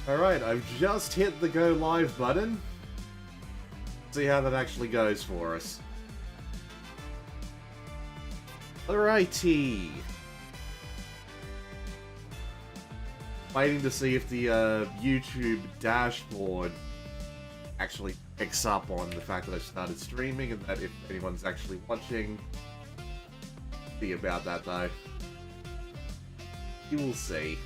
Alright, I've just hit the go live button. See how that actually goes for us. Alrighty. Waiting to see if the YouTube dashboard actually picks up on the fact that I started streaming and that if anyone's actually watching. See about that though. You will see.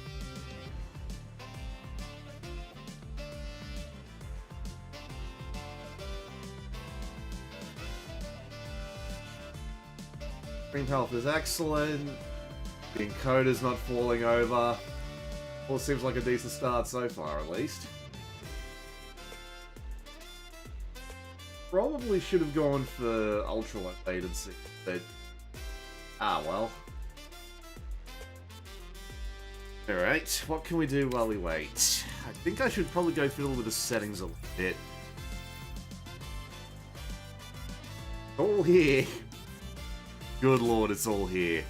Screen health is excellent. The encoder's not falling over. Well, it seems like a decent start so far, at least. Probably should have gone for ultra low latency, but ah well. Alright, what can we do while we wait? I think I should probably go through a little bit of settings a little bit. All here. Good lord, it's all here.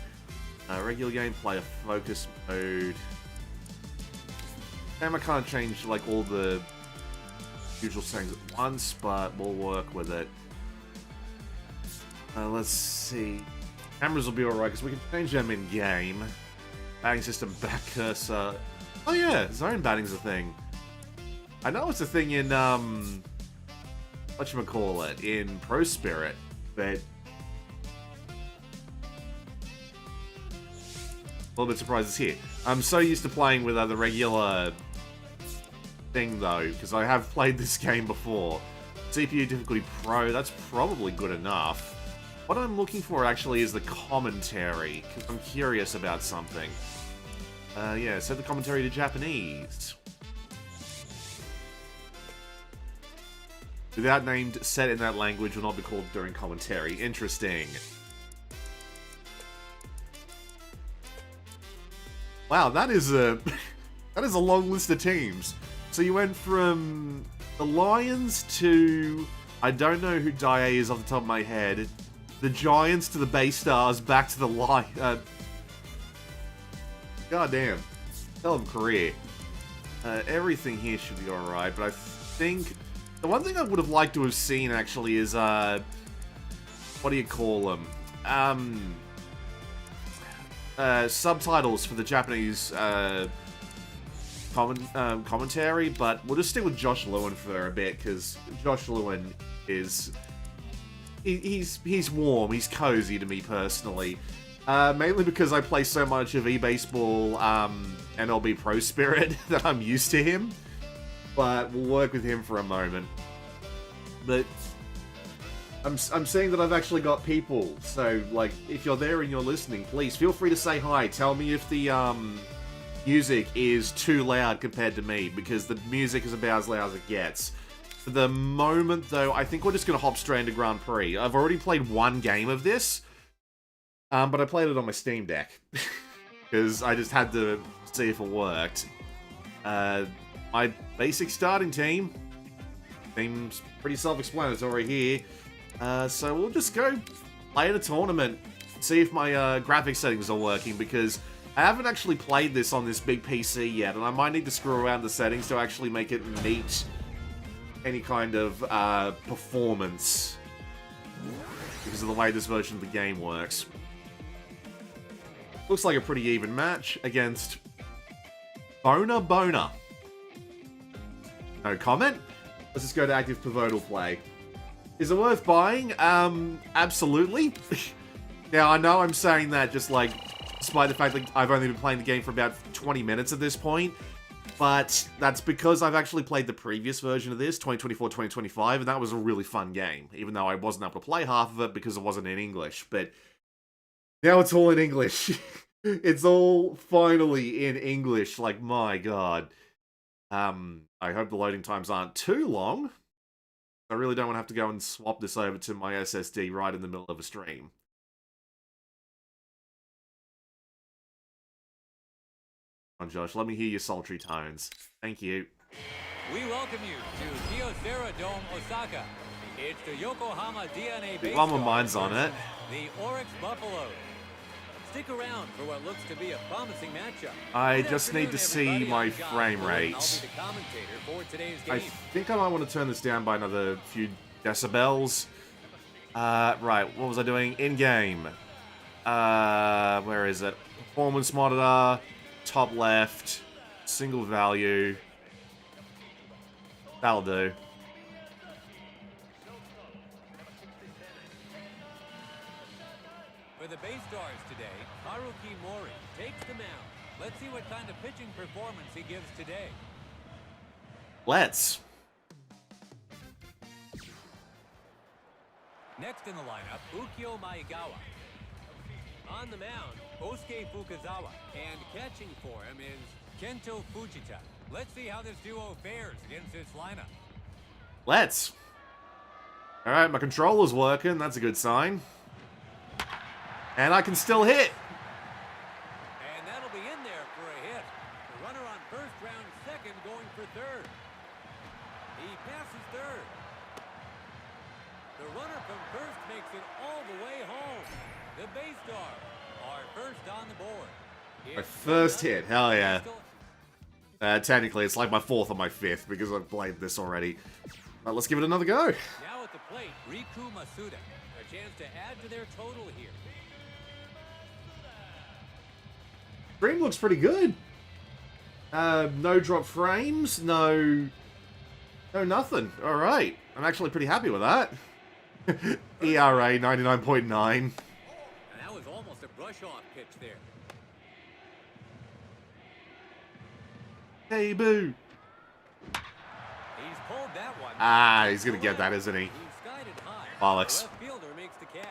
Regular gameplay, focus mode. Damn, I can't change like all the usual settings at once, but we'll work with it. Let's see. Cameras will be alright because we can change them in game. Batting system, back cursor. Oh yeah, zone batting's a thing. I know it's a thing in whatchamacallit, in Pro Spirit, but a little bit surprised it's here. I'm so used to playing with the regular thing though, because I have played this game before. CPU difficulty Pro, that's probably good enough. What I'm looking for actually is the commentary, because I'm curious about something. Yeah, set the commentary to Japanese. Without named set in that language will not be called during commentary. Interesting. Wow, that is a that is a long list of teams. So you went from the Lions to I don't know who Dai is off the top of my head. The Giants to the Bay Stars, back to the Lions. Goddamn, hell of a career. Everything here should be alright, but I think the one thing I would have liked to have seen actually is what do you call them? Subtitles for the Japanese commentary, but we'll just stick with Josh Lewin for a bit, because Josh Lewin is... He's warm, he's cozy to me personally. Mainly because I play so much of eBASEBALL MLB Pro Spirit that I'm used to him. But we'll work with him for a moment. But I'm seeing that I've actually got people, so, like, if you're there and you're listening, please feel free to say hi. Tell me if the, music is too loud compared to me, because the music is about as loud as it gets. For the moment, though, I think we're just going to hop straight into Grand Prix. I've already played one game of this, but I played it on my Steam Deck, because I just had to see if it worked. My basic starting team seems pretty self-explanatory here. So we'll just go play in a tournament, see if my graphics settings are working, because I haven't actually played this on this big PC yet, and I might need to screw around the settings to actually make it meet any kind of performance because of the way this version of the game works. Looks like a pretty even match against Bona. No comment? Let's just go to active pivotal play. Is it worth buying? Absolutely. Now, I know I'm saying that just like, despite the fact that I've only been playing the game for about 20 minutes at this point, but that's because I've actually played the previous version of this, 2024-2025, and that was a really fun game, even though I wasn't able to play half of it because it wasn't in English, but now it's all in English. It's all finally in English, like, my god. I hope the loading times aren't too long. I really don't want to have to go and swap this over to my SSD right in the middle of a stream. Come on, Josh, let me hear your sultry tones. Thank you. We welcome you to Kyocera Dome, Osaka. It's the Yokohama DNA One more mine's on it. The Oryx Buffalo. Stick around for what looks to be a promising matchup. I just need to see my frame I'll rates. be the commentator for today's I game. think I might want to turn this down by another few decibels. Right, what was I doing? In-game. Where is it? Performance monitor, top left, single value. That'll do. For the Bay Stars today, Haruki Mori takes the mound. Let's see what kind of pitching performance he gives today. Let's. Next in the lineup, Ukyo Maegawa. On the mound, Osuke Fukazawa. And catching for him is Kento Fujita. Let's see how this duo fares against this lineup. Let's. Alright, my controller's working. That's a good sign. And I can still hit. And that'll be in there for a hit. The runner on first, round second, going for third. He passes third. The runner from first makes it all the way home. The Bay Stars are first on the board. My first hit. Hell yeah. Technically, it's like my fourth or my fifth because I've played this already. But let's give it another go. Now at the plate, Riku Masuda. A chance to add to their total here. Stream looks pretty good. No drop frames, no nothing. All right, I'm actually pretty happy with that. ERA 99.9. And that was almost a brush-off pitch there. Hey, boo. He's pulled that one. Ah, he's gonna get that, isn't he? He's skied it high. Bollocks. The left fielder makes the catch.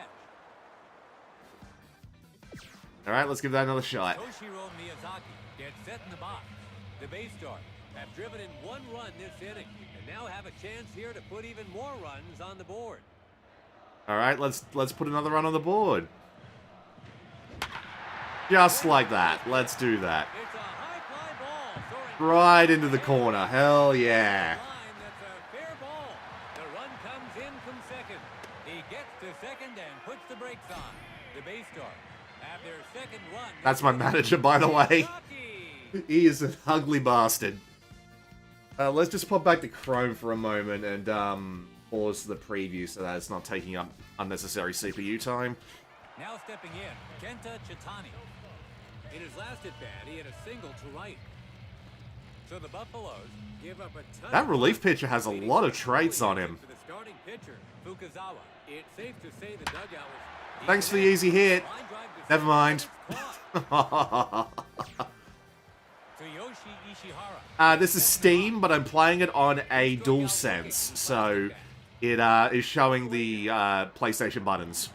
All right, let's give that another shot. Toshiro Miyazaki gets set in the box. The Bay Stars have driven in one run this inning and now have a chance here to put even more runs on the board. All right, let's put another run on the board. Just like that. Let's do that. It's a high fly ball soaring Right into the corner. Hell yeah. line. That's a fair ball. The run comes in from second. He gets to second and puts the brakes on. The Bay Stars have their second run. That's my manager, by the way. Miyazaki. He is an ugly bastard. Let's just pop back to Chrome for a moment and pause the preview so that it's not taking up unnecessary CPU time. Now stepping in, Kenta Chitani. In his last at-bat, he had a single to right. So the Buffaloes give up a ton. That relief pitcher has a lot of traits on him. For the starting pitcher, Fukazawa. It's safe to say the dugout was... Thanks for the easy hit. Line drive to Never mind. Tsuyoshi Ishihara. This is Steam, but I'm playing it on a DualSense, so it is showing the PlayStation buttons.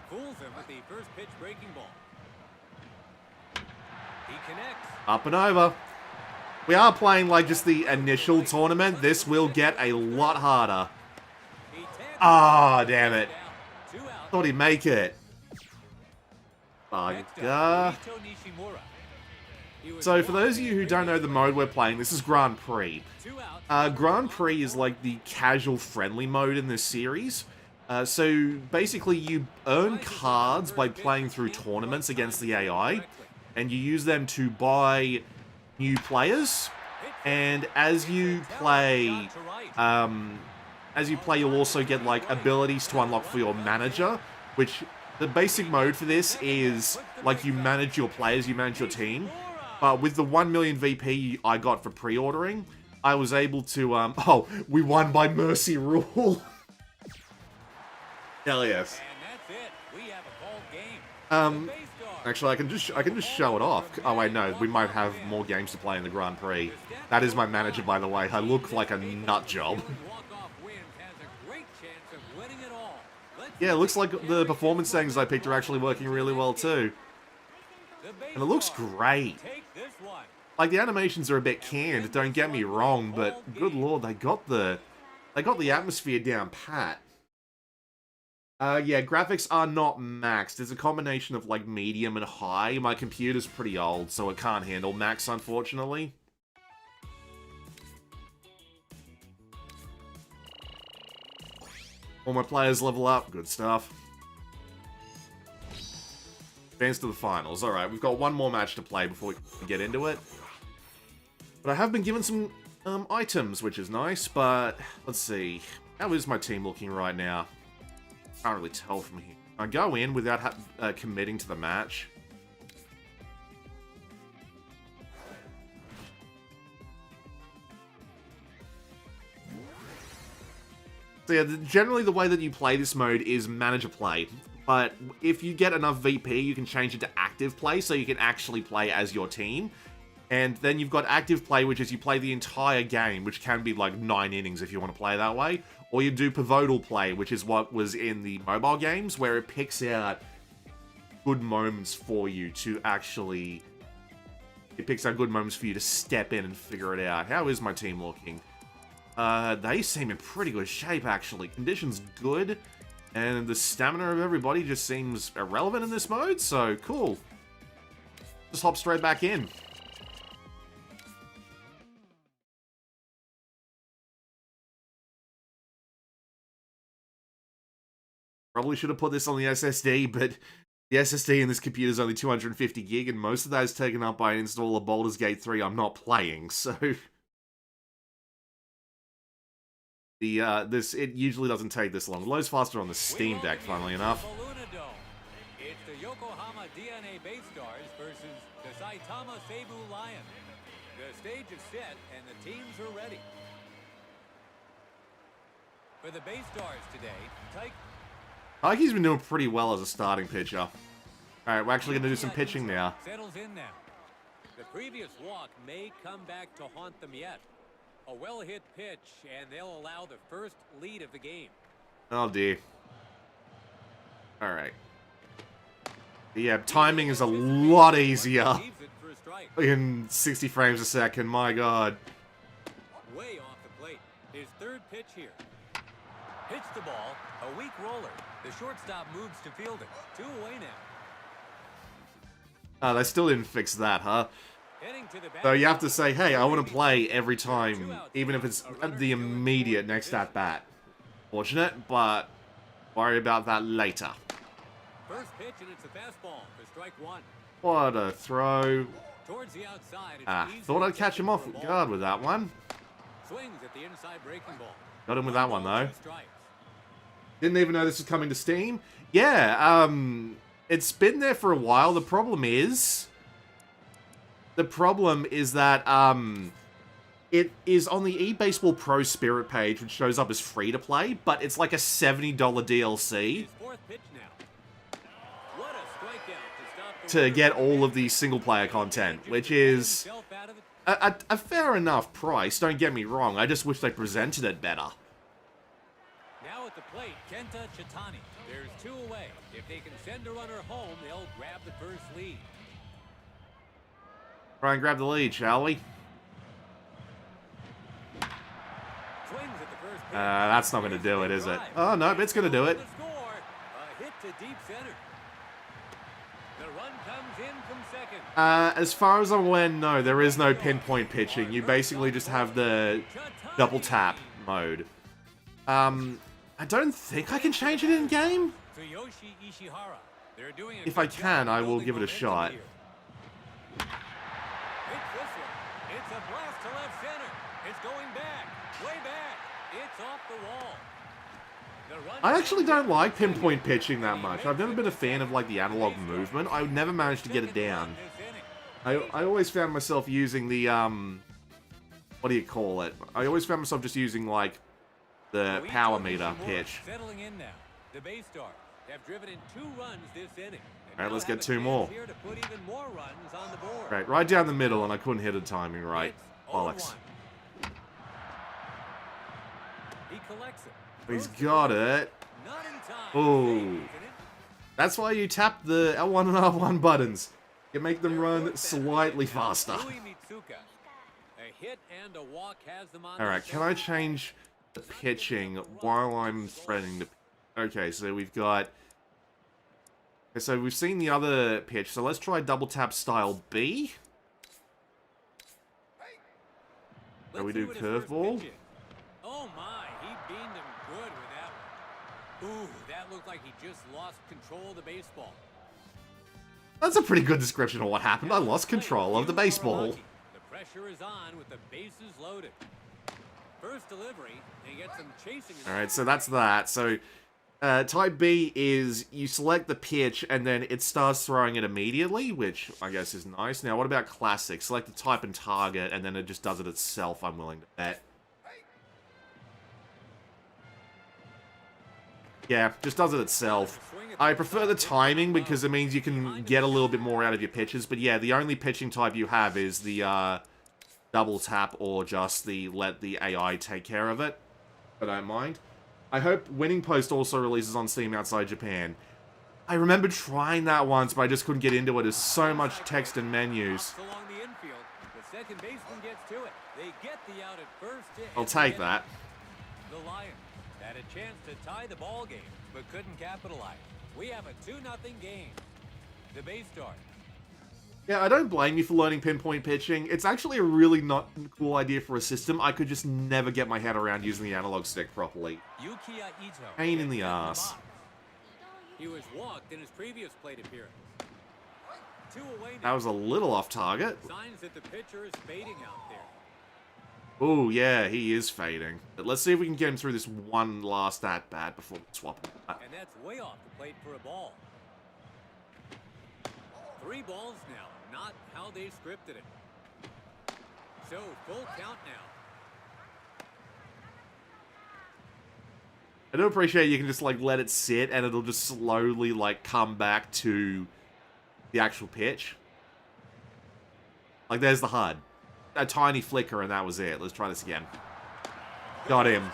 Fools him with the first pitch breaking ball. He connects. Up and over. We are playing like just the initial tournament. This will get a lot harder. He tags Ah, damn it. down. 2 out. Thought he'd make it. Next Bugger. up, Ito Nishimura. He was So for those of you who don't know the mode we're playing, this is Grand Prix. 2 out. Grand Prix is like the casual friendly mode in this series. So basically you earn cards by playing through tournaments against the AI, and you use them to buy new players. And as you play, you'll also get like abilities to unlock for your manager, which the basic mode for this is like you manage your players, you manage your team. But with the 1 million VP I got for pre-ordering, I was able to, oh, we won by mercy rule. Hell yes. And that's it. We have a called game. The Bay Stars Actually, I can just show it off. Oh wait, no, we might have more games to play in the Grand Prix. That is my manager, by the way. I look like a nut job. walk-off wins has a great chance of winning it all. Let's Yeah, it looks like the performance settings I picked are actually working really well too. the Bay And it looks Stars great. take this one. Like the animations are a bit canned, don't get me wrong, but good lord, they got the atmosphere down pat. Yeah, graphics are not maxed. It's a combination of like medium and high. My computer's pretty old, so it can't handle max, unfortunately. All my players level up, good stuff. Advance to the finals. Alright, we've got one more match to play before we get into it. But I have been given some items, which is nice, but let's see. How is my team looking right now? Can't really tell from here. I go in without committing to the match. So yeah, generally the way that you play this mode is manager play. But if you get enough VP, you can change it to active play, so you can actually play as your team. And then you've got active play, which is you play the entire game, which can be like 9 innings if you want to play that way. Or you do pivotal play, which is what was in the mobile games, where it picks out good moments for you to actually... It picks out good moments for you to step in and figure it out. How is my team looking? They seem in pretty good shape, actually. Conditions good, and the stamina of everybody just seems irrelevant in this mode, so cool. Just hop straight back in. Probably should have put this on the SSD, but the SSD in this computer is only 250 gig, and most of that is taken up by an install of Baldur's Gate 3 I'm not playing, so... It usually doesn't take this long. It loads faster on the Steam Deck, funnily enough. It's the Yokohama DNA Base Stars versus the Saitama Seibu Lion. The stage is set and the teams are ready. For the Base Stars today, Taiki's been doing pretty well as a starting pitcher. Alright, we're actually going to do some pitching now. Settles in now. The previous walk may come back to haunt them yet. A well-hit pitch, and they'll allow the first lead of the game. Oh, dear. Alright. Yeah, timing is a lot easier in 60 frames a second, my god. Way off the plate. His third pitch here. Hits the ball, a weak roller. The shortstop moves to field it. 2 away now. Oh, they still didn't fix that, huh? So you have to say, hey, I want to play every time, even if it's the immediate next at-bat. Fortunate, but worry about that later. First pitch, and it's a fastball for strike 1. What a throw. Towards the outside, thought I'd catch him off guard with that one. Swings at the inside breaking ball. Got him with that one, though. Didn't even know this was coming to Steam. Yeah, it's been there for a while. The problem is that, it is on the eBASEBALL Pro Spirit page, which shows up as free to play, but it's like a $70 DLC to get all of the single player content, which is a fair enough price, don't get me wrong. I just wish they presented it better. Now at the plate, Kenta Chitani. There's 2 away. If they can send a runner home, they'll grab the first lead. Try and grab the lead, shall we? That's not going to do it, is it? Oh, no, it's going to do it. A hit to deep center. The run comes in from second. As far as I'm aware, no, there is no pinpoint pitching. You basically just have the double tap mode. I don't think I can change it in-game. If I can, I will give it a shot. It's a blast to left center. It's going back, way back. It's off the wall. I actually don't like pinpoint pitching that much. I've never been a fan of like the analog movement. I would never manage to get it down. I always found myself using the what do you call it? I always found myself just using like the power meter pitch. Settling in now. The Base Stars have driven in 2 runs this inning. Alright, let's get 2 more. Board. Right, right down the middle, and I couldn't hit the timing right. Bollocks. He collects it. He's got it. Ooh. That's why you tap the L1 and R1 buttons. You make them run slightly faster. Alright, can I change the pitching while I'm threading the... Okay, so we've got... Okay, so we've seen the other pitch, so let's try double tap style B. Shall we do curveball? Oh my, he beamed him good with that one. Ooh, that looked like he just lost control of the baseball. That's a pretty good description of what happened. I lost control of the baseball. The pressure is on with the bases loaded. First delivery, they get some chasing. Alright, so that's that. So, type B is you select the pitch and then it starts throwing it immediately, which I guess is nice. Now, what about classic? Select the type and target, and then it just does it itself, I'm willing to bet. Yeah, just does it itself. I prefer the timing because it means you can get a little bit more out of your pitches. But yeah, the only pitching type you have is the double tap or just the let the AI take care of it. I don't mind. I hope Winning Post also releases on Steam outside Japan. I remember trying that once, but I just couldn't get into it. There's so much text and menus. Along the infield, the second baseman gets to it. They get the out at first. I'll take that. The Lions had a chance to tie the ball game, but couldn't capitalize. We have a 2-0 game. The base start. Yeah, I don't blame you for learning pinpoint pitching. It's actually a really not cool idea for a system. I could just never get my head around using the analog stick properly. Pain in the ass. He was walked in his previous plate appearance. 2 away now. That was a little off target. Signs that the pitcher is fading out there. Oh, yeah, he is fading. But let's see if we can get him through this one last at-bat before we swap him. And that's way off the plate for a ball. 3 balls now, not how they scripted it. So, full count now. I do appreciate you can just, like, let it sit and it'll just slowly, like, come back to the actual pitch. Like, there's the HUD. A tiny flicker and that was it. Let's try this again. Got him.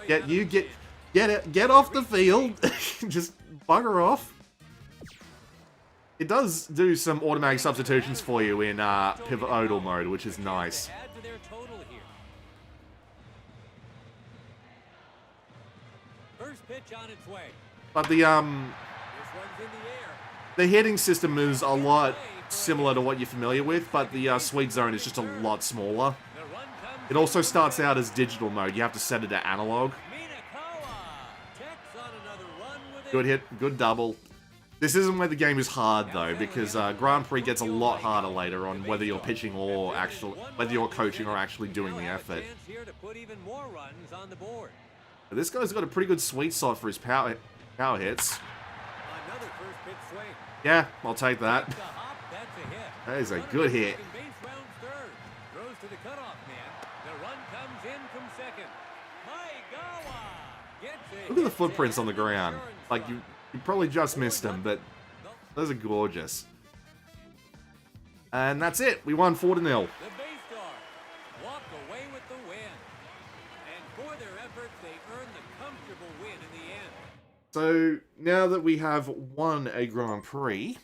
Get off the field. Just bugger off. It does do some automatic substitutions for you in pivotal mode, which is nice. First pitch on its way. But the hitting system is a lot similar to what you're familiar with, but the sweet zone is just a lot smaller. It also starts out as digital mode. You have to set it to analog. Good hit, good double. This isn't where the game is hard though, because Grand Prix gets a lot harder later on, whether you're pitching or whether you're coaching or actually doing the effort. But this guy's got a pretty good sweet spot for his power hits. Yeah, I'll take that. That is a good hit. Look at the footprints on the ground. Like, you probably just missed them, but those are gorgeous. And that's it. We won 4-0. The base star walk away with the win. And for their efforts, they earned the comfortable win in the end. So, now that we have won a Grand Prix,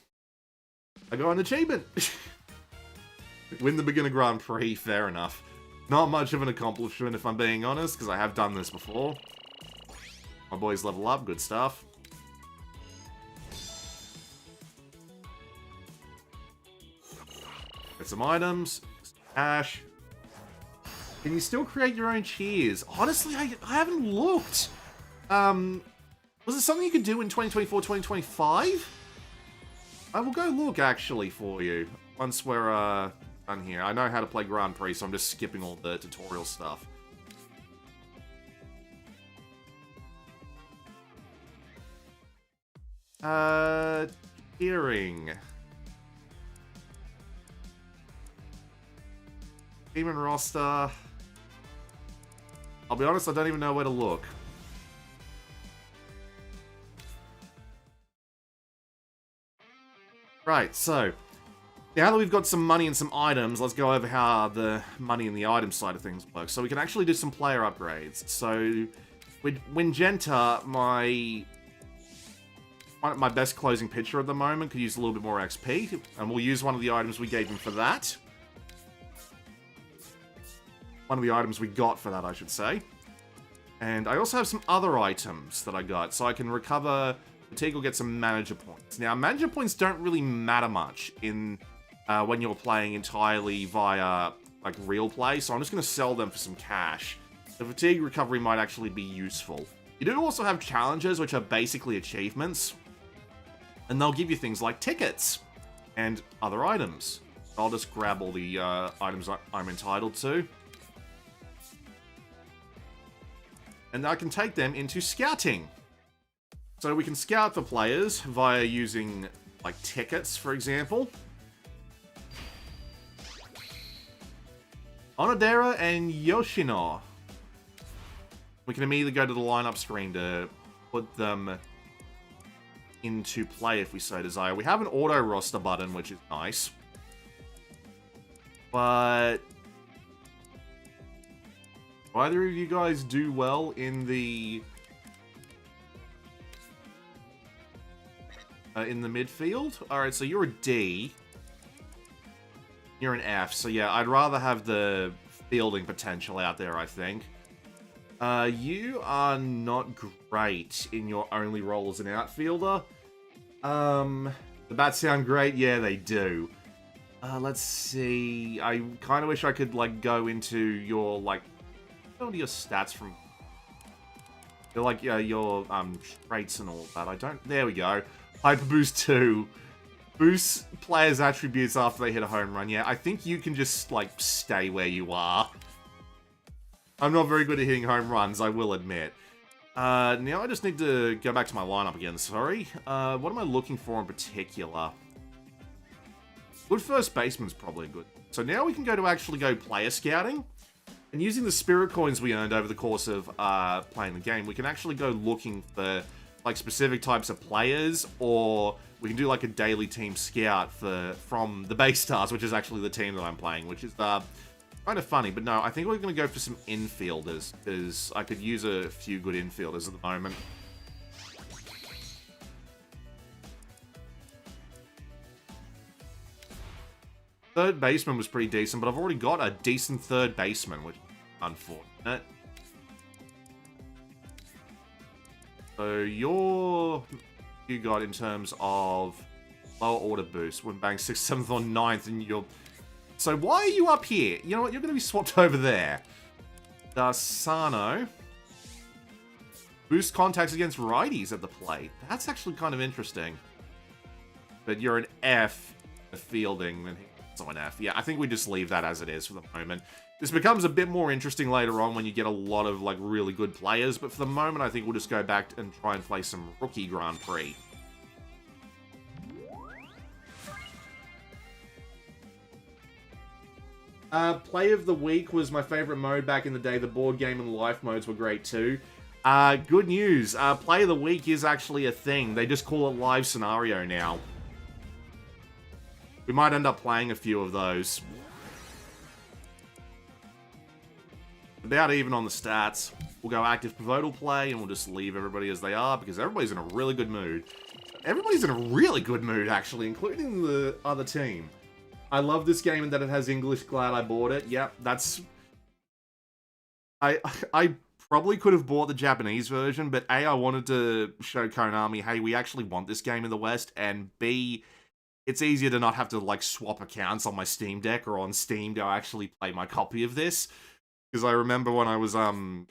I got an achievement. Win the beginner Grand Prix, fair enough. Not much of an accomplishment if I'm being honest, because I have done this before. My boys level up, good stuff. Get some items, cash. Can you still create your own cheers? Honestly, I haven't looked. Was it something you could do in 2024, 2025? I will go look, actually, for you, once we're done here. I know how to play Grand Prix, so I'm just skipping all the tutorial stuff. Hearing. Team and roster. I'll be honest, I don't even know where to look. Right, so now that we've got some money and some items, let's go over how the money and the item side of things work. So we can actually do some player upgrades. So with Wingenta, my best closing pitcher at the moment, could use a little bit more XP, and we'll use one of the items we gave him for that. One of the items we got for that, I should say. And I also have some other items that I got, so I can recover. Fatigue will get some manager points. Now, manager points don't really matter much in when you're playing entirely via like real play, so I'm just going to sell them for some cash. The fatigue recovery might actually be useful. You do also have challenges, which are basically achievements. And they'll give you things like tickets and other items. I'll just grab all the items I'm entitled to. And I can take them into scouting. So we can scout the players via using, like, tickets, for example. Onodera and Yoshino. We can immediately go to the lineup screen to put them into play if we so desire. We have an auto roster button, which is nice. But do either of you guys do well in the midfield? Alright, so you're a D. You're an F. So yeah, I'd rather have the fielding potential out there, I think. You are not great in your only role as an outfielder. The bats sound great. Yeah, they do. Let's see. I kind of wish I could, like, go into your, like, go into your stats from... You're like, your, traits and all that. I don't... There we go. Hyper Boost 2. Boosts players' attributes after they hit a home run. Yeah, I think you can just, like, stay where you are. I'm not very good at hitting home runs, I will admit. Now I just need to go back to my lineup again, sorry. What am I looking for in particular? Good first baseman's probably good. So now we can go to actually go player scouting. And using the spirit coins we earned over the course of playing the game, we can actually go looking for, like, specific types of players, or we can do, like, a daily team scout from the base stars, which is actually the team that I'm playing, which is kind of funny. But no, I think we're going to go for some infielders, because I could use a few good infielders at the moment. Third baseman was pretty decent, but I've already got a decent third baseman, which is unfortunate. So you got in terms of lower order boost, when bang 6th, 7th, or 9th, and you're... So why are you up here? You know what, you're going to be swapped over there. Sano. Boost contacts against righties at the plate. That's actually kind of interesting. But you're an F at fielding, then he's an F. Yeah, I think we just leave that as it is for the moment. This becomes a bit more interesting later on when you get a lot of, like, really good players, but for the moment I think we'll just go back and try and play some Rookie Grand Prix. Play of the Week was my favorite mode back in the day. The board game and life modes were great too. Good news. Play of the Week is actually a thing. They just call it live scenario now. We might end up playing a few of those. About even on the stats. We'll go active pivotal play and we'll just leave everybody as they are because everybody's in a really good mood. Everybody's in a really good mood, actually, including the other team. I love this game and that it has English. Glad I bought it. Yep, that's... I probably could have bought the Japanese version, but A, I wanted to show Konami, hey, we actually want this game in the West, and B, it's easier to not have to, like, swap accounts on my Steam Deck or on Steam to actually play my copy of this. Because I remember when I was trying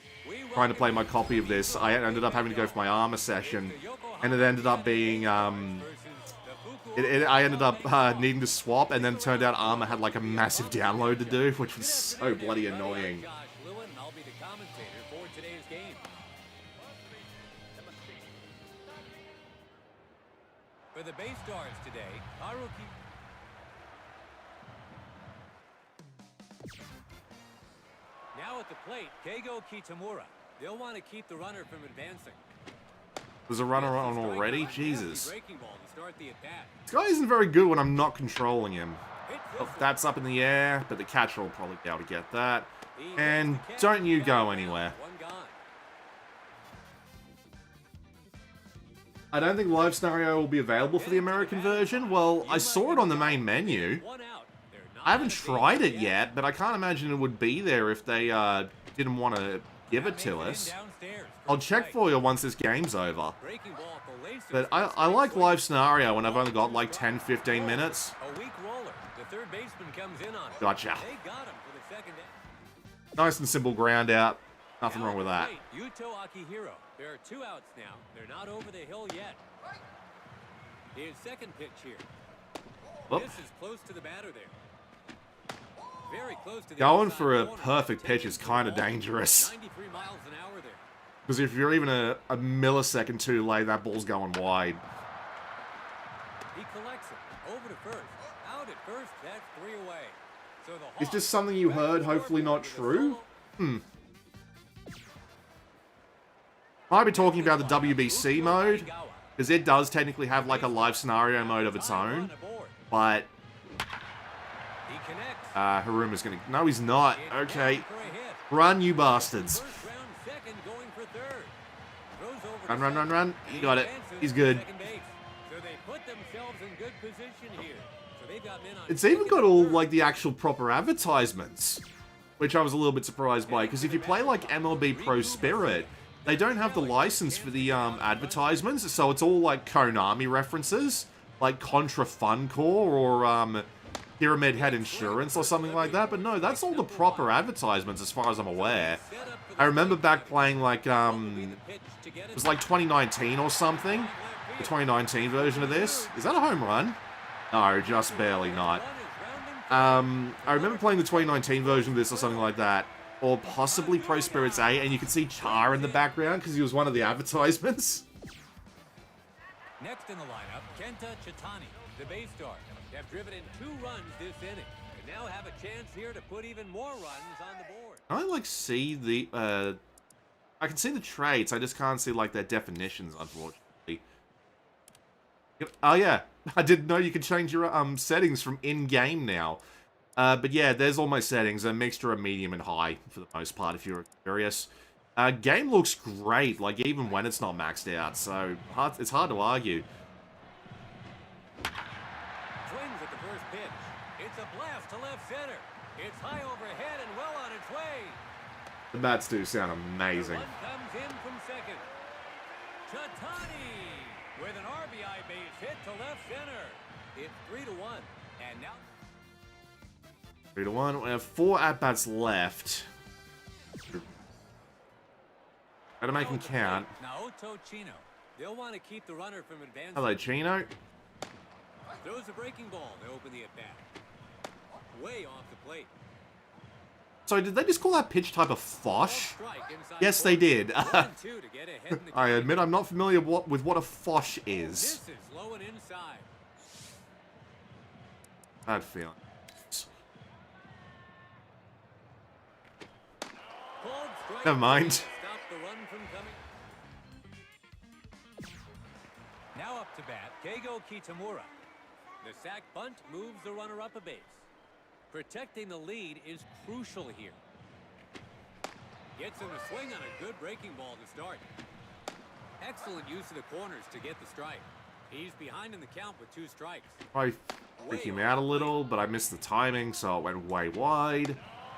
to play my copy of this, I ended up having to go for my Armor session, and it ended up being... I ended up needing to swap, and then it turned out Armor had, like, a massive download to do, which was so bloody annoying. For the base stars today, Haruki. Now at the plate, Keigo Kitamura. They'll want to keep the runner from advancing. There's a runner on already? Jesus. This guy isn't very good when I'm not controlling him. Oh, that's up in the air, but the catcher will probably be able to get that. And don't you go anywhere. I don't think live scenario will be available for the American version. Well, I saw it on the main menu. I haven't tried it yet, but I can't imagine it would be there if they didn't want to give it to us. I'll check for you once this game's over. But I like live scenario when I've only got like 10-15 minutes. Gotcha. Nice and simple ground out. Nothing wrong with that. There are 2 outs now. They're not over the hill yet. His second pitch here. Whoop. This is close to the batter there. Very close to the Going outside for a corner. perfect pitch is kind of Ball. dangerous. 93 miles an hour there. Because if you're even a millisecond too late, that ball's going wide. He collects it. Over to first. Out at first. That's 3 away. So the It's Hawks just something you back heard, to hopefully not scoreboard with a true. solo. Might be talking about the WBC mode, because it does technically have like a live scenario mode of its own. But He connects. Haruma's gonna... No, he's not. It's Okay. down for a hit. Run, you bastards. First round second going for third. Throws over Run, to run, run, second. run. He You got it. advances He's to good. second base. So they put themselves in good position here. So they've got men on It's even second got and all, third. like, the actual proper advertisements. Which I was a little bit surprised by, because if you play, like, MLB Pro Spirit, they don't have the license for the advertisements, so it's all, like, Konami references. Like Contra Fun Corps, or, Pyramid Head Insurance, or something like that. But no, that's all the proper advertisements, as far as I'm aware. I remember back playing, like, it was like 2019 or something. The 2019 version of this. Is that a home run? No, just barely not. I remember playing the 2019 version of this or something like that. Or possibly Pro Spirits 8, and you could see Char in the background because he was one of the advertisements. Next in the lineup, Kenta Chitani, the base star. Have driven in 2 runs this inning, and now have a chance here to put even more runs on the board. I like see the I can see the traits, I just can't see like their definitions, unfortunately. Oh yeah, I didn't know you could change your settings from in-game now. But yeah, there's all my settings, a mixture of medium and high for the most part, if you're curious. Game looks great, like even when it's not maxed out, so it's hard to argue. Swings at the first pitch. It's a blast to left center. It's high overhead and well on its way. The bats do sound amazing. The run comes in from second. Chitani with an RBI base hit to left center. It's 3-1, and now 3-1. We have 4 at-bats left. Gotta make them count. Naoto Chino. They'll want to keep the runner from advancing. Hello, Chino. Throws a breaking ball to open the at-bat. Way off the plate. So did they just call that pitch type a fosh? Strike inside Yes, the they corner. did. 1-2 to get ahead in the I count. admit I'm not familiar with what a fosh is. This is low and inside. Bad feeling. Called strike Never mind. three to stop the run from coming. Now up to bat, Keigo Kitamura. The sac bunt moves the runner up a base. Protecting the lead is crucial here. Gets him to swing on a good breaking ball to start. Excellent use of the corners to get the strike. He's behind in the count with 2 strikes. I freak him out a little, but I missed the timing, so it went way wide.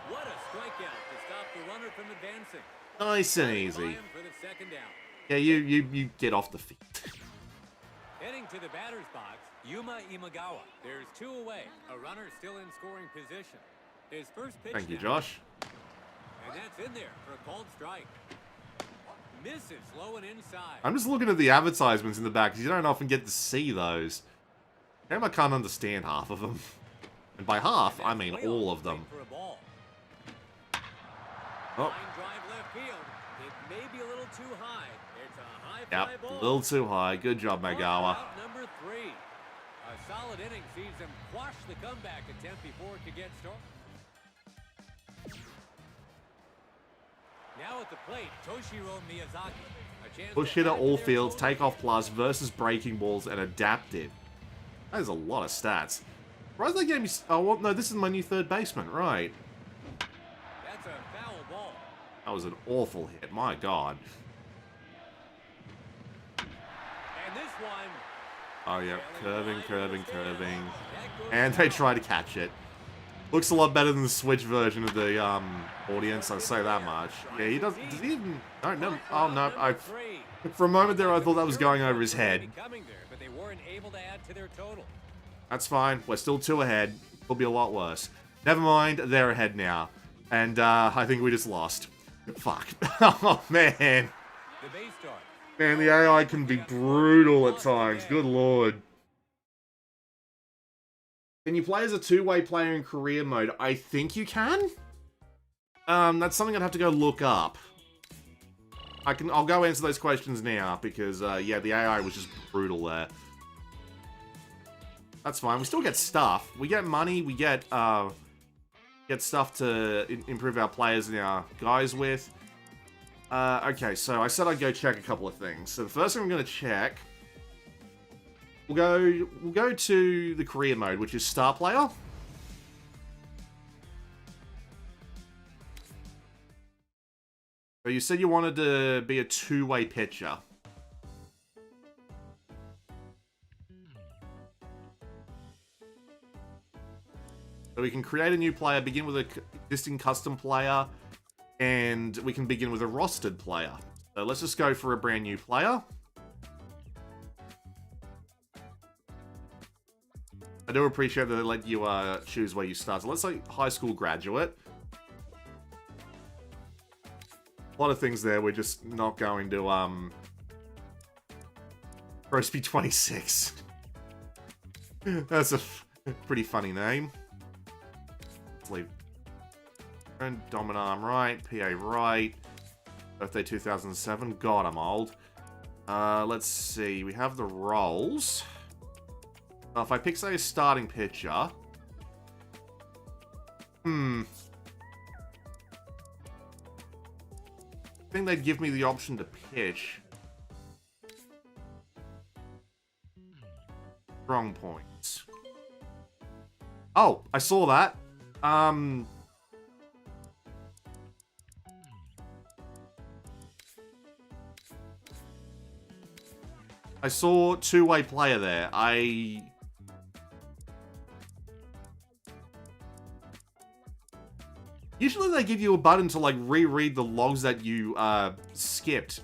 What a strikeout to stop the runner from advancing. Nice and By easy. him for the second down. Yeah, you get off the feet. Heading to the batter's box, Yuma Imagawa. There's 2 away. A runner still in scoring position. His first pitch Thank you, now, Josh. and that's in there for a called strike. Misses low and inside. I'm just looking at the advertisements in the back, because you don't often get to see those. I can't understand half of them. And by half, I mean Way all off of the them. plate for a ball. Oh, Line drive left field. It may be a little too high. It's a high fly yep, ball. a little too high. Good job, Magawa. Out number 3. A solid inning sees them quash the comeback attempt before it could get started. Now at the plate, Toshiro Miyazaki. A chance Push to hitter, add to all their fields, total. takeoff plus versus breaking balls, and adaptive. That is a lot of stats. Surprised they gave me... Oh, well, no, this is my new third baseman, right. That's a foul ball. That was an awful hit, my god. And this one, Oh, yeah, curving. And they try to catch it. Looks a lot better than the Switch version of the audience, I'll say that much. Yeah, he does he even... No, oh no, for a moment there I thought that was going over his head. coming there, but they weren't able to add to their total. That's fine, we're still 2 ahead. Could be a lot worse. Never mind, they're ahead now. And I think we just lost. Fuck. Oh man. The base start. Man, the AI can be brutal at times, good lord. Can you play as a two-way player in career mode? I think you can. That's something I'd have to go look up. I'll go answer those questions now, because, yeah, the AI was just brutal there. That's fine. We still get stuff. We get money, we get stuff to improve our players and our guys with. Okay, so I said I'd go check a couple of things. So the first thing I'm going to check... We'll go to the career mode, which is star player. So you said you wanted to be a two-way pitcher. So we can create a new player, begin with an existing custom player, and we can begin with a rostered player. So let's just go for a brand new player. I do appreciate that they let you choose where you start. So let's say high school graduate. A lot of things there we're just not going to Roast be 26. That's a pretty funny name. Let's leave. Dominant arm right, PA right. Birthday 2007. God, I'm old. Let's see. We have the roles. If I pick, say, a starting pitcher... I think they'd give me the option to pitch. Strong points. Oh, I saw that. I saw two-way player there. Usually they give you a button to, like, reread the logs that you, skipped.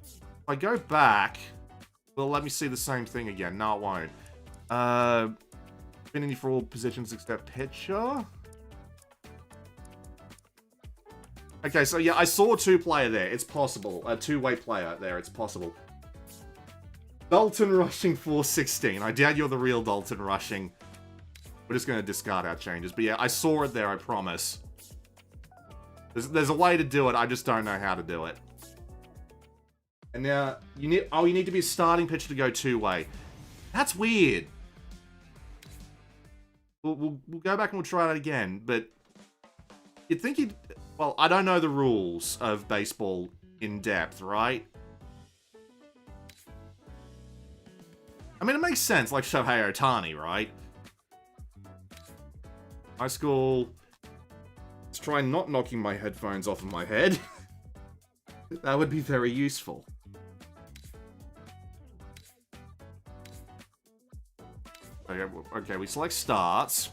If I go back... Well, let me see the same thing again. No, it won't. Affinity for all positions except pitcher. Okay, so yeah, I saw two-player there. It's possible. A two-way player there. It's possible. Dalton Rushing 416. I doubt you're the real Dalton Rushing. We're just going to discard our changes. But yeah, I saw it there, I promise. There's a way to do it, I just don't know how to do it. And now, you need to be a starting pitcher to go two-way. That's weird. We'll go back and we'll try that again, but... You'd think you'd... Well, I don't know the rules of baseball in depth, right? I mean, it makes sense, like Shohei Ohtani, right? High school... Let's try not knocking my headphones off of my head. That would be very useful. Okay, we select starts.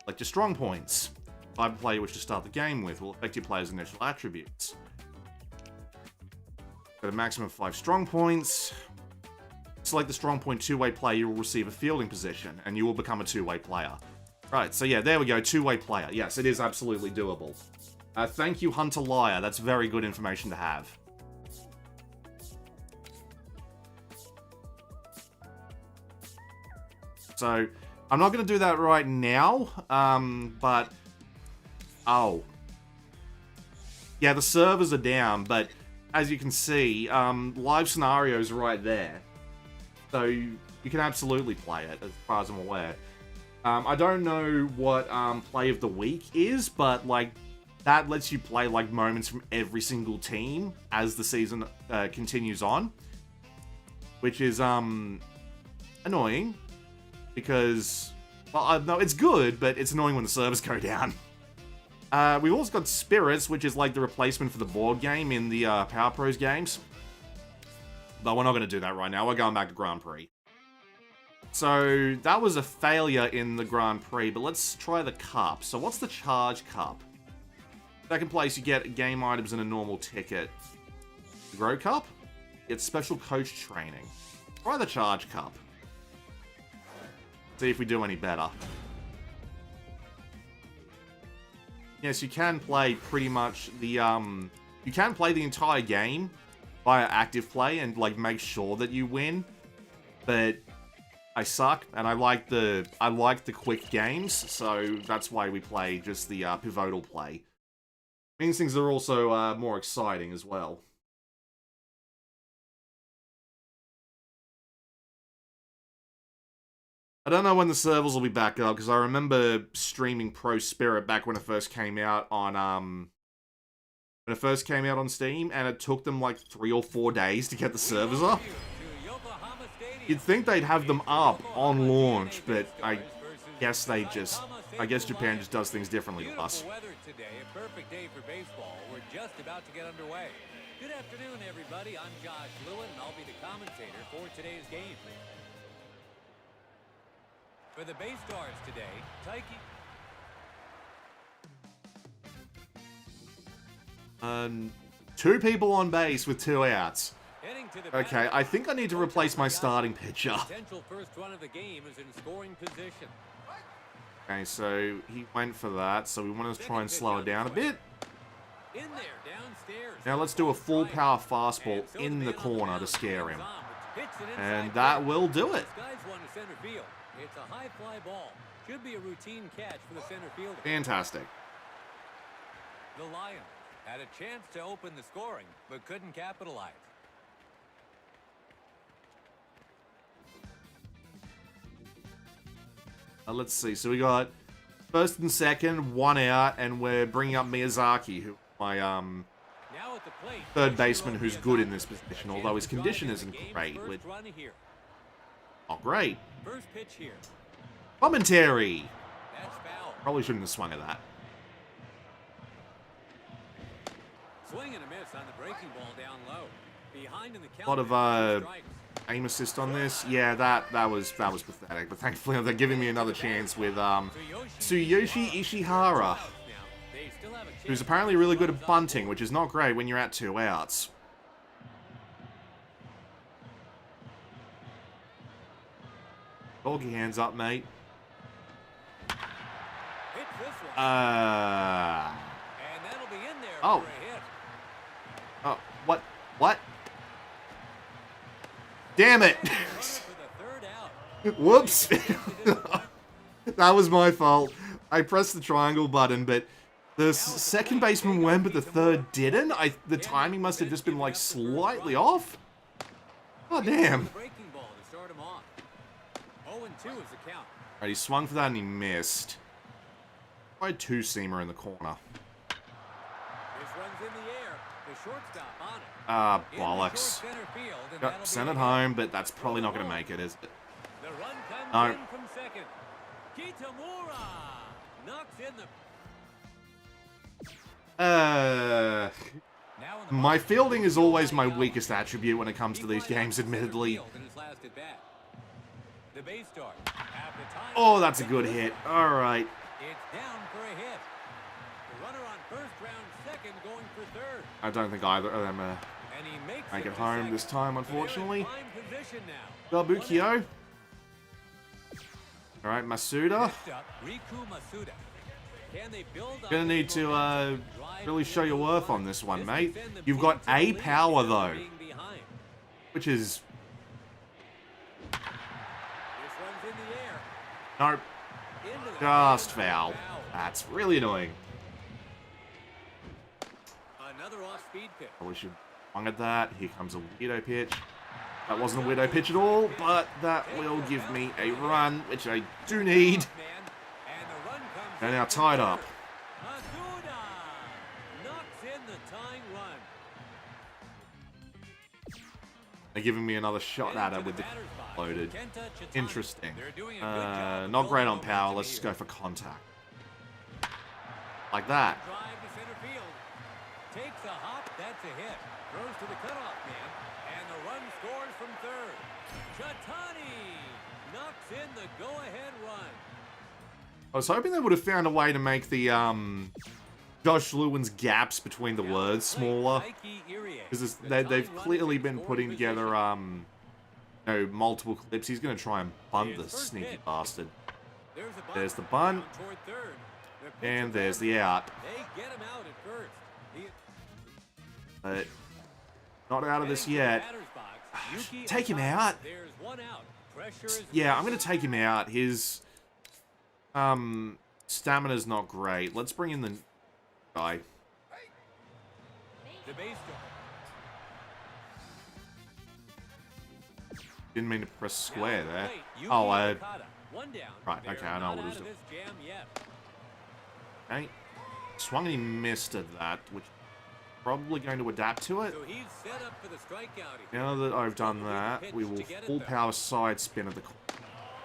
Select your strong points. Type of player you wish to start the game with will affect your player's initial attributes. Got a maximum of 5 strong points. Select the strong point two-way player, you will receive a fielding position, and you will become a two-way player. Right, so yeah, there we go, two-way player. Yes, it is absolutely doable. Thank you, Hunter Liar. That's very good information to have. So, I'm not going to do that right now, but... Oh. Yeah, the servers are down, but as you can see, live scenarios are right there. So, you can absolutely play it, as far as I'm aware. I don't know what play of the week is, but, like, that lets you play, like, moments from every single team as the season continues on. Which is, annoying. Because, well, no, it's good, but it's annoying when the servers go down. We've also got Spirits, which is, like, the replacement for the board game in the Power Pros games. But we're not going to do that right now. We're going back to Grand Prix. So, that was a failure in the Grand Prix, but let's try the Cup. So, what's the Charge Cup? Second place, you get game items and a normal ticket. The Grow Cup? You get special coach training. Try the Charge Cup. See if we do any better. Yes, you can play pretty much the, you can play the entire game via active play and, like, make sure that you win. But I suck, and I like the quick games, so that's why we play just the pivotal play. Means things are also more exciting as well. I don't know when the servers will be back up, because I remember streaming Pro Spirit back when it first came out on Steam, and it took them like 3 or 4 days to get the servers up. You'd think they'd have them up on launch, but I guess Japan just does things differently to us. Weather today, a perfect day for baseball. We're just about to get underway. Good afternoon, everybody. I'm Josh Lewin, and I'll be the commentator for today's game. For the base stars today, Taiki. 2 people on base with 2 outs. Okay, I think I need to replace my starting pitcher. Potential first run of the game is in scoring position. Okay, so he went for that, so we want to try and slow it down a bit. In there, downstairs. Now let's do a full power fastball in the corner to scare him. And that will do it. Guy's one to center field. It's a high fly ball. Should be a routine catch for the center fielder. Fantastic. The Lions had a chance to open the scoring, but couldn't capitalize. Let's see. So we got first and second, 1 out, and we're bringing up Miyazaki, who my third baseman, who's good in this position, although his condition isn't great. Oh, great. First pitch here. Commentary. That's foul. Probably shouldn't have swung at that. Swing and a miss on the breaking ball down low. Behind in the A lot of aim assist on this. Yeah, that was pathetic. But thankfully they're giving me another chance with Tsuyoshi Ishihara, who's apparently really good at bunting, which is not great when you're at 2 outs. Doggy hands up, mate. Oh. Oh, what? What? Damn it! Whoops! That was my fault. I pressed the triangle button, but the second baseman went, but the third didn't? The timing must have just been, like, slightly off? Oh, damn. Alright, he swung for that and he missed. I had 2-seamer in the corner. Ah, bollocks. Got sent it home, but that's probably not going to make it, is it? No. My fielding is always my weakest attribute when it comes to these games, admittedly. Oh, that's a good hit. Alright. I don't think either of them make it home this time, unfortunately. Gabukio. Alright, Masuda. Gonna need to really show your worth on this one, mate. You've got A power, though. Which is... Nope. Just foul. That's really annoying. Probably should swung at that. Here comes a weirdo pitch. That wasn't a weirdo pitch at all, but that will give me a run, which I do need. And now tied up. They're giving me another shot at it with the loaded. Interesting. Not great on power. Let's just go for contact. Like that. Takes a hop, that's a hit. Throws to the cutoff man, and the run scores from third. Chatani knocks in the go-ahead run. I was hoping they would have found a way to make the Josh Lewin's gaps between the words smaller, because they've clearly been putting together multiple clips. He's going to try and bunt this sneaky bastard. There's the bunt, and there's the out. They get him out at first. But not out of this yet. Take him out. Pressure is Yeah, I'm going to take him out. His stamina's not great. Let's bring in the guy. the base. Didn't mean to press square there. Yuki Oh, Okada. One down. right, They're okay, I know not what it out was of doing. this jam yet. Okay. Swung and he missed at that, which probably going to adapt to it. So he's set up for the strikeout here. Now that I've done that, we will full power side spin at the corner.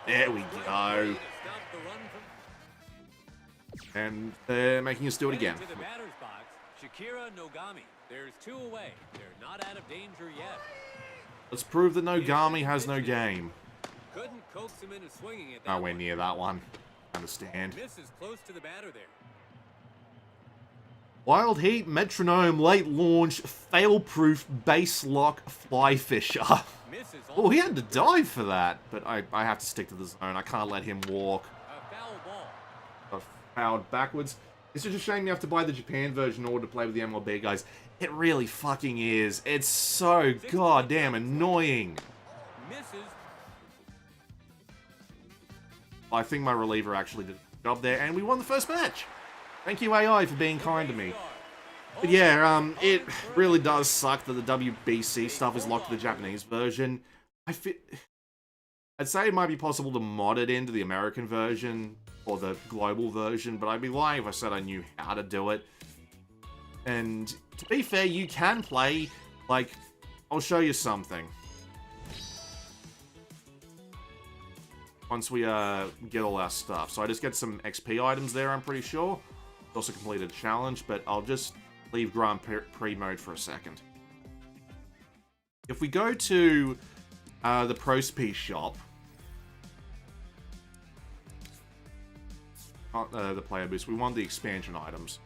There we go. Stop the run from And they're making us do it again. to the batter's box. Shakira Nogami. There's 2 away. They're not out of danger yet. Let's prove that Nogami has no game. Couldn't coax him into swinging at that Nowhere one. near that one. Understand. Misses close to the batter there. Wild Heat, Metronome, late launch, fail-proof, base lock, fly fisher. Misses Oh, he had to dive for that, but I have to stick to the zone. I can't let him walk. a foul ball. Fouled backwards. It's just a shame you have to buy the Japan version in order to play with the MLB guys. It really fucking is. It's so goddamn annoying. Misses. I think my reliever actually did a job there, and we won the first match. Thank you, AI, for being kind to me. But yeah, it really does suck that the WBC stuff is locked to the Japanese version. I'd say it might be possible to mod it into the American version or the global version, but I'd be lying if I said I knew how to do it. And to be fair, you can play, like, I'll show you something. Once we get all our stuff. So I just get some XP items there, I'm pretty sure. Also completed a challenge, but I'll just leave Grand Prix mode for a second. If we go to the Pro Speed shop, not the player boost, we want the expansion items.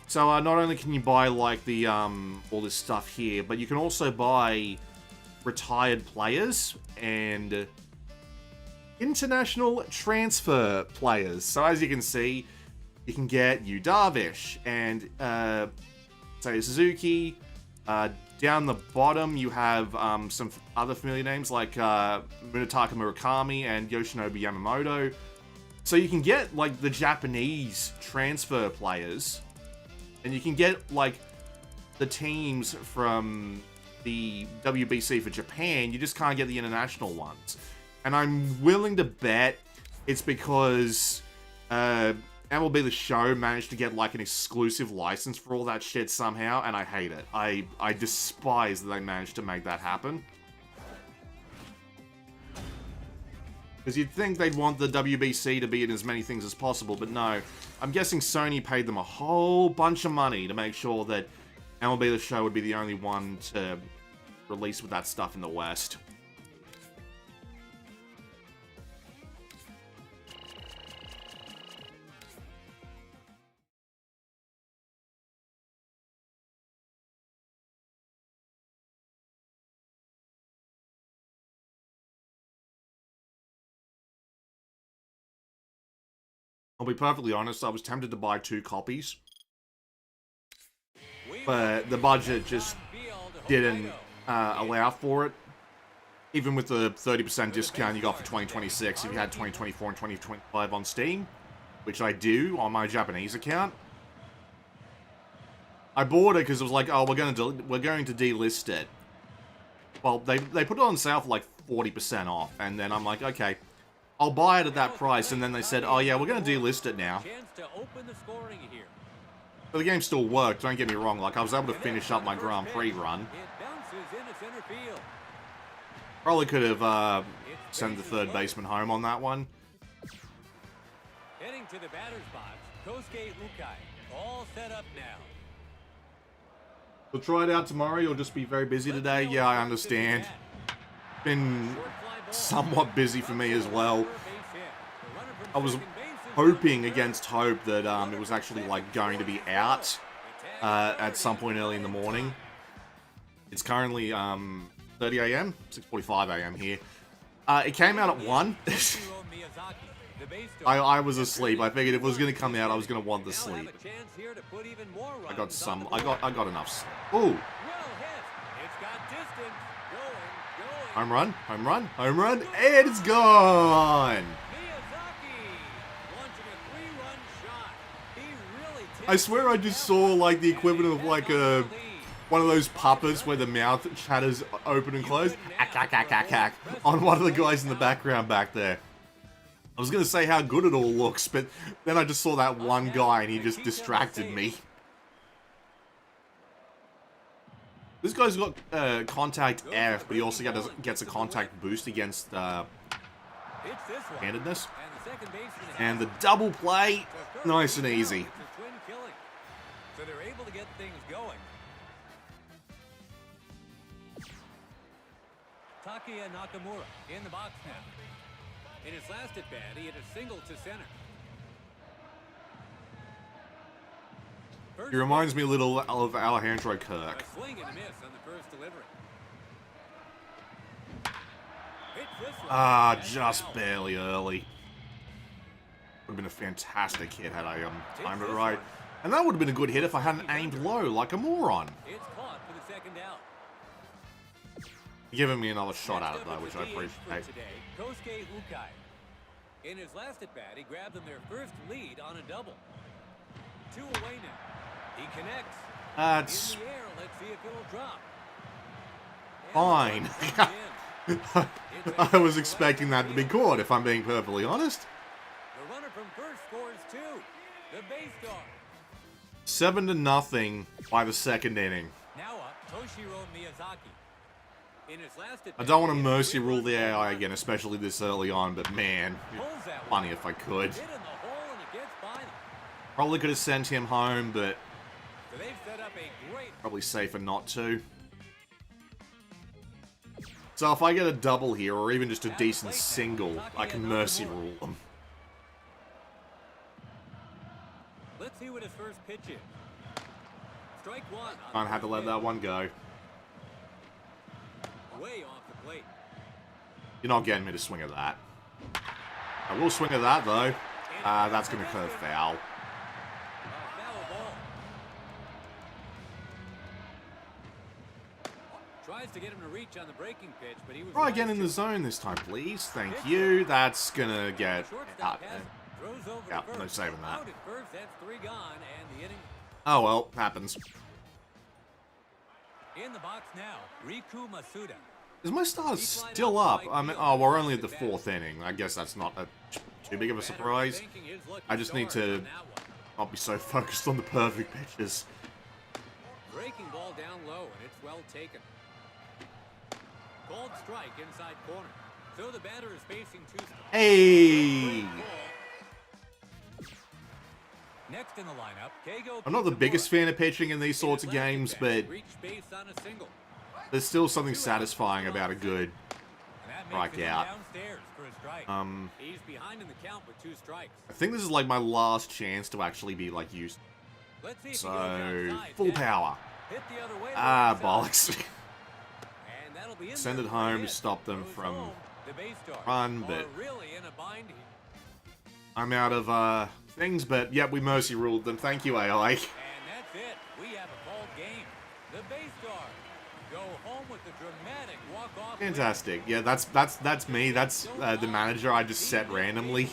So not only can you buy like the all this stuff here, but you can also buy retired players and international transfer players. So as you can see, you can get Yu Darvish and say Suzuki. Down the bottom, you have some other familiar names like Munetaka Murakami and Yoshinobu Yamamoto. So you can get like the Japanese transfer players, and you can get like the teams from the WBC for Japan. You just can't get the international ones. And I'm willing to bet it's because MLB The Show managed to get like an exclusive license for all that shit somehow, and I hate it. I despise that they managed to make that happen. Because you'd think they'd want the WBC to be in as many things as possible, but no. I'm guessing Sony paid them a whole bunch of money to make sure that MLB The Show would be the only one to release with that stuff in the West. I'll be perfectly honest, I was tempted to buy 2 copies. But the budget just didn't allow for it. Even with the 30% discount you got for 2026 if you had 2024 and 2025 on Steam, which I do on my Japanese account. I bought it because it was like, oh, we're going to delist it. Well, they put it on sale for like 40% off, and then I'm like, okay, I'll buy it at that price, and then they said, oh yeah, we're going to delist it now. But the game still worked, don't get me wrong, like I was able to finish up my Grand Prix run. Probably could have sent the third baseman home on that one. Heading to the batter's box, Kosuke Ukai, all set up now. We'll try it out tomorrow, you'll just be very busy today. Yeah, I understand. Been somewhat busy for me as well. I was hoping against hope that it was actually like going to be out at some point early in the morning. It's currently 30 a.m., 6:45 a.m. here. It came out at 1. I was asleep. I figured if it was going to come out, I was going to want the sleep. I got enough sleep. Ooh. Home run, home run, home run, and it's gone! I swear I just saw, like, the equivalent of, like, one of those puppets where the mouth chatters open and close. Ack, ack, ack, ack, ack, on one of the guys in the background back there. I was gonna say how good it all looks, but then I just saw that one guy and he just distracted me. This guy's got contact F, but he also gets a contact boost against handedness. And the double play, nice and easy. So they're able to get things going. Takeya Nakamura in the box now. In his last at bat, he hit a single to center. He reminds me a little of Alejandro Kirk. A swing and a miss on the first delivery. Just barely early. Would have been a fantastic hit had I timed it right. And that would have been a good hit if I hadn't aimed low like a moron. It's caught for the second out. Giving me another shot at it though, which I appreciate. Kosuke Ukai. In his last at bat, he grabbed them their first lead on a double. 2 away now. He connects. That's in the air. Let's see if it'll drop. fine. I was expecting that to be caught, if I'm being perfectly honest. The runner from first scores 2. The base dog. 7-0 by the second inning. Now up, Toshiro Miyazaki. In his last I don't want to mercy rule the AI again, especially this early on, but man, funny if I could. Probably could have sent him home, but probably safer not to. So if I get a double here, or even just a decent single, I can mercy rule them. Let's see what his first pitch is. Strike one. Can't have to let that one go. Way off the plate. You're not getting me to swing at that. I will swing at that though. That's going to curve foul. Foul ball. Tries to get him to reach on the breaking pitch, but he was Try again in the zone this time, please. Thank you. That's going to get out. Yeah, no saving that. Out at first, that's 3 gone, and the inning. Oh well, happens. In the box now, Riku Masuda. Is my starter still up? I mean, oh, we're only at the 4th inning. I guess that's not too big of a surprise. I just need to not be so focused on the perfect pitches. Breaking ball down low, and it's well taken. Called strike inside corner. So the batter is facing 2 strikes. Hey! Next in the lineup, Keigo I'm not the biggest fan of pitching in these sorts of games, but there's still something satisfying about a good strike out. He's behind in the count with 2 strikes. I think this is like my last chance to actually be like used. So full power. Bollocks. Send it home to stop them from run, but I'm out of things, but yep, we mercy ruled them. Thank you, AI. And that's it. We have a called game. The base star go home with the dramatic walk-off. Fantastic. Yeah, that's me. That's the manager I just set randomly.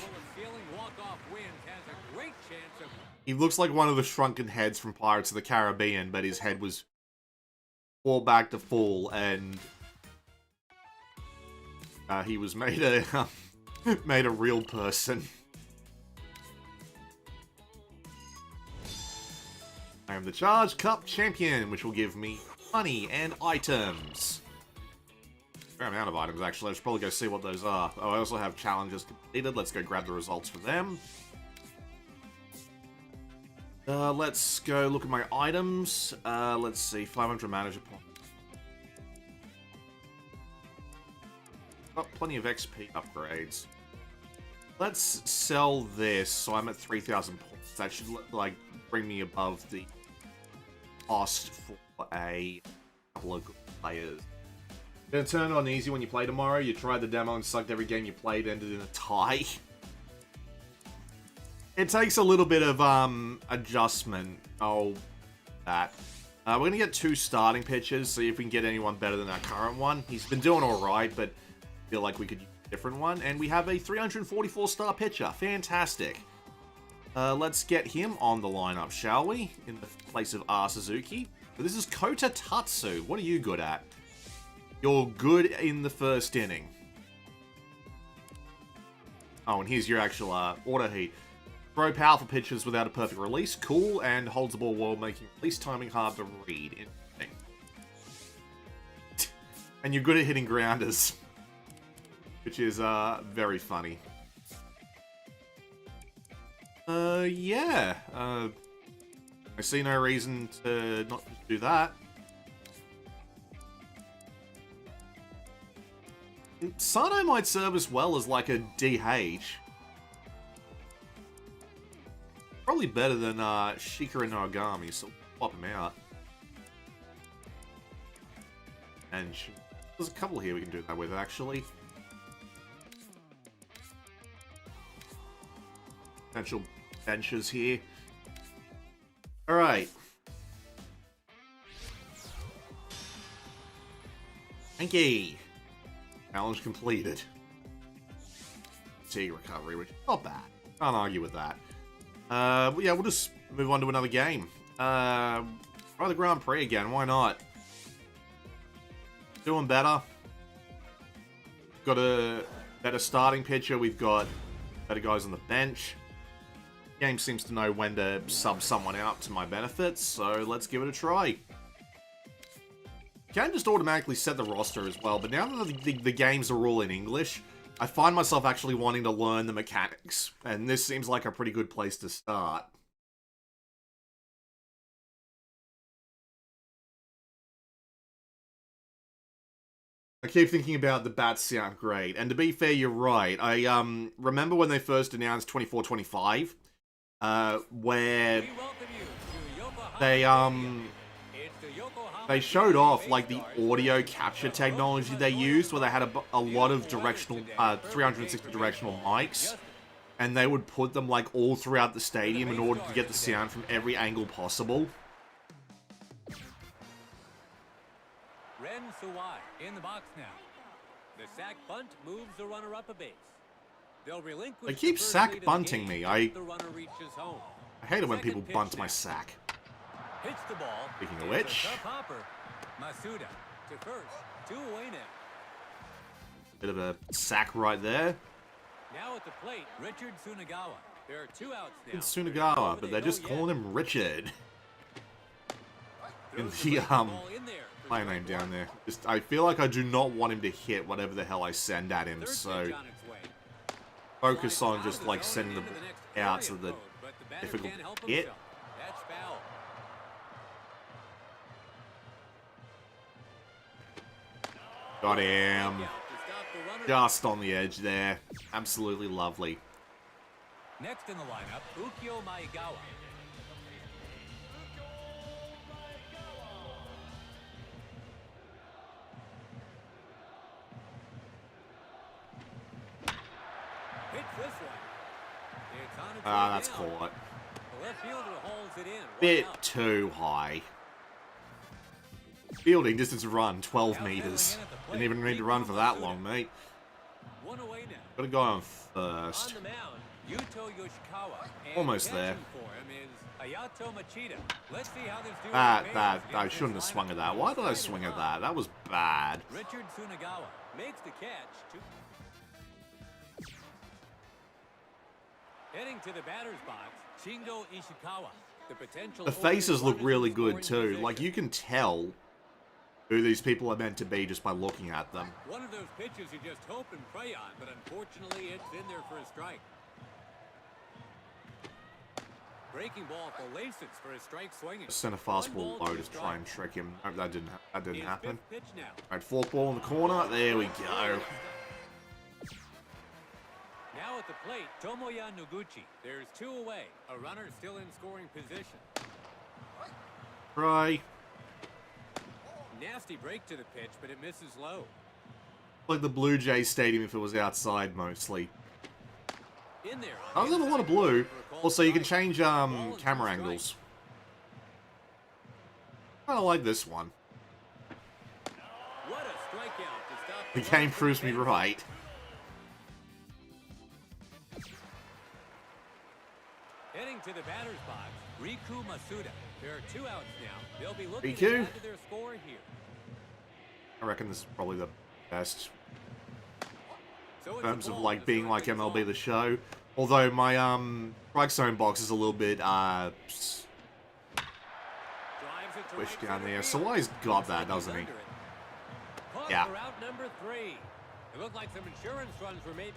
He looks like one of the shrunken heads from Pirates of the Caribbean, but his head was all back to full, and he was made a made a real person. I am the Charge Cup champion, which will give me money and items. Fair amount of items, actually. I should probably go see what those are. Oh, I also have challenges completed. Let's go grab the results for them. Let's go look at my items. Let's see, 500 manager points. Got plenty of XP upgrades. Let's sell this, so I'm at 3,000 points. That should, like, bring me above the cost for a couple of good players. Gonna turn it on easy when you play tomorrow. You tried the demo and sucked every game you played, ended in a tie. It takes a little bit of adjustment. Oh, that. We're going to get 2 starting pitchers, see if we can get anyone better than our current one. He's been doing alright, but I feel like we could use a different one. And we have a 344-star pitcher. Fantastic. Let's get him on the lineup, shall we? In the place of R. Suzuki. But this is Kota Tatsu. What are you good at? You're good in the first inning. Oh, and here's your actual auto heat. Throw powerful pitches without a perfect release. Cool, and holds the ball well, making release timing hard to read. Interesting. And you're good at hitting grounders. Which is very funny. Yeah. I see no reason to not just do that. Sano might serve as well as like a DH. Probably better than Shikara Nogami, so swap him out. And there's a couple here we can do that with, actually. Potential benches here. Alright. Thank Challenge completed. Fatigue recovery, which is not bad. Can't argue with that. But yeah, we'll just move on to another game. Try the Grand Prix again, why not? Doing better. Got a better starting pitcher, we've got better guys on the bench. Game seems to know when to sub someone out to my benefit, so let's give it a try. You can just automatically set the roster as well, but now that the games are all in English, I find myself actually wanting to learn the mechanics, and this seems like a pretty good place to start. I keep thinking about the bats sound great, and to be fair, you're right. I remember when they first announced 24-25, where they showed off like the audio capture technology they used, where they had a lot of directional 360 directional mics, and they would put them like all throughout the stadium in order to get the sound from every angle possible. Ren Suwai in the box now. The sack bunt moves the runner up a base. They'll relinquish. They keep sack bunting me. I hate it when people Second bunt pitch my now. sack. Hits the ball. Speaking of It's a which, tough hopper. Masuda to first. 2 away now. bit of a sack right there. Now at the plate, Richard Tsunagawa. There are 2 outs now. It's Tsunagawa, but they're just calling him Richard. In Throws the ball in there for my strike name down one. there. Just, I feel like I do not want him to hit whatever the hell I send at him, Third so pitch on its way. focus Slides on out just of like zone sending and the into the next out so area that code, but the batter difficult can't help to hit. himself. That's foul. Got him. Strikeout to stop the runner. Just on the edge there. Absolutely lovely. Next in the lineup, Ukyo Maegawa. Hits this one. It's on its way That's down. caught. The left fielder holds it in. One Bit out. too high. Fielding distance run, 12 meters. Didn't even need to run for that long, mate. 1 away now. Gotta go on On first. the mound, Yuto Yoshikawa. And Almost there. catching for him is Hayato Machida. Let's see how this duo That, fares I against shouldn't have this swung at lineup. that. Why did I swing at that? That was bad. Richard Tsunagawa makes the catch. Heading to the batter's box, Shingo Ishikawa. The potential The faces look runners in really the good scoring too. position. Like, you can tell who these people are meant to be just by looking at them. One of those pitches you just hope and pray on, but unfortunately it's in there for a strike. Breaking ball for Laces for a strike swinging. Send a fastball low to try and trick him. Nope, that didn't His happen. fifth pitch now. Alright, fourth ball in the corner. There we go. Now at the plate, Tomoya Noguchi. There's 2 away. A runner still in scoring position. Try. Nasty break to the pitch, but it misses low. Like the Blue Jays Stadium if it was outside mostly. In there. I was in a lot of blue. Also, you can change camera angles. kind of like this one. What a strikeout to stop The run game from proves me Benson. right. Heading to the batter's box, Riku Masuda. There are 2 outs now. They'll be looking Riku? to add to their score here. I reckon this is probably the best So in it's a terms of ball like to being start like things MLB off. The Show. Although my strike zone box is a little bit Drives it to pushed right down center there. field. Sawai's got Looks that, like he's doesn't he? under it. Caught Yeah. for out number 3. It looked like some insurance runs were made.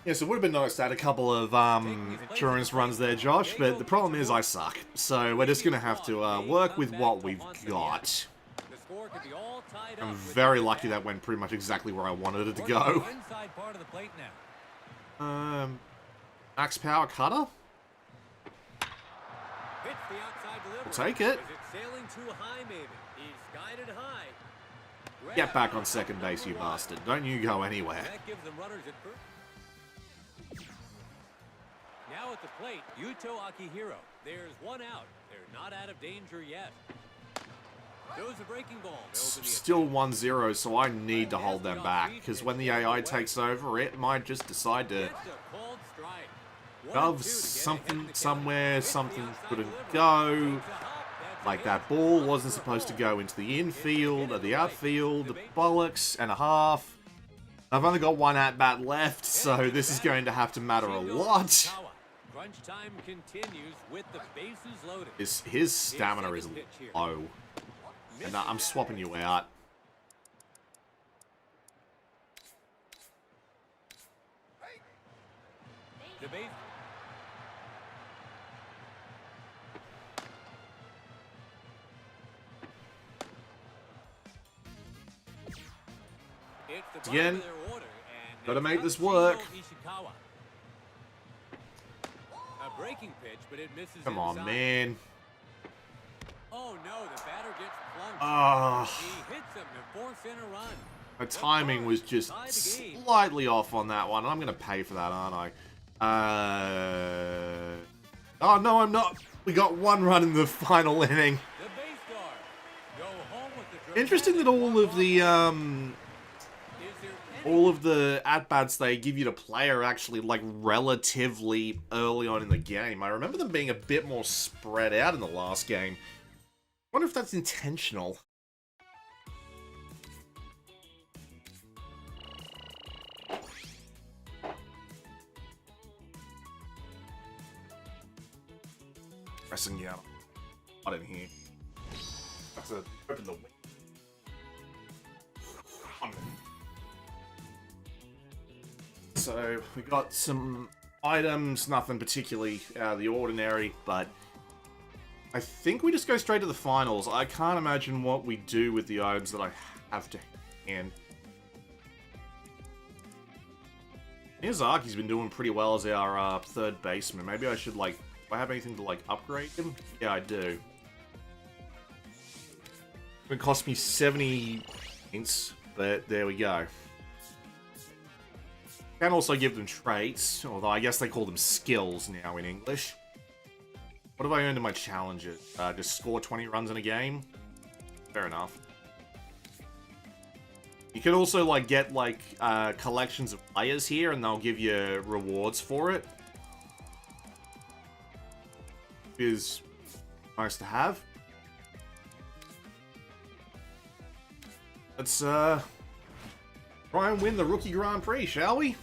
Yes, it would have been nice to add a couple of insurance runs there, Josh, but the problem is I suck. So we're just going to have to work with what we've got. The score could be all tied I'm up with very the lucky bat. that went pretty much exactly where I wanted it to Working on go. the inside part of the plate now. Max power cutter? Hits the outside delivery. We'll take it. Is it sailing too high, maybe? He's guided high. Get back on second base, you bastard. Don't you go anywhere. That gives them runners at first. Now at the plate, Yuto Akihiro. There's 1 out. They're not out of danger yet. Throws a breaking ball. to open the Still 1-0, so I need to hold them back, because when the AI takes over, it might just decide to That's a called strike. 1 and shove 2 to get ahead something of the somewhere, count. something Hits the couldn't outside go. delivery. Takes a hop. That's a Like hit. that ball wasn't supposed to go into the infield, or the outfield, the bollocks and a half. I've only got 1 at-bat left, so this is going to have to matter a lot. Crunch time continues with the bases loaded. His stamina is low. And I'm swapping you out. The base. It's the bottom Again, of their order, and gotta they've make got this Shino work. Ishikawa. A breaking pitch, but it misses Come on, inside. man. Oh no, the batter gets plunked. Ah, He hits him to force in a run. my timing was just Tie the game. slightly off on that one. I'm going to pay for that, aren't I? Oh, no, I'm not. We got 1 run in the final inning. The base guard. Go home with the Interesting that all of the Is there any all of the at-bats they give you to play are actually, like, relatively early on in the game. I remember them being a bit more spread out in the last game. I wonder if that's intentional. Pressing out. Not in here. Have to open the window. So, we got some items, nothing particularly out of the ordinary, but I think we just go straight to the finals. I can't imagine what we do with the items that I have to hand. Miyazaki's been doing pretty well as our 3rd baseman. Maybe I should, like, do I have anything to, like, upgrade him? Yeah, I do. It would cost me 70 points, but there we go. Can also give them traits, although I guess they call them skills now in English. What have I earned in my challenges? Just score 20 runs in a game? Fair enough. You can also, like, get, like, collections of players here, and they'll give you rewards for it. Is nice to have. Let's, try and win the Rookie Grand Prix, shall we?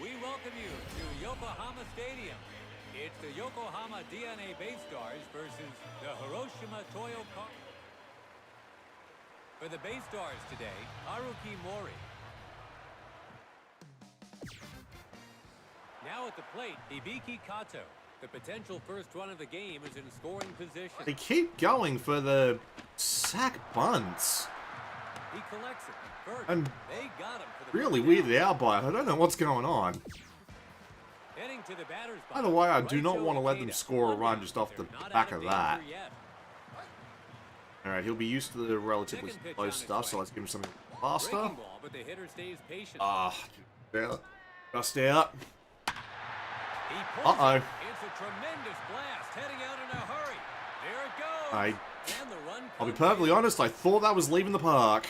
We welcome you to Yokohama Stadium. It's the Yokohama DNA Base Stars versus the Hiroshima Toyo Car. For the Base Stars today, Haruki Mori. Now at the plate, Hibiki Kato. The potential first run of the game is in scoring position. They keep going for the sack bunts. He collects it. First, I'm they got him for the really first weirded out by it. I don't know what's going on. down. Heading to the batter's box. By the way, I do Right not Joe want to let them Ikeda. score a One run down. just off the They're not back out of danger that. yet. Alright, he'll be used to the relatively Second pitch slow on its stuff, so way. let's give him something faster. Breaking ball, but the hitter stays patient. Yeah. Just out. He pulls Uh-oh. it. It's a tremendous blast, heading out in a hurry. There it goes. And the run I'll be comes perfectly in. honest, I thought that was leaving the park.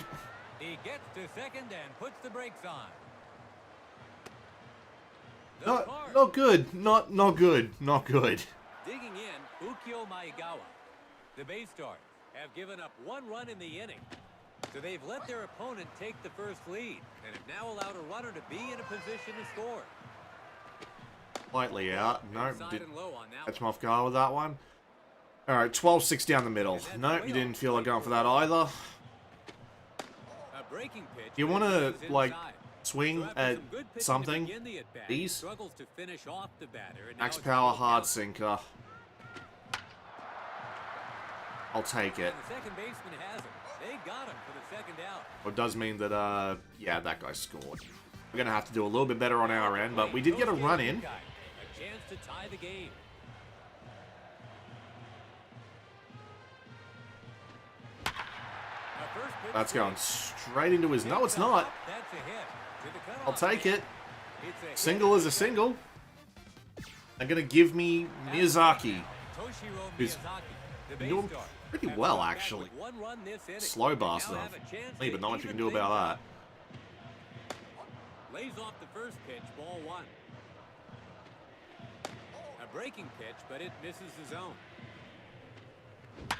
He gets to second and puts the brakes on. The Not, card. not good. Not good. Not good. Digging in, Ukyo Maegawa. The Bay Stars have given up one run in the inning. So they've let their opponent take the first lead and have now allowed a runner to be in a position to score. Slightly out. No, Inside didn't and low on that catch him one. off guard with that one. Alright, 12-6 down the middle. Nope, you didn't feel like going for that either. A breaking pitch. You want to, is like, inside. swing So after at some good pitching to something? begin the at-bat, These? struggles to finish off the batter, and Max now it's power, full hard count. sinker. I'll take it. And the second baseman has him. They got him for the second out. Well, it does mean that, yeah, that guy scored. We're going to have to do a little bit better on our end, but we did get a run in. A chance to tie the game. A first pitch That's swing. going straight into his... No, it's not. That's a hit. To the cutoff I'll take man. it. It's a hit. Single is a single. They're going to give me Miyazaki. Toshiro Who's Miyazaki, the been doing base star, pretty has well, come back actually. with one run this inning. Slow They now bastard. have a chance Me, to but not much you even can do things about up. that. Lays off the first pitch, ball one. A breaking pitch, but it misses the zone. A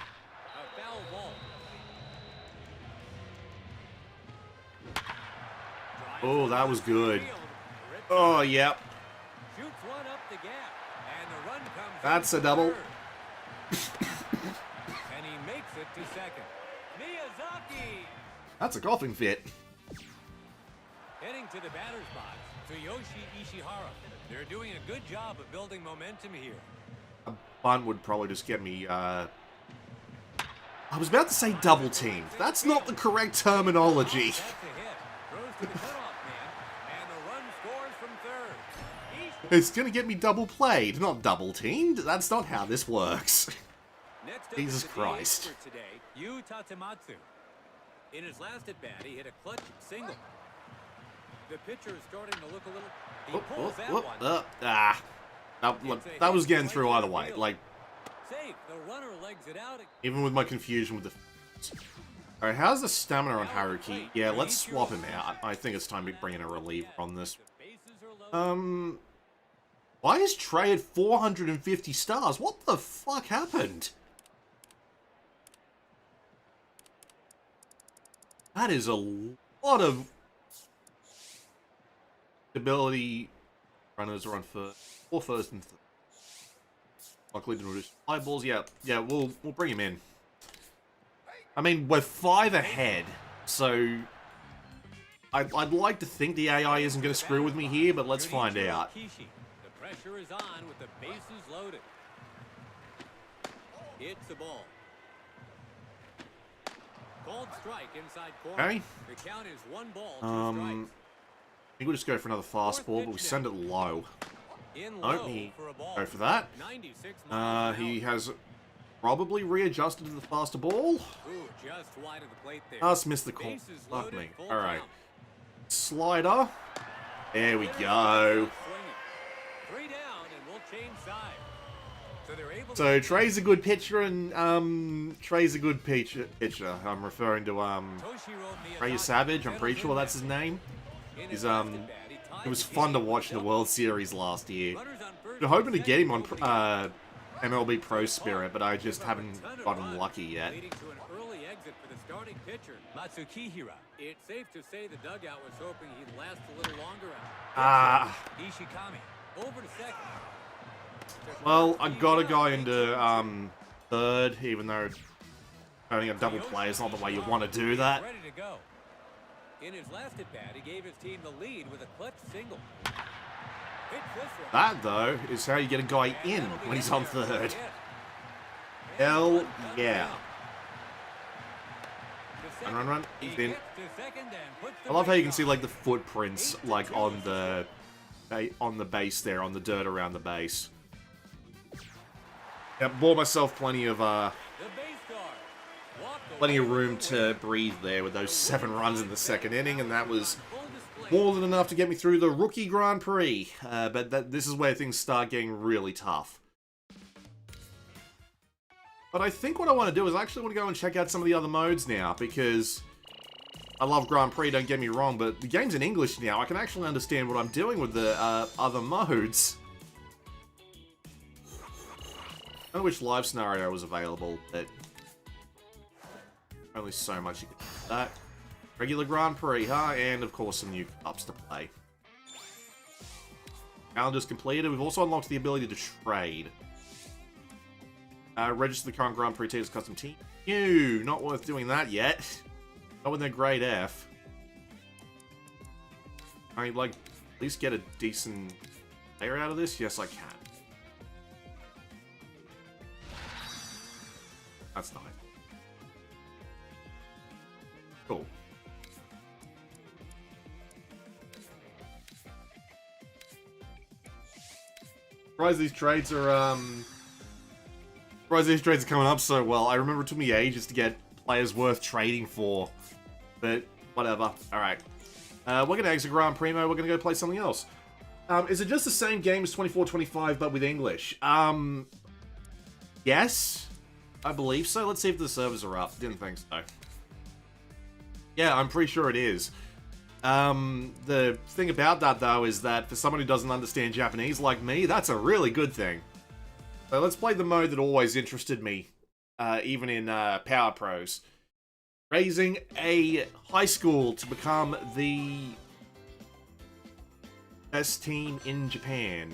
foul ball. Oh, that was good. Oh, yep. Shoots one up the gap, and the run comes. That's in a double. third. And he makes it to second. Miyazaki That's a coughing fit. heading to the batter's box. Tsuyoshi Ishihara. They're doing a good job of building momentum here. A bunt would probably just get me, I was about to say double teamed. That's not the correct terminology. That's a hit. Throws to the cutoff man, and the run scores from third. It's gonna get me double played, not double teamed. That's not how this works. Next up Jesus is the Christ. DH for today, Yu Tatematsu. In his last at-bat, he hit a clutch single. The pitcher is starting to look a little... He pulls that one. Look, that was getting through either way. Like, Safe. The runner legs it out. even with my confusion with the... Alright, how's the stamina on Haruki? Yeah, let's swap him out. I think it's time to bring in a reliever on this. The bases are loaded. Why is Trey at 450 stars? What the fuck happened? That is a lot of ability. Runners are on first, or first and third. Likely to reduce eyeballs. Yeah, we'll bring him in. I mean, we're 5 ahead, so I'd like to think the AI isn't going to screw with me here, but let's find out. Kishi. The pressure is on with the bases loaded. It's the ball. Called strike inside corner. Okay. The count is 1 ball, 2 I strikes. think we'll just go for another fastball, but we send it low. In Oh, low he for a ball. go for that. 96 miles an He hour. has probably readjusted to the faster ball. Ooh, just wide of the plate there. Just missed the call. Bases Fuck loaded, me. full Alright. count. Slider. There we go. Swinging. 3 down, and we'll change sides. So they're able So to Trey's a good pitcher, and Trey's a good pitcher. I'm referring to Toshiro Trey Miyazaki Savage. I'm pretty settles sure in that's his there. name. In He's his last at-bat, he tied It was the fun to game watch in the with World Series last year. runners on first We're hoping to and get him second on over the MLB Pro Spirit, but I just Give up a haven't ton of gotten runs, lucky yet. leading to an early exit for the starting pitcher, Matsukihira. It's safe to say the dugout was hoping he'd last a little longer out. Ishikami over to second. Well, I got a guy into third, even though owning a double play is not the way you want to do that. Ready to go. In his last at bat, he gave his team the lead with a clutch single. Hits this one. That, though, is how you get a guy And in that'll be when he's in on there for a third. hit. Hell And one comes yeah. down. To second. Run. He He's in. gets to second and puts the I love how you can brakes see on. like the footprints like on the base there, on the dirt around the base. Yeah, bought myself plenty of The base guard walked plenty of away room with the win. to breathe there with those 7 runs in the second inning, and that was Full display. more than enough to get me through the Rookie Grand Prix. But this is where things start getting really tough. But I think what I want to do is I actually want to go and check out some of the other modes now, because I love Grand Prix, don't get me wrong, but the game's in English now. I can actually understand what I'm doing with the other modes. I don't know which live scenario was available, but only so much you can do with that. Regular Grand Prix, huh? And of course some new cups to play. Calendar's completed. We've also unlocked the ability to trade. Register the current Grand Prix team as custom team. Ew, not worth doing that yet. Not with their grade F. I like at least get a decent player out of this. Yes, I can. That's nice. Cool. Surprised these trades are coming up so well. I remember it took me ages to get players worth trading for. But whatever. Alright. We're gonna exit Grand Primo, we're gonna go play something else. Is it just the same game as 24-25 but with English? Yes. I believe so. Let's see if the servers are up. Didn't think so. Yeah, I'm pretty sure it is. The thing about that, though, is that for someone who doesn't understand Japanese like me, that's a really good thing. So let's play the mode that always interested me, even in Power Pros. Raising a high school to become the best team in Japan.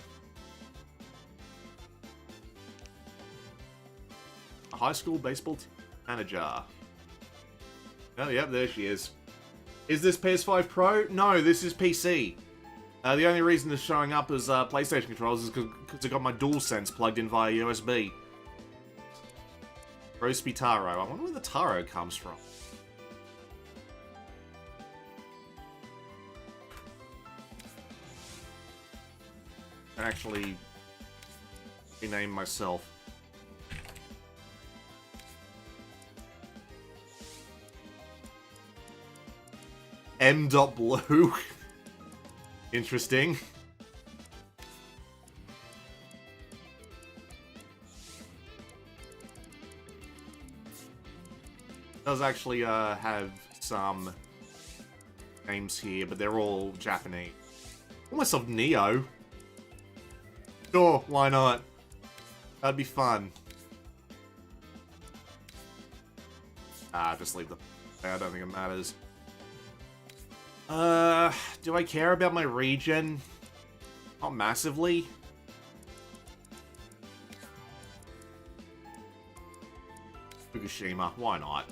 A high school baseball team manager. Oh, yep, there she is. Is this PS5 Pro? No, this is PC. The only reason it's showing up as PlayStation controllers is because I got my DualSense plugged in via USB. Roasty Taro. I wonder where the Taro comes from. I actually rename myself. M.Blue. Interesting. Does actually have some names here, but they're all Japanese. Call myself Neo. Sure, why not? That'd be fun. Just leave the... I don't think it matters. Do I care about my region? Not massively. Fukushima, why not?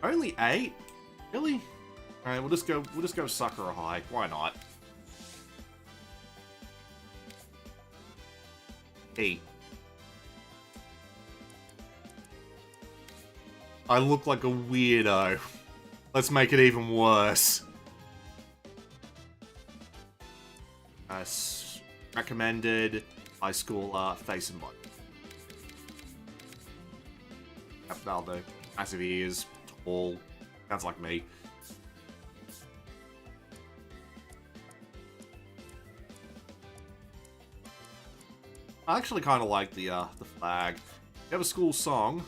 Only 8? Really? Alright, we'll just go Sakura High. Why not? 8. I look like a weirdo. Let's make it even worse. Recommended high school face and body. Yep, that'll do. Massive ears, tall. Sounds like me. I actually kind of like the flag. You have a school song.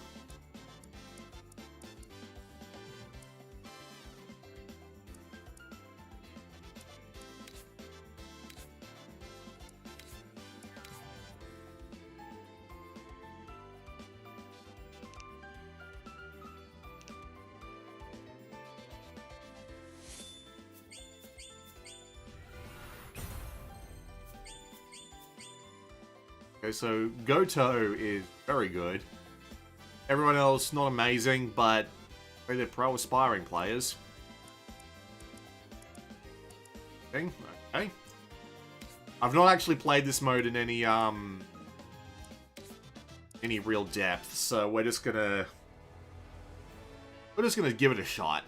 Okay, so Goto is very good. Everyone else, not amazing, but they're pro aspiring players. Okay. I've not actually played this mode in any real depth, so we're just gonna give it a shot.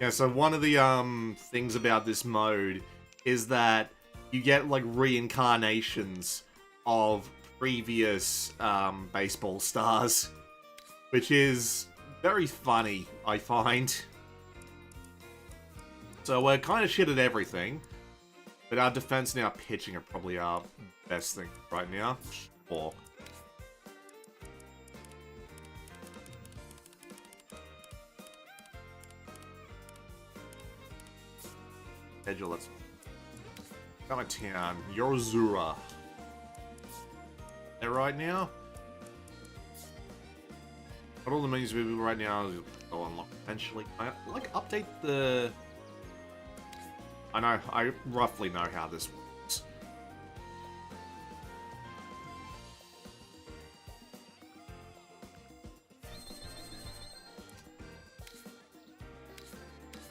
Yeah, so one of the things about this mode is that you get like reincarnations of previous baseball stars, which is very funny, I find. So we're kind of shit at everything, but our defense and our pitching are probably our best thing right now. Sure. Schedule, let's come to town. Yorzura. There right now? What all the menus we do right now is go unlock eventually. I like update the. I roughly know how this works.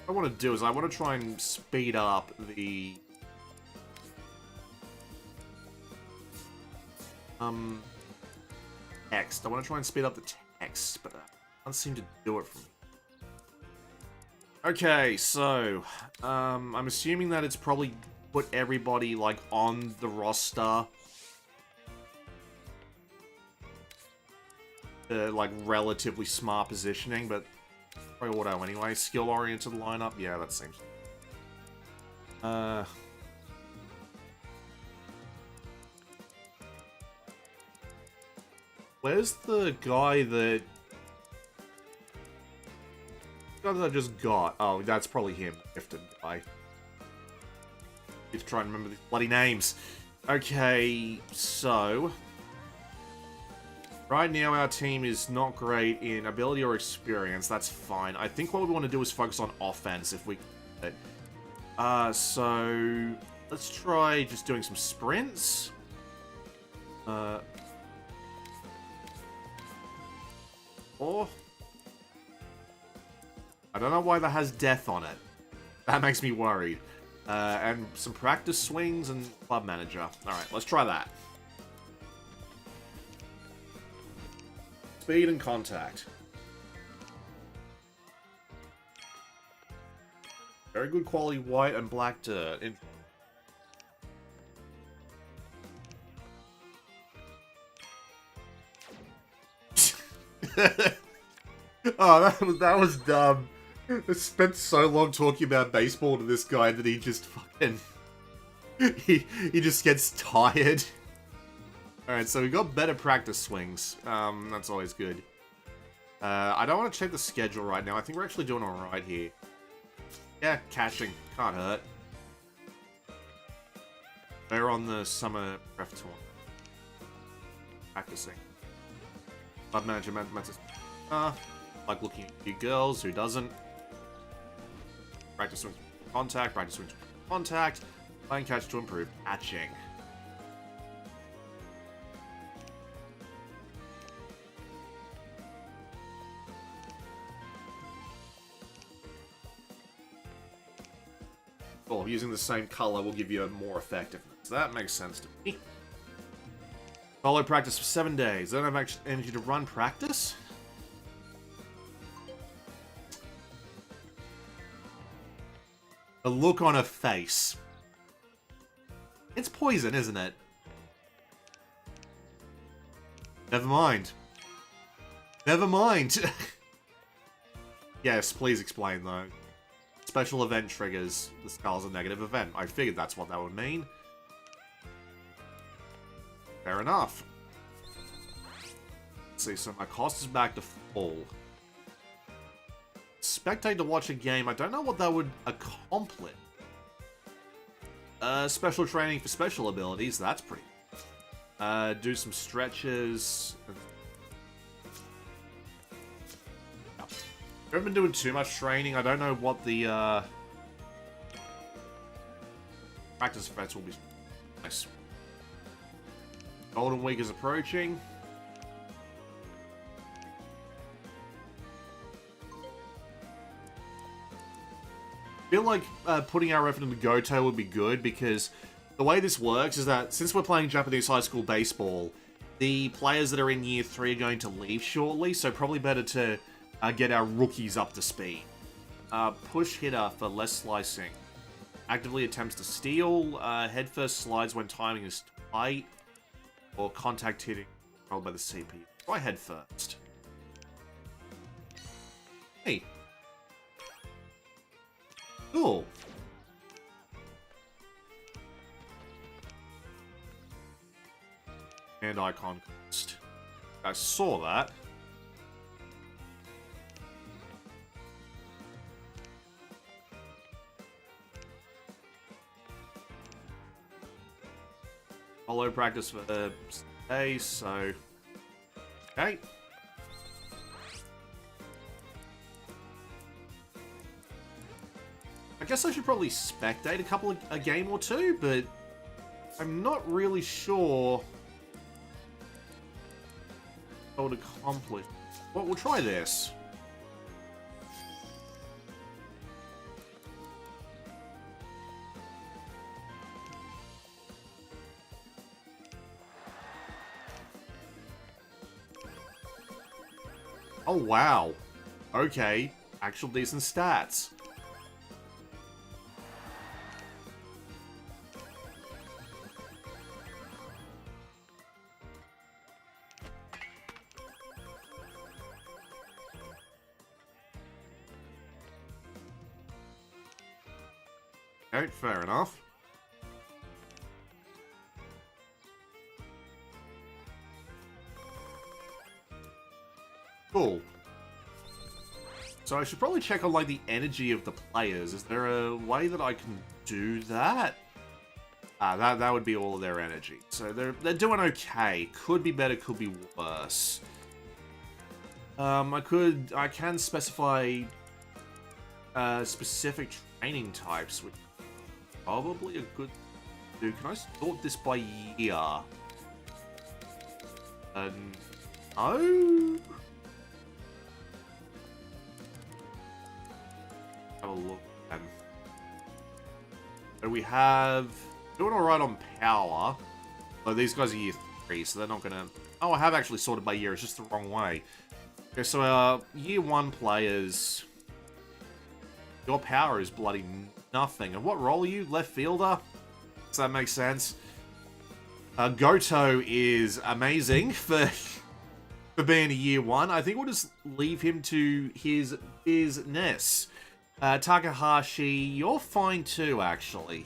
What I want to do is I want to try and speed up the text. I want to try and speed up the text, but I can't seem to do it from here. Okay, so I'm assuming that it's probably put everybody like on the roster. Like relatively smart positioning, but probably auto anyway. Skill-oriented lineup, yeah, that seems. Where's the guy that I just got? Oh, that's probably him, gifted guy. Need to try and remember these bloody names. Okay, so right now our team is not great in ability or experience. That's fine. I think what we want to do is focus on offense if we can. So let's try just doing some sprints. Or I don't know why that has death on it. That makes me worried. And some practice swings and club manager. Alright, let's try that. Speed and contact. Very good quality white and black dirt. Oh, that was dumb. I spent so long talking about baseball to this guy that he just fucking he just gets tired. Alright, so we got better practice swings. That's always good. I don't want to check the schedule right now. I think we're actually doing alright here. Yeah, catching. Can't hurt. We're on the summer prep tour. Practicing. Club manager, mathematics. Like looking at you girls, who doesn't? Practice swings for contact, practice swings for contact. Playing catch to improve catching. Well, using the same color will give you a more effectiveness. That makes sense to me. Follow practice for 7 days. I don't have energy to run practice? The look on her face. It's poison, isn't it? Never mind. Never mind. Yes, please explain, though. Special event triggers. The skull's a negative event. I figured that's what that would mean. Fair enough. Let's see, so my cost is back to full. Spectate to watch a game. I don't know what that would accomplish. Special training for special abilities. That's pretty. Do some stretches. I haven't been doing too much training. I don't know what the practice events will be. Nice. Golden Week is approaching. I feel like putting our effort into Goto would be good, because the way this works is that since we're playing Japanese high school baseball, the players that are in year 3 are going to leave shortly, so probably better to get our rookies up to speed. Push hitter for less slicing. Actively attempts to steal. Headfirst slides when timing is tight. Or contact hitting controlled by the CPU. Try headfirst. Hey. Cool. And icon cost. I saw that. Follow practice for the day, so... Okay. I guess I should probably spectate a game or two, but I'm not really sure what I would accomplish. Well, we'll try this. Oh, wow. Okay. Actual decent stats. Okay, fair enough. Cool. So I should probably check on, like, the energy of the players. Is there a way that I can do that? That would be all of their energy. So they're doing okay. Could be better, could be worse. I can specify specific training types, which is probably a good do. Can I sort this by year? No? Have a look then. So we have doing alright on power. So these guys are year 3, so they're not gonna... Oh, I have actually sorted by year, it's just the wrong way. Okay, so our year 1 players... Your power is bloody nothing. And what role are you? Left fielder? Does that make sense? Goto is amazing for being a year 1. I think we'll just leave him to his business. Takahashi, you're fine too, actually.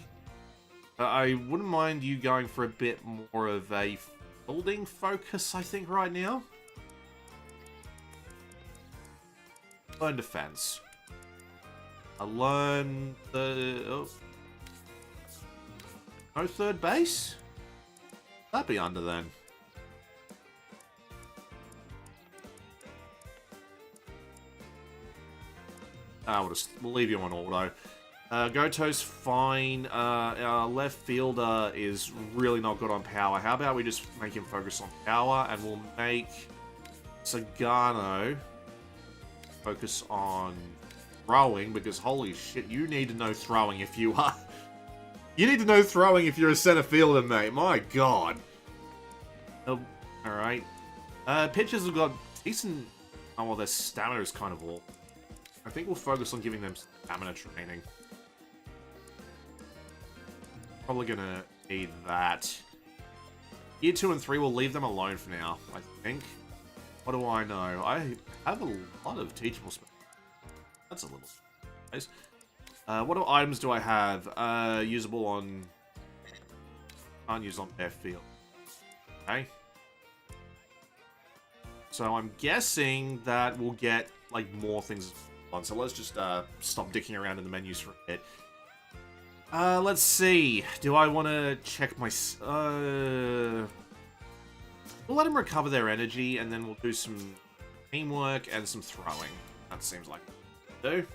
I wouldn't mind you going for a bit more of a fielding focus, I think, right now. Learn defense. I learn the... Oh. No third base? That'd be under then. We'll leave you on auto. Goto's fine. Our left fielder is really not good on power. How about we just make him focus on power, and we'll make Sagano focus on throwing, because holy shit, you need to know throwing if you are... You need to know throwing if you're a center fielder, mate. My god. Oh, alright. Pitchers have got decent... Oh, well, their stamina is kind of awful. I think we'll focus on giving them stamina training. Probably gonna need that. Year 2 and 3, we'll leave them alone for now, I think. What do I know? I have a lot of teachable space. That's a little space. What items do I have? Usable on... Can't use on airfield. Okay. So I'm guessing that we'll get, like, more things on. So let's just stop dicking around in the menus for a bit. Let's see. Do I want to check my... We'll let them recover their energy, and then we'll do some teamwork and some throwing. That seems like what to do.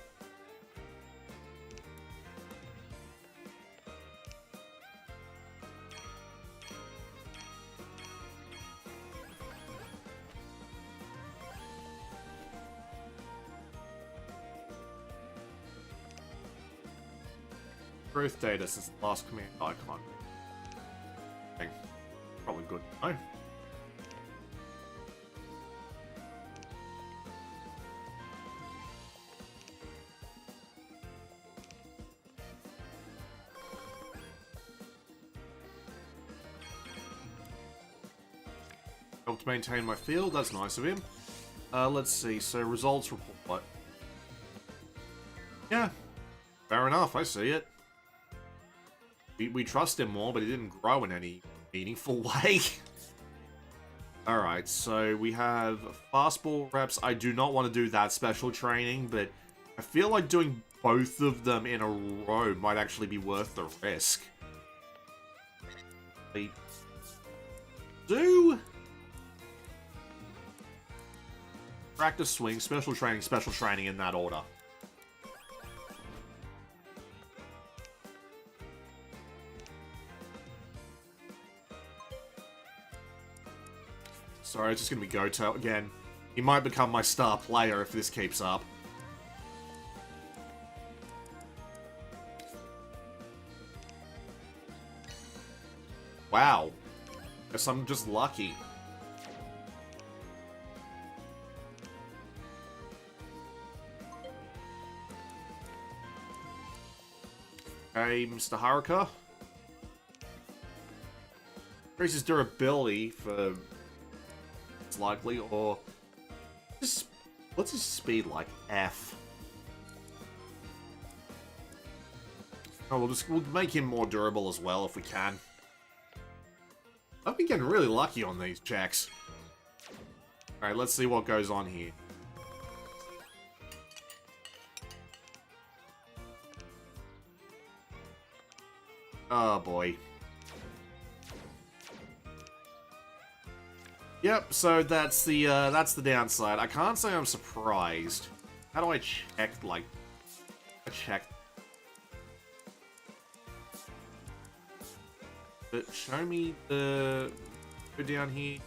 Growth data since the last command icon. Okay. Probably good. No. Helped maintain my field. That's nice of him. Let's see. So results report. Yeah. Fair enough. I see it. We trust him more, but he didn't grow in any meaningful way. Alright, so we have fastball reps. I do not want to do that special training, but I feel like doing both of them in a row might actually be worth the risk. Do practice swing, special training in that order. Sorry, it's just gonna be Goto again. He might become my star player if this keeps up. Wow. Guess I'm just lucky. Hey, Mr. Haruka. Increases durability for... it's likely, or... just... what's his speed like? F. Oh, we'll make him more durable as well if we can. I've been getting really lucky on these checks. Alright, let's see what goes on here. Oh boy. Yep, so that's the downside. I can't say I'm surprised. How do I check, like... I check... but show me the... go down here.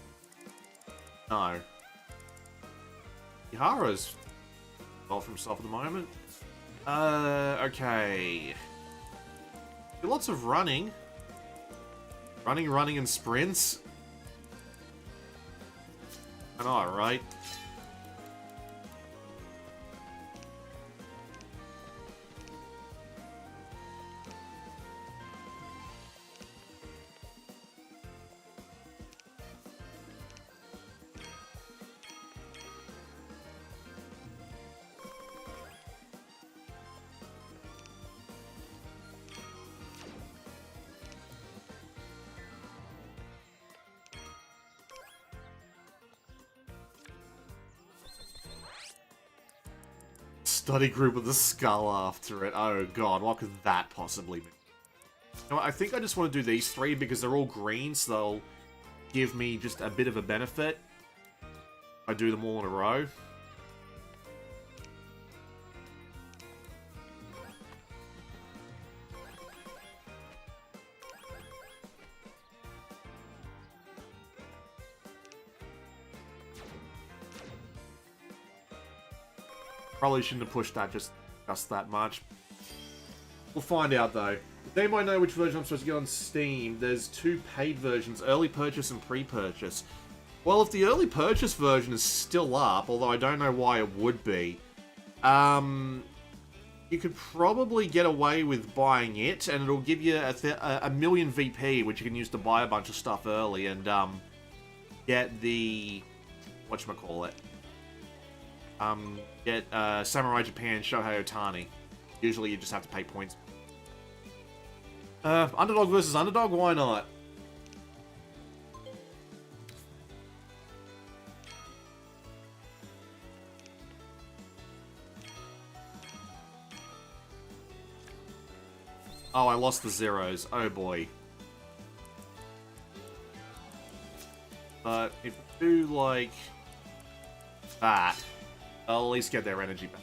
No. Ihara's well for himself at the moment. Okay. Lots of running. Running, and sprints. I know, right? Study group with a skull after it. Oh god, what could that possibly mean? You know what, I think I just want to do these three because they're all green, so they'll give me just a bit of a benefit if I do them all in a row. Probably shouldn't have pushed that just that much. We'll find out though. They might know which version I'm supposed to get on Steam. There's two paid versions, early purchase and pre-purchase. Well, if the early purchase version is still up, although I don't know why it would be, you could probably get away with buying it, and it'll give you a million VP, which you can use to buy a bunch of stuff early, and get the... whatchamacallit? Get Samurai Japan Shohei Ohtani. Usually you just have to pay points. Underdog versus underdog? Why not? Oh, I lost the zeros. Oh boy. But if you do like that, I'll at least get their energy back.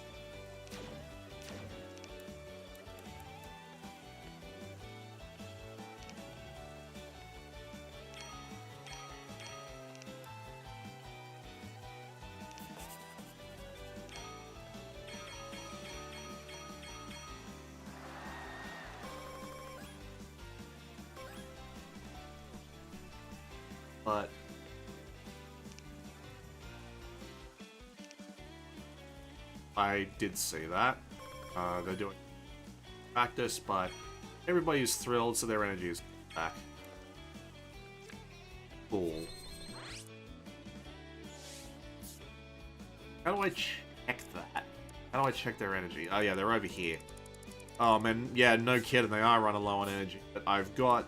But I did see that. They're doing practice, but everybody's thrilled, so their energy is back. Cool. How do I check that? How do I check their energy? Oh yeah, they're over here. Oh man, yeah, no kidding, they are running low on energy. But I've got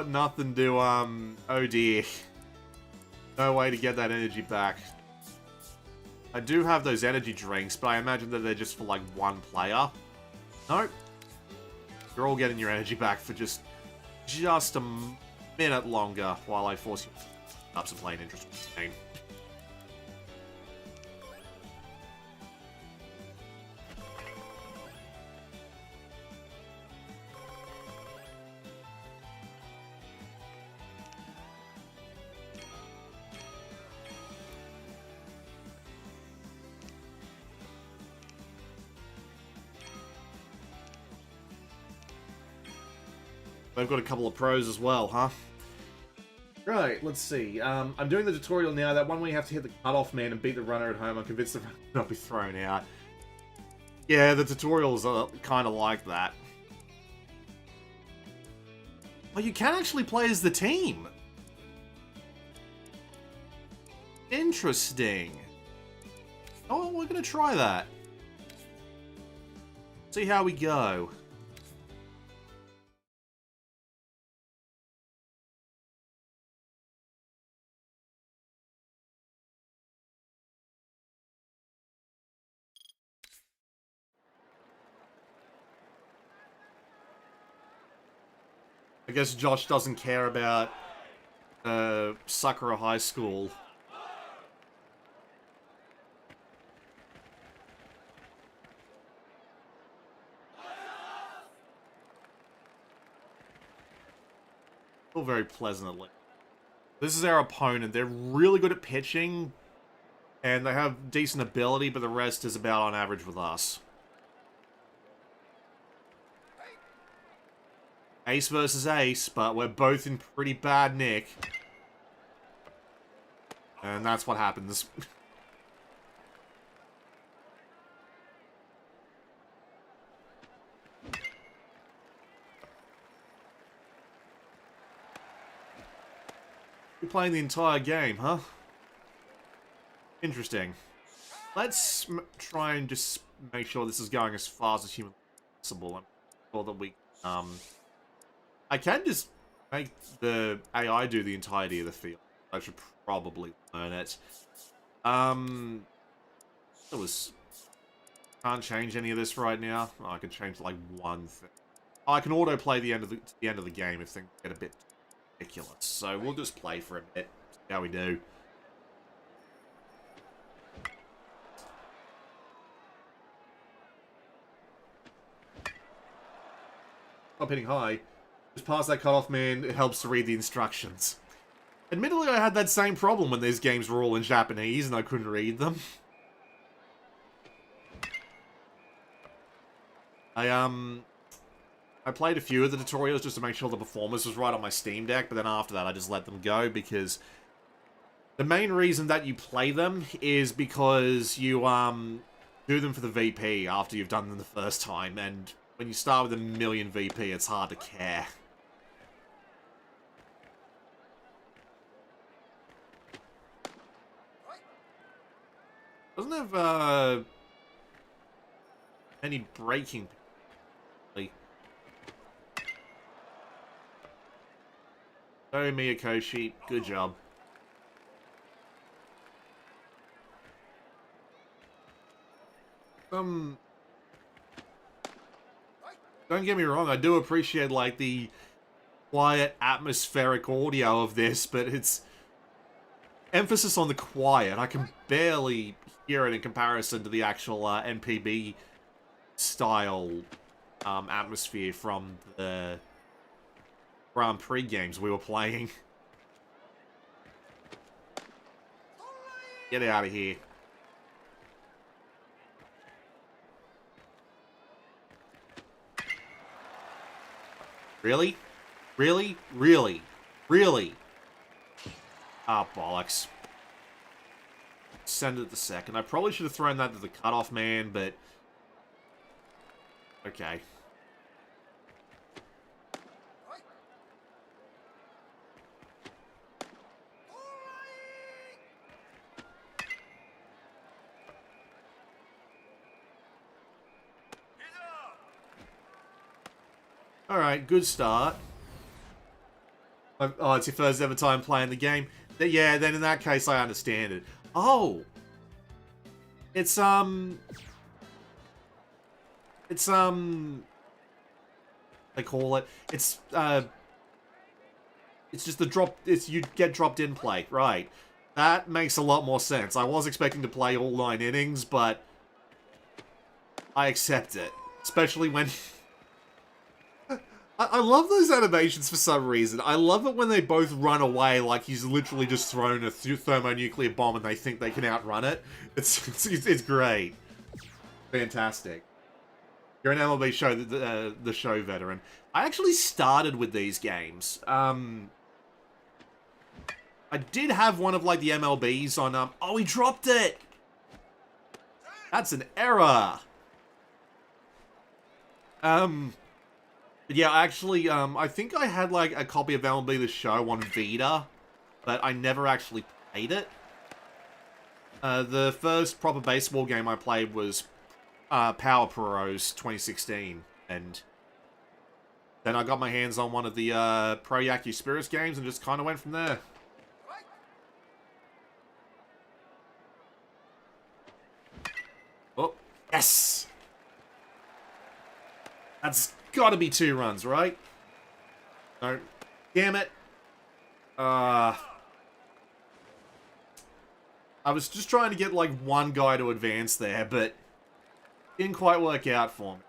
nothing to, oh dear. No way to get that energy back. I do have those energy drinks, but I imagine that they're just for, like, one player. Nope. You're all getting your energy back for just a minute longer while I force you up to play an interesting game. They've got a couple of pros as well, huh? Right, let's see. I'm doing the tutorial now. That one where you have to hit the cutoff man and beat the runner at home. I'm convinced the runner will not be thrown out. Yeah, the tutorials are kind of like that. Oh, you can actually play as the team. Interesting. Oh, we're going to try that. See how we go. I guess Josh doesn't care about Sakura High School. Feel very pleasantly. This is our opponent. They're really good at pitching, and they have decent ability, but the rest is about on average with us. Ace versus ace, but we're both in pretty bad nick. And that's what happens. You're playing the entire game, huh? Interesting. Let's try and just make sure this is going as fast as humanly possible. I'm sure that we, I can just make the AI do the entirety of the field. I should probably learn it. It was... Can't change any of this right now. Oh, I can change like one thing. Oh, I can autoplay the end of the game if things get a bit ridiculous. So we'll just play for a bit. See how we do. Stop hitting high. Just past that cutoff, man. It helps to read the instructions. Admittedly, I had that same problem when these games were all in Japanese and I couldn't read them. I played a few of the tutorials just to make sure the performance was right on my Steam Deck, but then after that I just let them go because the main reason that you play them is because you do them for the VP after you've done them the first time, and when you start with a million VP, it's hard to care. Doesn't have any braking. Oh, Miyakoshi, good job. don't get me wrong, I do appreciate, like, the quiet, atmospheric audio of this, but it's emphasis on the quiet. I can barely hear it in comparison to the actual NPB style atmosphere from the Grand Prix games we were playing. Get out of here. Really? Really? Really? Really? Ah, bollocks. Send it the second. I probably should have thrown that to the cutoff man, but... Okay. Alright, good start. Oh, it's your first ever time playing the game? Yeah, then in that case, I understand it. Oh! It's they call it. It's just the drop, you get dropped in play, right. That makes a lot more sense. I was expecting to play all 9 innings, but I accept it. Especially when... I love those animations for some reason. I love it when they both run away like he's literally just thrown a thermonuclear bomb and they think they can outrun it. It's great. Fantastic. You're an MLB show, the show veteran. I actually started with these games. I did have one of, like, the MLBs on, oh, he dropped it! That's an error! Yeah, actually, I think I had, like, a copy of MLB The Show on Vita, but I never actually played it. The first proper baseball game I played was Power Pros 2016, and then I got my hands on one of the Pro Yaki Spirits games and just kind of went from there. Oh, yes! That's gotta be 2 runs, right? No. Damn it. I was just trying to get, like, one guy to advance there, but didn't quite work out for me.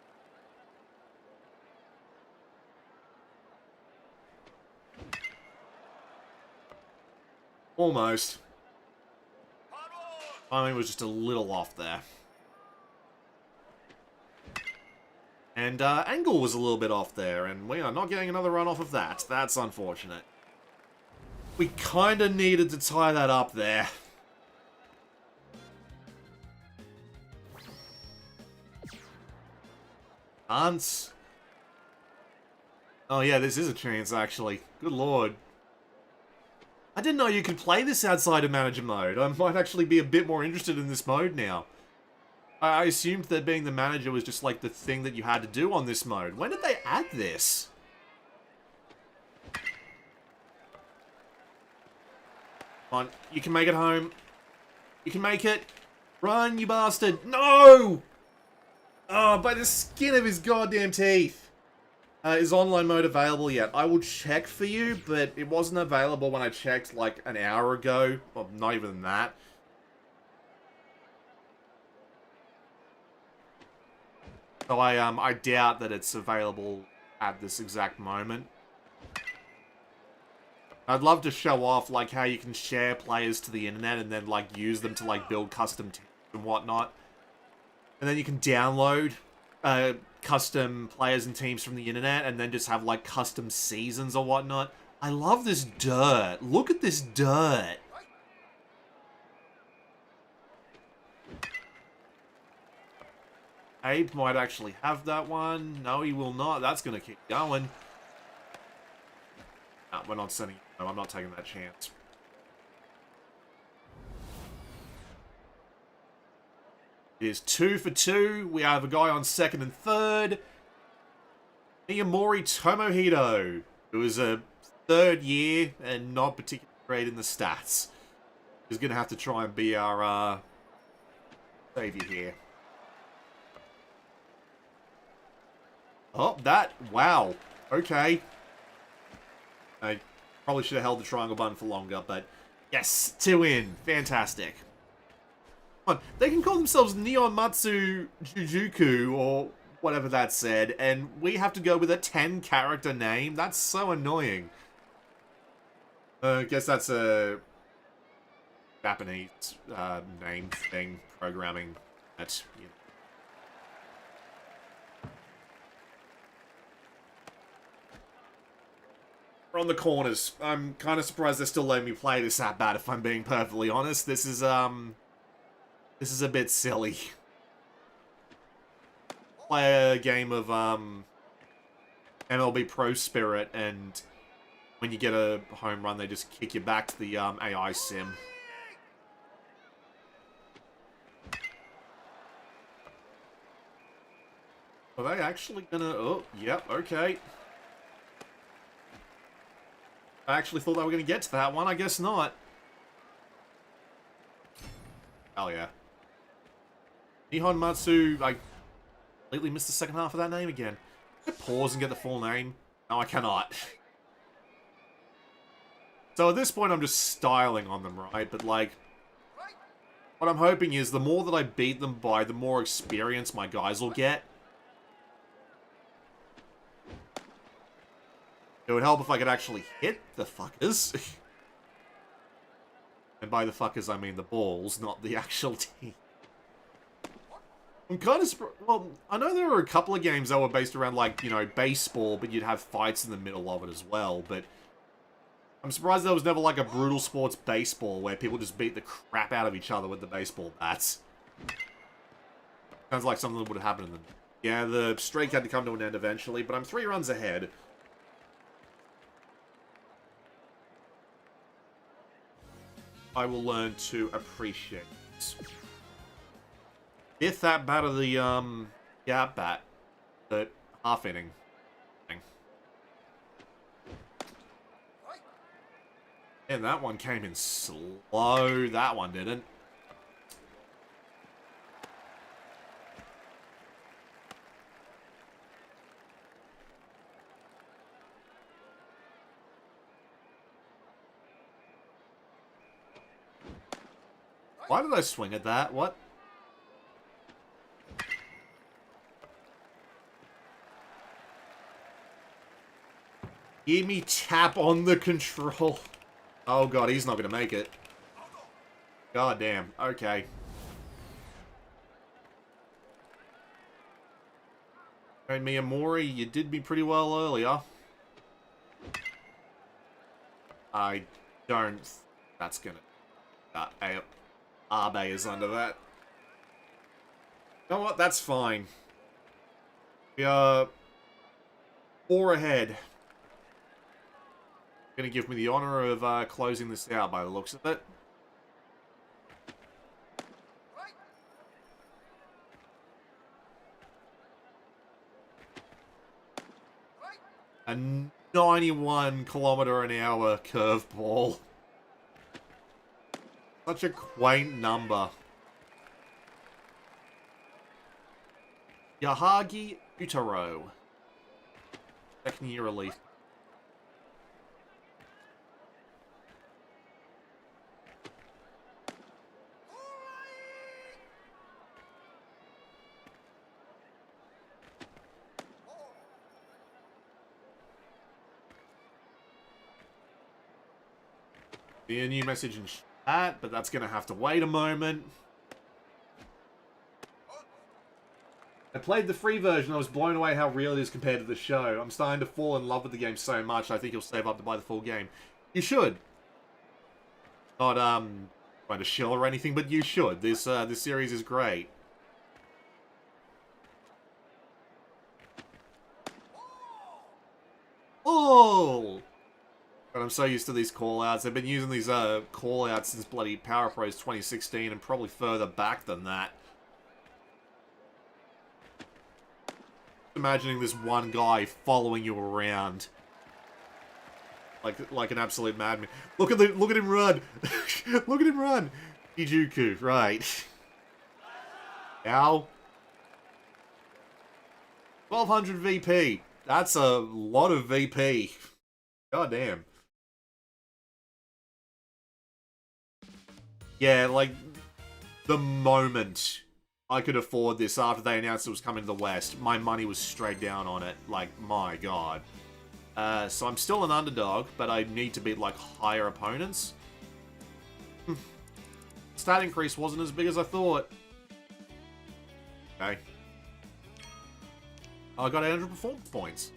Almost. Timing was just a little off there. And angle was a little bit off there, and we are not getting another run off of that. That's unfortunate. We kind of needed to tie that up there. Ants. Oh yeah, this is a chance, actually. Good lord. I didn't know you could play this outside of manager mode. I might actually be a bit more interested in this mode now. I assumed that being the manager was just like the thing that you had to do on this mode. When did they add this? Come on, you can make it home. You can make it. Run, you bastard. No! Oh, by the skin of his goddamn teeth. Is online mode available yet? I will check for you, but it wasn't available when I checked like an hour ago. Well, not even that. So I doubt that it's available at this exact moment. I'd love to show off, like, how you can share players to the internet and then, like, use them to, like, build custom teams and whatnot. And then you can download custom players and teams from the internet and then just have, like, custom seasons or whatnot. I love this dirt. Look at this dirt. Abe might actually have that one. No, he will not. That's going to keep going. No, we're not sending... No, I'm not taking that chance. It is 2 for 2. We have a guy on second and third. Miyamori Tomohito, who is a third year and not particularly great in the stats. He's going to have to try and be our savior here. Oh, that, wow. Okay. I probably should have held the triangle button for longer, but yes, 2 in. Fantastic. Come on, they can call themselves Neon Matsu Jujuku or whatever that said, and we have to go with a 10-character name? That's so annoying. I guess that's a Japanese name thing, programming. That's, you know. We're on the corners. I'm kind of surprised they're still letting me play this that bad, if I'm being perfectly honest. This is a bit silly. Play a game of MLB Pro Spirit, and when you get a home run, they just kick you back to the AI sim. Are they actually gonna... Oh, yep, okay. I actually thought they were gonna get to that one. I guess not. Hell yeah. Nihon Matsu... I completely missed the second half of that name again. Can I pause and get the full name? No, I cannot. So at this point, I'm just styling on them, right? But, like, what I'm hoping is the more that I beat them by, the more experience my guys will get. It would help if I could actually hit the fuckers. And by the fuckers, I mean the balls, not the actual team. I'm kind of... Well, I know there were a couple of games that were based around, like, you know, baseball, but you'd have fights in the middle of it as well, but... I'm surprised there was never, like, a brutal sports baseball where people just beat the crap out of each other with the baseball bats. Sounds like something that would have happened in the... Yeah, the streak had to come to an end eventually, but I'm 3 runs ahead. I will learn to appreciate this. If that bat of the, yeah, bat. The half inning thing. And that one came in slow. That one didn't. Why did I swing at that? What? Hear me tap on the control. Oh god, he's not gonna make it. God damn. Okay. Alright, Miyamori, you did me pretty well earlier. I don't... That's gonna... Abe is under that. You know what? That's fine. We are 4 ahead. Gonna give me the honor of closing this out by the looks of it. A 91km/h curveball. Such a quaint number. Yahagi Utaro. Second year release. Be a new message in chat, but that's going to have to wait a moment. I played the free version. I was blown away how real it is compared to the show. I'm starting to fall in love with the game so much. I think you'll save up to buy the full game. You should. Not trying to shill or anything, but you should. This series is great. Oh! But I'm so used to these call-outs. I've been using these call-outs since bloody Power Pros 2016 and probably further back than that. Imagining this one guy following you around. Like an absolute madman. Look at him run! Look at him run! Ijuku, right. Ow. 1200 VP. That's a lot of VP. God damn. Yeah, like, the moment I could afford this after they announced it was coming to the West, my money was straight down on it. Like, my god. So I'm still an underdog, but I need to beat, like, higher opponents. Stat increase wasn't as big as I thought. Okay. I got 800 performance points.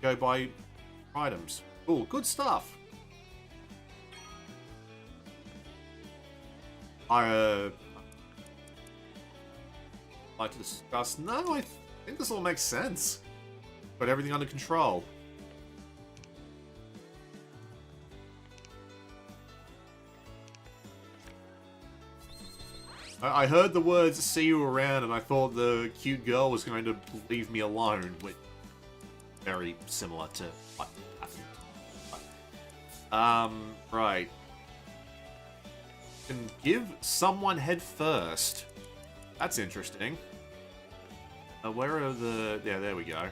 Go buy items. Cool, good stuff. I like to discuss. No, I think this all makes sense. Got everything under control. I heard the words "see you around" and I thought the cute girl was going to leave me alone, which very similar to what happened. Right. Can give someone head first. That's interesting. Where are the... Yeah, there we go.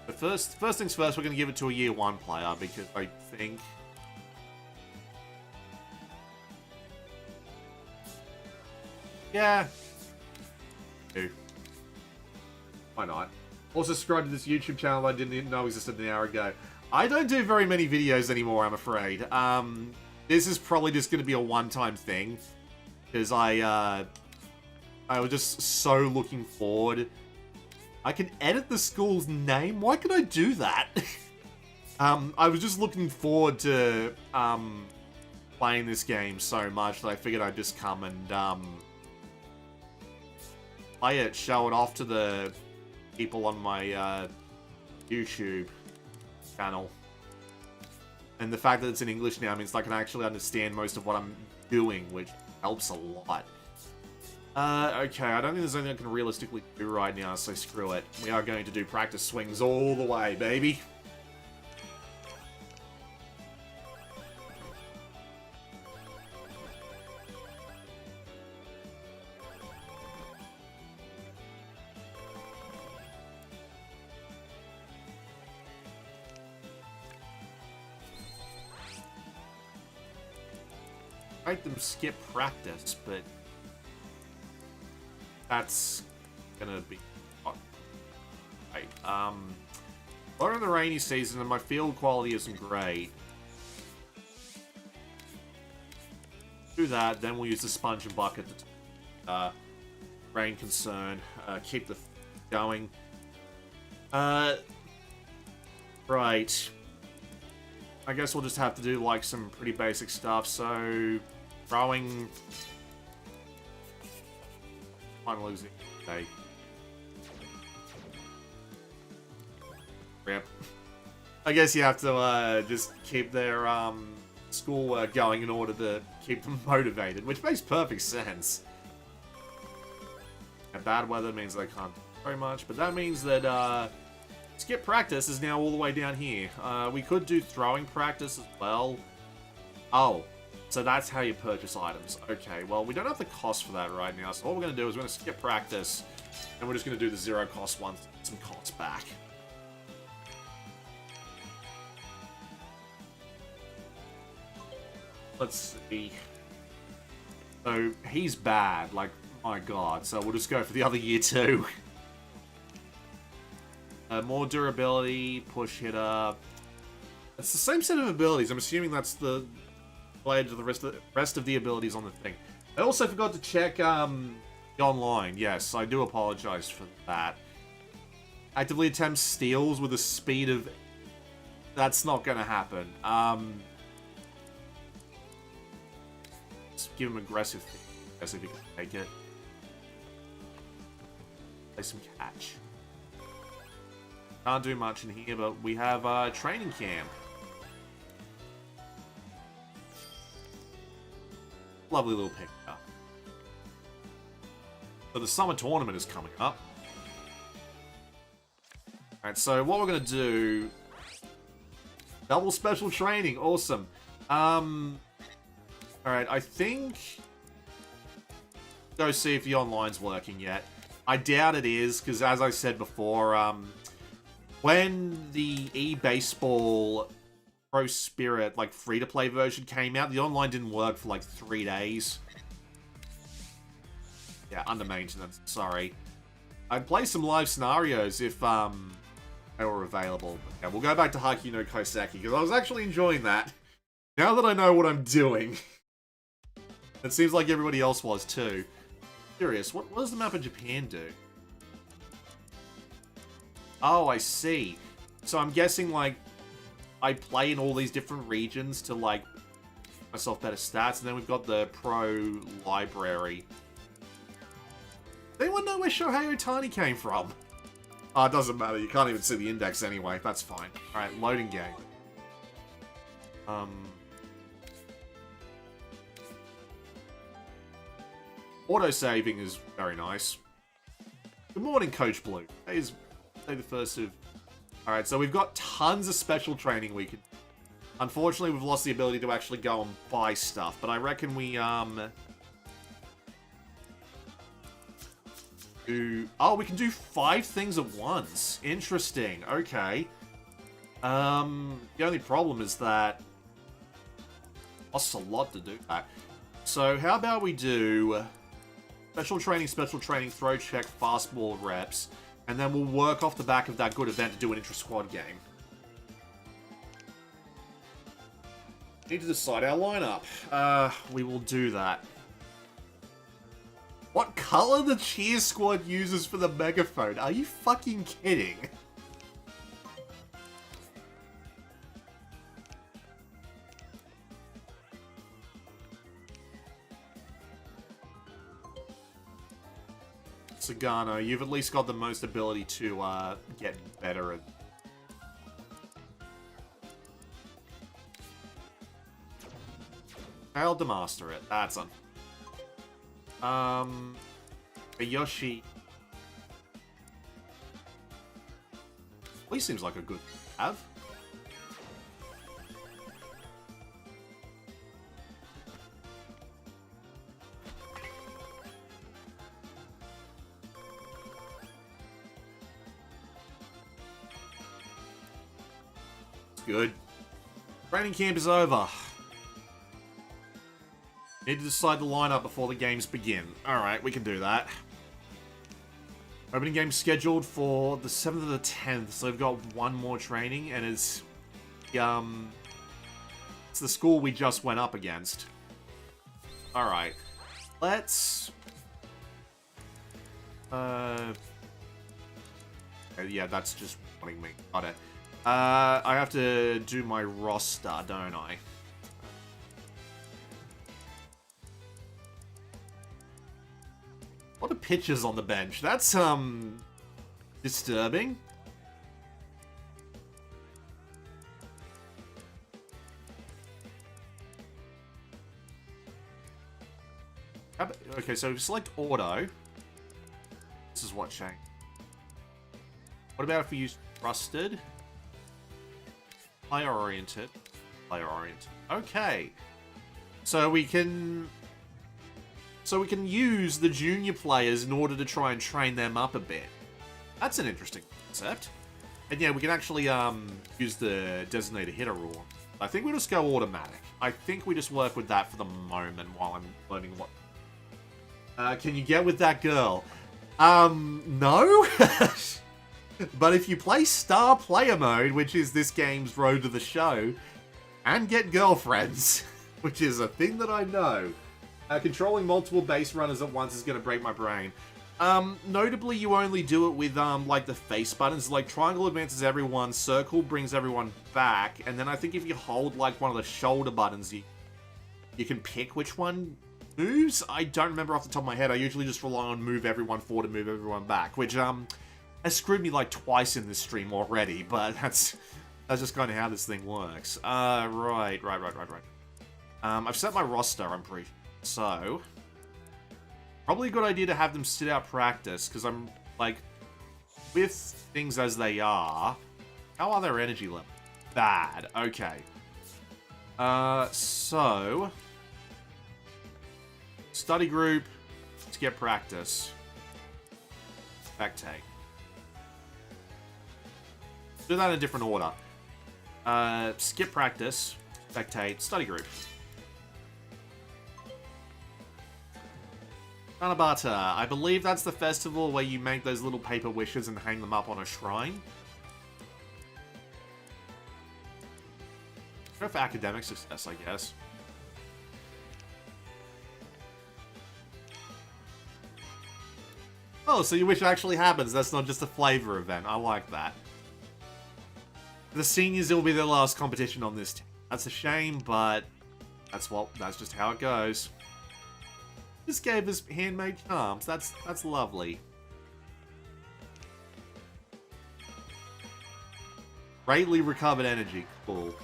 But first things first, we're going to give it to a year 1 player, because I think... Yeah. Why not? Also subscribe to this YouTube channel I didn't even know existed an hour ago. I don't do very many videos anymore, I'm afraid. This is probably just going to be a one-time thing. Because I was just so looking forward. I can edit the school's name? Why could I do that? I was just looking forward to playing this game so much that I figured I'd just come and play it, show it off to the people on my YouTube channel. And the fact that it's in English now means I can actually understand most of what I'm doing, which helps a lot. Okay, I don't think there's anything I can realistically do right now, so screw it. We are going to do practice swings all the way, baby. Make them skip practice, but that's gonna be right. We're in the rainy season and my field quality isn't great. Do that, then we'll use the sponge and bucket to rain concern, keep the going. Right. I guess we'll just have to do, like, some pretty basic stuff, so... Throwing... I'm losing. Okay. Rip. I guess you have to, just keep their, schoolwork going in order to keep them motivated, which makes perfect sense. And bad weather means they can't do very much, but that means that, skip practice is now all the way down here. We could do throwing practice as well. Oh, so that's how you purchase items. Okay, well, we don't have the cost for that right now, so what we're going to do is we're going to skip practice, and we're just going to do the zero cost ones to get some costs back. Let's see. So, he's bad, like, my god, so we'll just go for the other year too. More durability, push hitter. It's the same set of abilities. I'm assuming that's the related to the rest of the abilities on the thing. I also forgot to check the online. Yes, I do apologize for that. Actively attempts steals with a speed of... That's not going to happen. Let's give him aggressive. I guess if you can take it. Play some catch. Can't do much in here, but we have training camp. Lovely little picture. So the summer tournament is coming up. Alright, so what we're going to do... Double special training, awesome. Alright, I think... Go see if the online's working yet. I doubt it is, because as I said before, when the eBASEBALL Pro Spirit, like, free-to-play version came out, the online didn't work for, like, 3 days. Yeah, under maintenance, sorry. I'd play some live scenarios if, they were available. Yeah, we'll go back to Haikyuu no Kouseki, because I was actually enjoying that. Now that I know what I'm doing. It seems like everybody else was, too. Curious, what does the map of Japan do? Oh, I see. So I'm guessing, like, I play in all these different regions to, like, myself better stats, and then we've got the pro library. Does anyone know where Shohei Ohtani came from? Oh, it doesn't matter. You can't even see the index anyway. That's fine. Alright, loading game. Auto-saving is very nice. Good morning, Coach Blue. Today is day the 1st of... Alright, so we've got tons of special training we could... Unfortunately, we've lost the ability to actually go and buy stuff, but I reckon we, Oh, we can do 5 things at once. Interesting. Okay. The only problem is that... costs a lot to do that. So, how about we do... special training, throw check, fastball reps, and then we'll work off the back of that good event to do an intra-squad game. Need to decide our lineup. We will do that. What color the cheer squad uses for the megaphone? Are you fucking kidding? Sagano, you've at least got the most ability to get better at... Failed to master it. That's on. Yoshi. Well, he seems like a good have. Good. Training camp is over. Need to decide the lineup before the games begin. Alright, we can do that. Opening game scheduled for the 7th of the 10th, so we've got one more training, and it's the school we just went up against. Alright. Let's... yeah, that's just wanting me. Got it. I have to do my roster, don't I? A lot of pitchers on the bench. That's, disturbing. Okay, so select auto. This is what changed. What about if we use trusted? Player-oriented. Player-oriented. Okay. So we can use the junior players in order to try and train them up a bit. That's an interesting concept. And yeah, we can actually use the designated hitter rule. I think we'll just go automatic. I think we just work with that for the moment while I'm learning what... can you get with that girl? No? But if you play Star Player Mode, which is this game's road to the show, and get girlfriends, which is a thing that I know, controlling multiple base runners at once is going to break my brain. Notably, you only do it with, like, the face buttons. Like, triangle advances everyone, circle brings everyone back, and then I think if you hold, like, one of the shoulder buttons, you can pick which one moves. I don't remember off the top of my head. I usually just rely on move everyone forward and move everyone back, which, has screwed me, like, twice in this stream already, but that's just kind of how this thing works. Right. I've set my roster, I'm pretty sure. So, probably a good idea to have them sit out practice, because I'm, like, with things as they are, how are their energy levels? Bad. Okay. So, study group, let's get practice. spectate. Do that in a different order. Skip practice, spectate, study group. Kanabata. I believe that's the festival where you make those little paper wishes and hang them up on a shrine. Go for academic success, I guess. Oh, so your wish actually happens. That's not just a flavor event. I like that. The seniors, it will be their last competition on this team. That's a shame, but that's just how it goes. Just gave us handmade charms. That's lovely. Greatly recovered energy. Cool.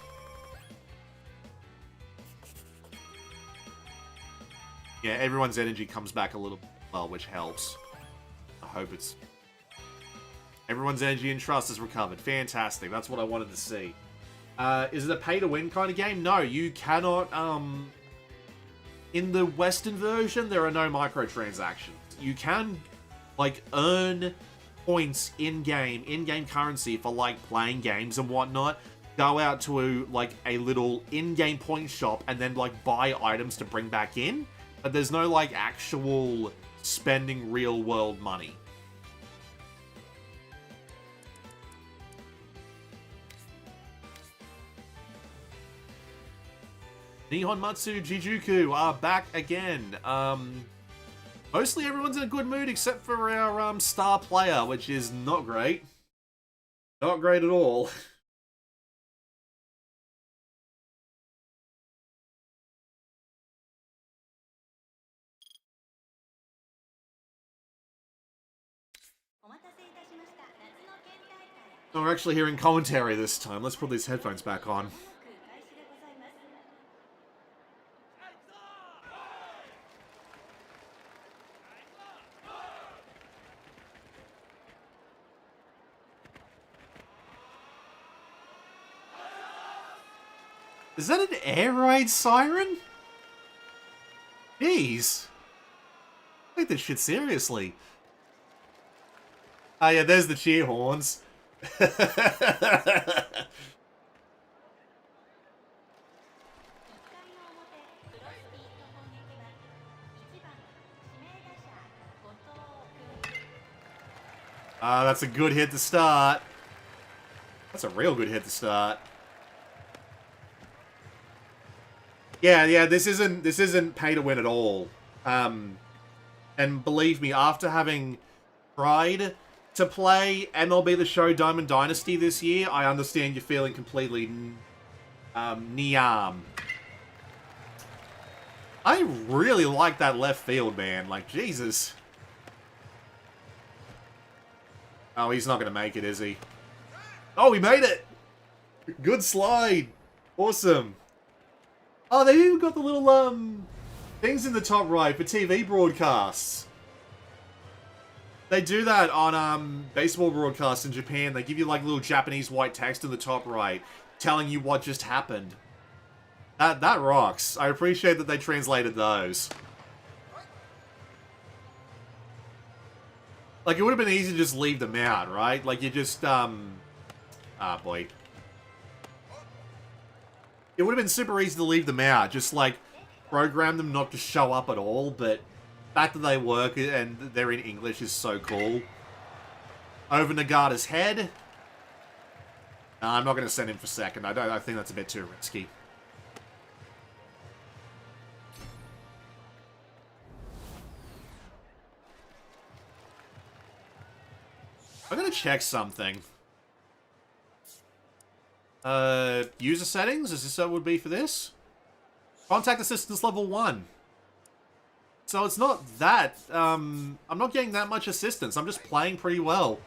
Yeah, everyone's energy comes back a little well, which helps. I hope it's... Everyone's energy and trust is recovered. Fantastic. That's what I wanted to see. Is it a pay-to-win kind of game? No, you cannot... In the Western version, there are no microtransactions. You can, like, earn points in-game currency for, like, playing games and whatnot. Go out to, like, a little in-game point shop and then, like, buy items to bring back in. But there's no, like, actual spending real-world money. Nihon Matsu Jijuku are back again. Mostly everyone's in a good mood except for our star player, which is not great. Not great at all. Oh, we're actually hearing commentary this time. Let's put these headphones back on. Is that an air raid siren? Jeez. Take this shit seriously. Oh yeah, there's the cheer horns. That's a good hit to start. That's a real good hit to start. Yeah, this isn't pay to win at all. And believe me, after having tried to play MLB The Show Diamond Dynasty this year, I understand you're feeling completely Niam. I really like that left field, man. Like, Jesus. Oh, he's not going to make it, is he? Oh, he made it! Good slide. Awesome. Oh, they even got the little, things in the top right for TV broadcasts. They do that on, baseball broadcasts in Japan. They give you, like, little Japanese white text in the top right, telling you what just happened. That rocks. I appreciate that they translated those. Like, it would have been easy to just leave them out, right? Like, you just, ah, boy. It would have been super easy to leave them out. Just, like, program them not to show up at all, but the fact that they work and they're in English is so cool. Over Nagata's head. No, I'm not going to send him for second. I think that's a bit too risky. I'm going to check something. User settings? Is this what it would be for this? Contact assistance level 1. So it's not that, I'm not getting that much assistance. I'm just playing pretty well.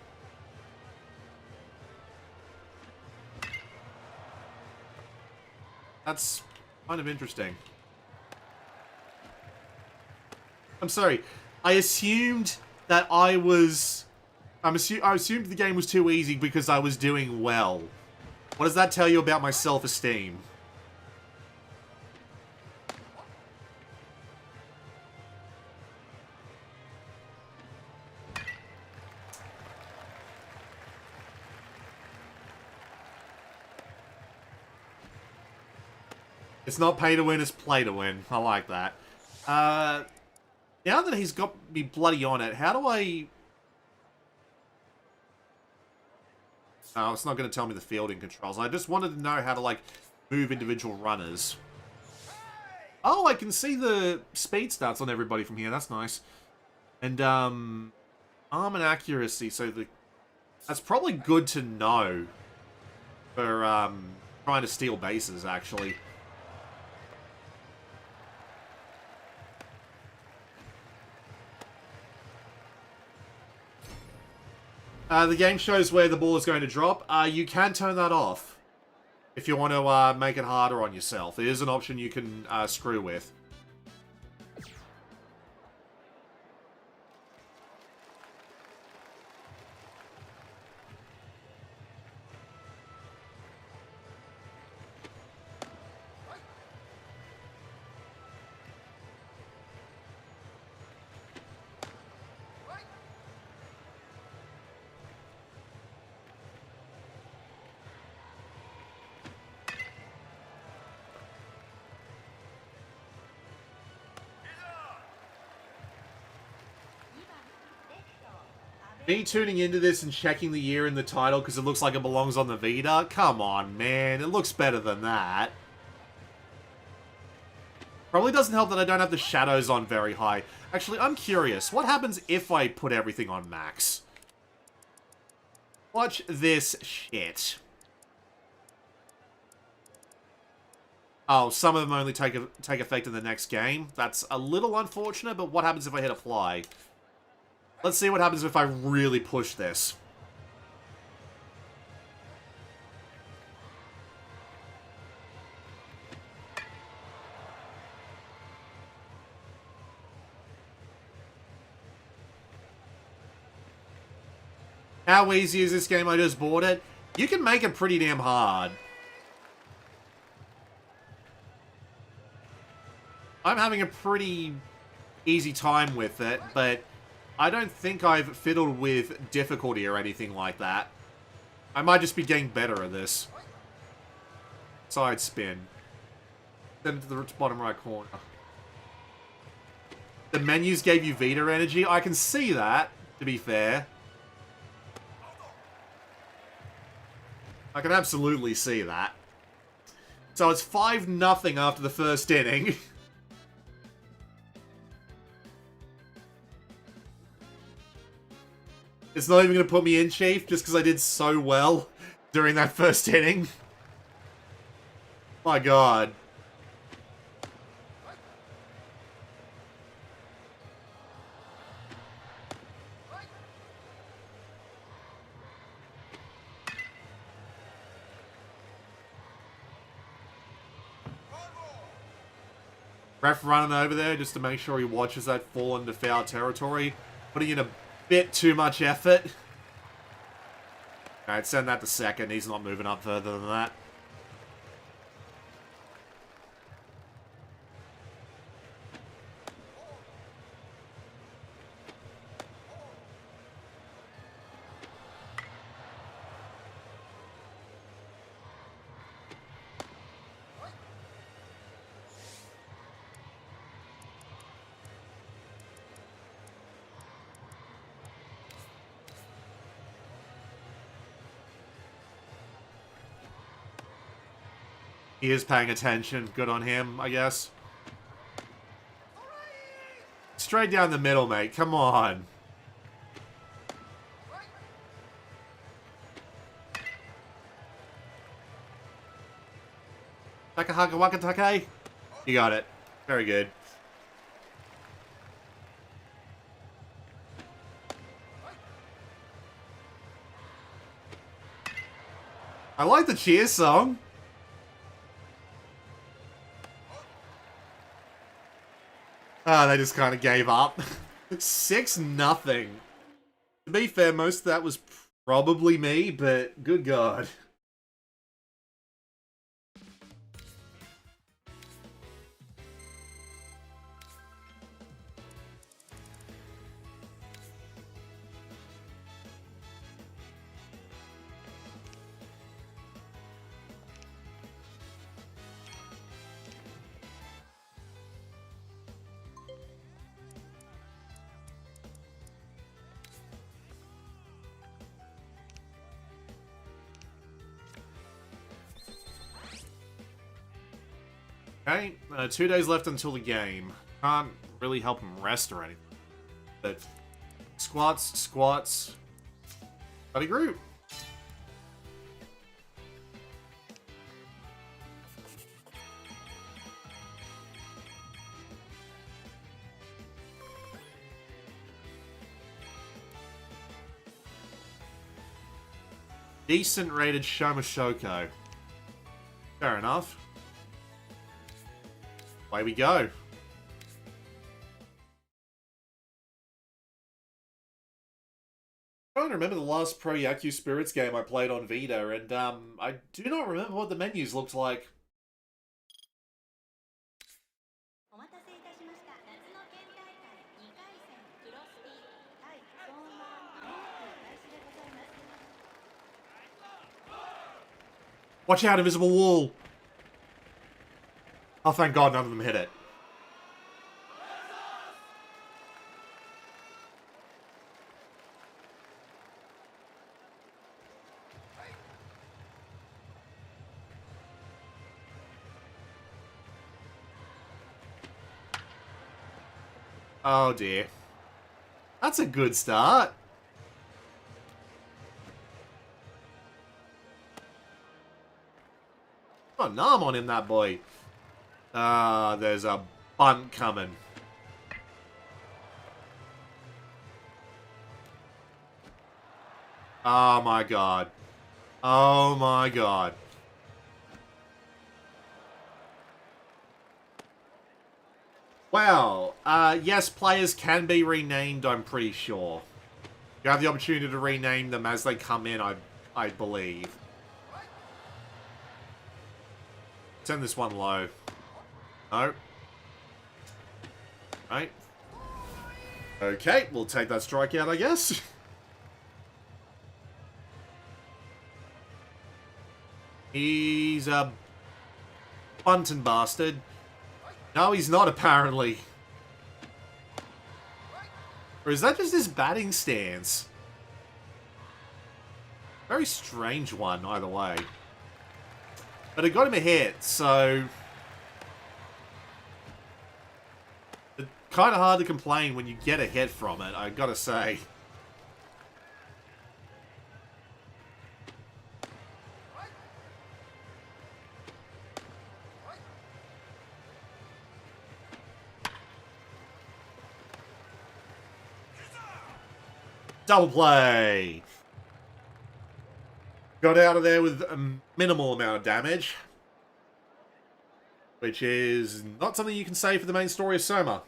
That's kind of interesting. I'm sorry. I assumed that I assumed the game was too easy because I was doing well. What does that tell you about my self-esteem? It's not pay to win, it's play to win. I like that. Now that he's got me bloody on it, how do I... Oh, it's not going to tell me the fielding controls. I just wanted to know how to, like, move individual runners. Oh, I can see the speed stats on everybody from here. That's nice. And, arm and accuracy, so that's probably good to know for, trying to steal bases, actually. The game shows where the ball is going to drop. You can turn that off if you want to make it harder on yourself. It is an option you can screw with. Me tuning into this and checking the year in the title because it looks like it belongs on the Vita? Come on, man. It looks better than that. Probably doesn't help that I don't have the shadows on very high. Actually, I'm curious. What happens if I put everything on max? Watch this shit. Oh, some of them only take effect in the next game. That's a little unfortunate, but what happens if I hit apply? Let's see what happens if I really push this. How easy is this game? I just bought it. You can make it pretty damn hard. I'm having a pretty easy time with it, but I don't think I've fiddled with difficulty or anything like that. I might just be getting better at this. Side spin. Send it to the bottom right corner. The menus gave you Vita energy. I can see that, to be fair. I can absolutely see that. So it's 5-0 after the first inning. It's not even going to put me in, Chief, just because I did so well during that first inning. My God. Ref running over there just to make sure he watches that fall into foul territory. Putting in a bit too much effort. Alright, send that to second. He's not moving up further than that. He is paying attention. Good on him, I guess. Straight down the middle, mate. Come on. Takahaka Wakatake. You got it. Very good. I like the cheer song. Ah, they just kind of gave up. 6-0. To be fair, most of that was probably me, but good God. Okay, 2 days left until the game. Can't really help him rest or anything. But squats, squats. Buddy group. Decent rated Shomashoko. Fair enough. Away we go. I'm trying to remember the last Pro Yaku Spirits game I played on Vita, and I do not remember what the menus looked like. Watch out, invisible wall! Oh, thank God none of them hit it. Oh dear. That's a good start. Oh, no, I'm on him, that boy. Ah, there's a bunt coming. Oh my God. Oh my God. Well, yes, players can be renamed, I'm pretty sure. You have the opportunity to rename them as they come in, I believe. Send this one low. No. Right. Okay, we'll take that strikeout, I guess. He's a bunting bastard. No, he's not, apparently. Or is that just his batting stance? Very strange one, either way. But it got him a hit, so... It's kind of hard to complain when you get a hit from it, I gotta say. Double play! Got out of there with a minimal amount of damage. Which is not something you can say for the main story of Soma.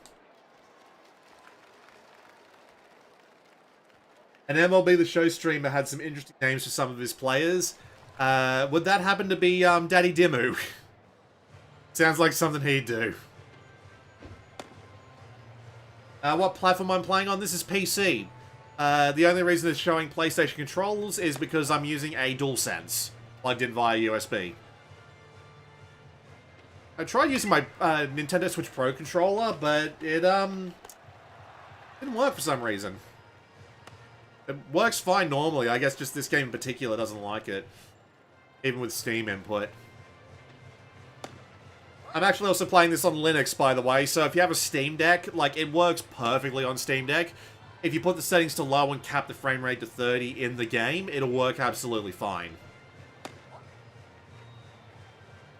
An MLB The Show streamer had some interesting names for some of his players. Would that happen to be Daddy Dimmu? Sounds like something he'd do. What platform I'm playing on? This is PC. The only reason it's showing PlayStation controls is because I'm using a DualSense plugged in via USB. I tried using my Nintendo Switch Pro controller, but it didn't work for some reason. It works fine normally, I guess just this game in particular doesn't like it. Even with Steam input. I'm actually also playing this on Linux, by the way, so if you have a Steam Deck, like, it works perfectly on Steam Deck. If you put the settings to low and cap the frame rate to 30 in the game, it'll work absolutely fine.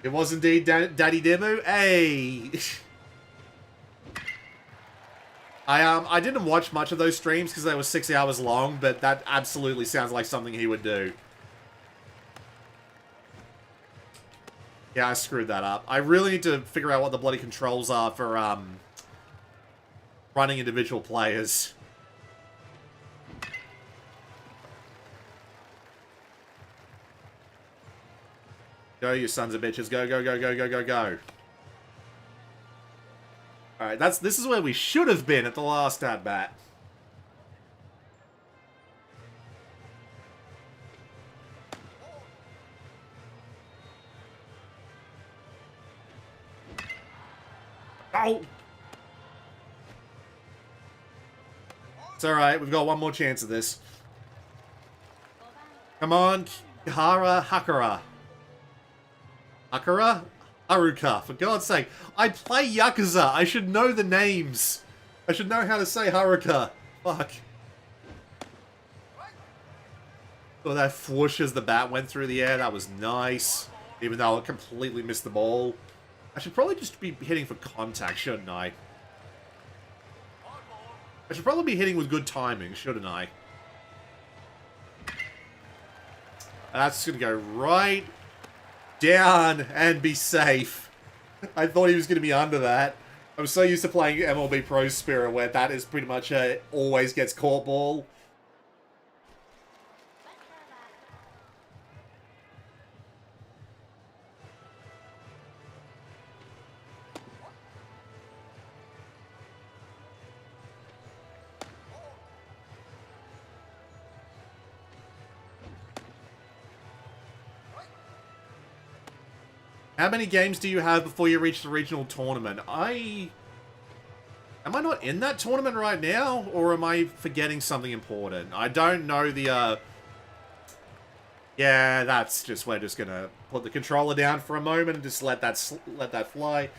It was indeed Daddy Dimmu. Hey! I didn't watch much of those streams because they were 6 hours long, but that absolutely sounds like something he would do. Yeah, I screwed that up. I really need to figure out what the bloody controls are for running individual players. Go, you sons of bitches. Go, go, go, go, go, go, go. Alright, this is where we should have been at the last at-bat. Oh! It's alright, we've got one more chance of this. Come on, Kihara Hakara. Hakara? Haruka, for God's sake. I play Yakuza. I should know the names. I should know how to say Haruka. Fuck. Oh, that whoosh as the bat went through the air. That was nice. Even though I completely missed the ball. I should probably just be hitting for contact, shouldn't I? I should probably be hitting with good timing, shouldn't I? That's going to go right down and be safe. I thought he was going to be under that. I'm so used to playing MLB Pro Spirit where that is pretty much a always gets caught ball. How many games do you have before you reach the regional tournament? Am I not in that tournament right now? Or am I forgetting something important? I don't know the, Yeah, that's just... We're just gonna put the controller down for a moment and just let that fly.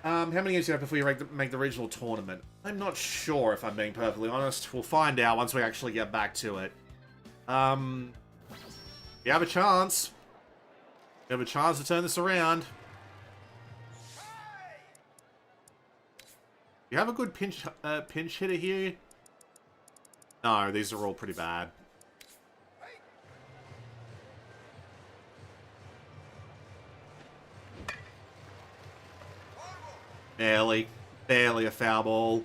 How many games do you have before you make the regional tournament? I'm not sure, if I'm being perfectly honest. We'll find out once we actually get back to it. You have a chance. You have a chance to turn this around. You have a good pinch hitter here? No, these are all pretty bad. Barely a foul ball.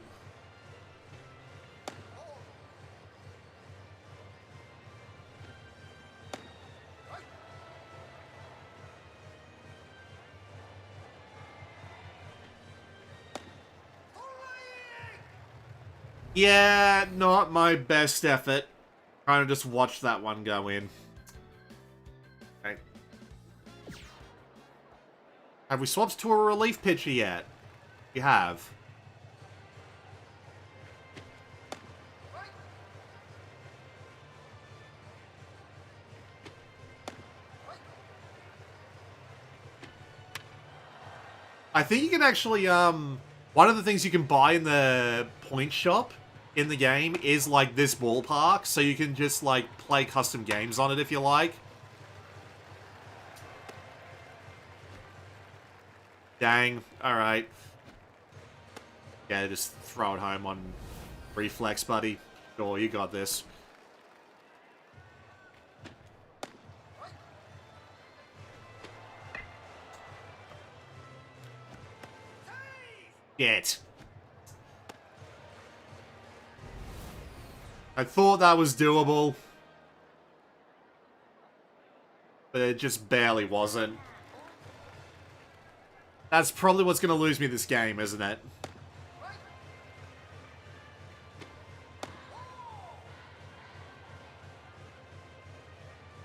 Yeah, not my best effort. Trying to just watch that one go in. Okay. Have we swapped to a relief pitcher yet? We have. I think you can actually, one of the things you can buy in the point shop in the game is, like, this ballpark, so you can just, like, play custom games on it if you like. Dang. Alright. Yeah, just throw it home on reflex, buddy. Sure, you got this. Shit. I thought that was doable. But it just barely wasn't. That's probably what's going to lose me this game, isn't it?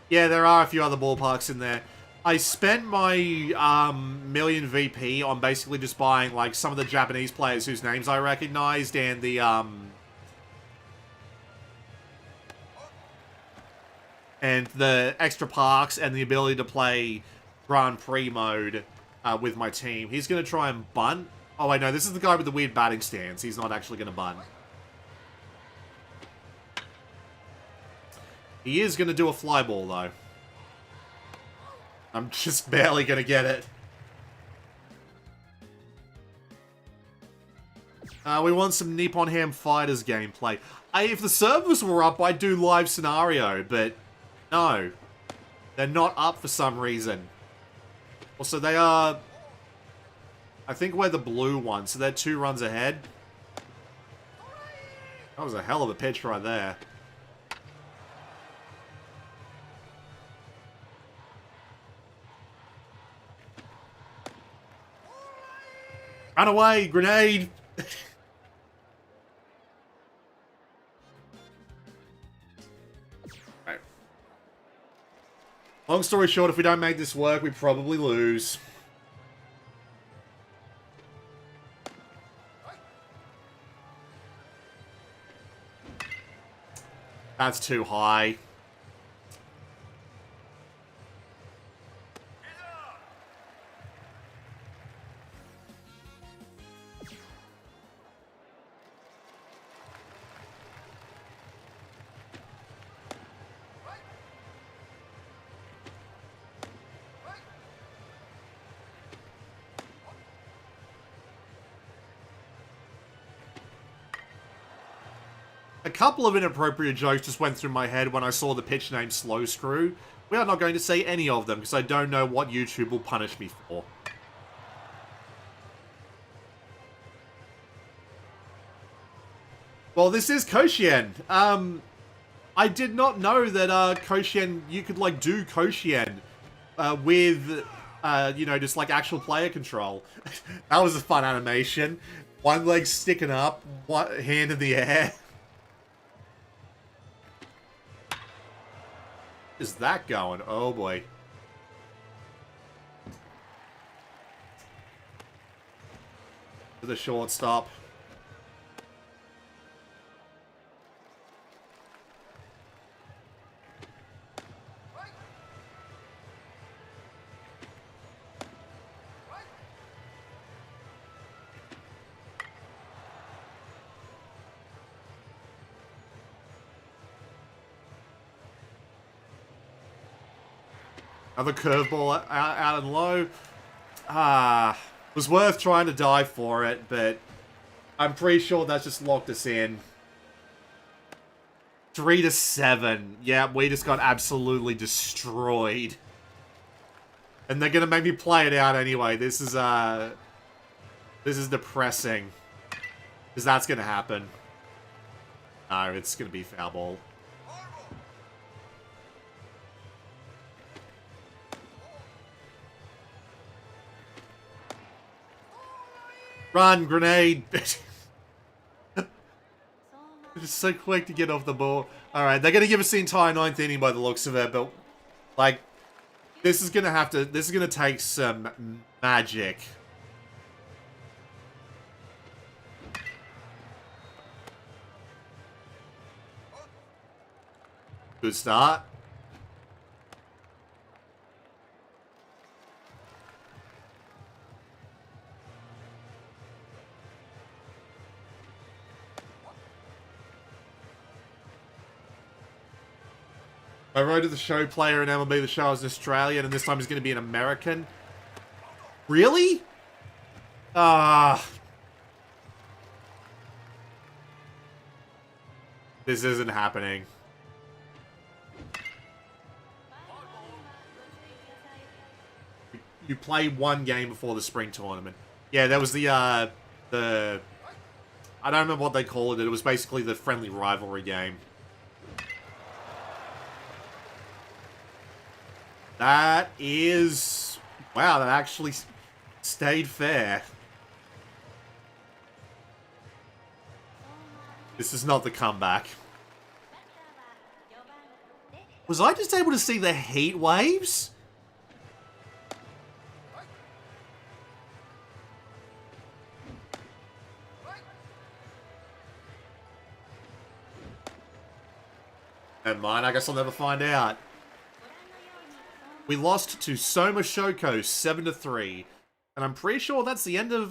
Yeah, there are a few other ballparks in there. I spent my million VP on basically just buying, like, some of the Japanese players whose names I recognized and the extra parks and the ability to play Grand Prix mode with my team. He's going to try and bunt. Oh, wait, no, this is the guy with the weird batting stance. He's not actually going to bunt. He is going to do a fly ball, though. I'm just barely going to get it. We want some Nippon Ham Fighters gameplay. If the servers were up, I'd do live scenario, but no. They're not up for some reason. Also, they are... I think we're the blue one, so they're 2 runs ahead. That was a hell of a pitch right there. Run away! Grenade! Right. Long story short, if we don't make this work, we probably lose. That's too high. A couple of inappropriate jokes just went through my head when I saw the pitch name Slow Screw. We are not going to say any of them because I don't know what YouTube will punish me for. Well, this is Koshien. I did not know that Koshien, you could like do Koshien with, you know, just like actual player control. That was a fun animation. One leg sticking up, one hand in the air. Is that going? Oh boy. To the shortstop. Another curveball out and low. Was worth trying to dive for it, but I'm pretty sure that's just locked us in. 3-7. Yeah, we just got absolutely destroyed. And they're gonna make me play it out anyway. This is depressing. Because that's gonna happen. No, it's gonna be foul ball. Run, grenade! It's so quick to get off the ball. Alright, they're gonna give us the entire 9th inning by the looks of it, but, like, this is gonna take some magic. Good start. I wrote to the show player in MLB The Show as an Australian, and this time he's going to be an American. Really? This isn't happening. You play one game before the spring tournament. Yeah, that was the I don't remember what they called it. It was basically the friendly rivalry game. That is... Wow, that actually stayed fair. This is not the comeback. Was I just able to see the heat waves? Never mind, I guess I'll never find out. We lost to Soma Shoko 7-3. And I'm pretty sure that's the end of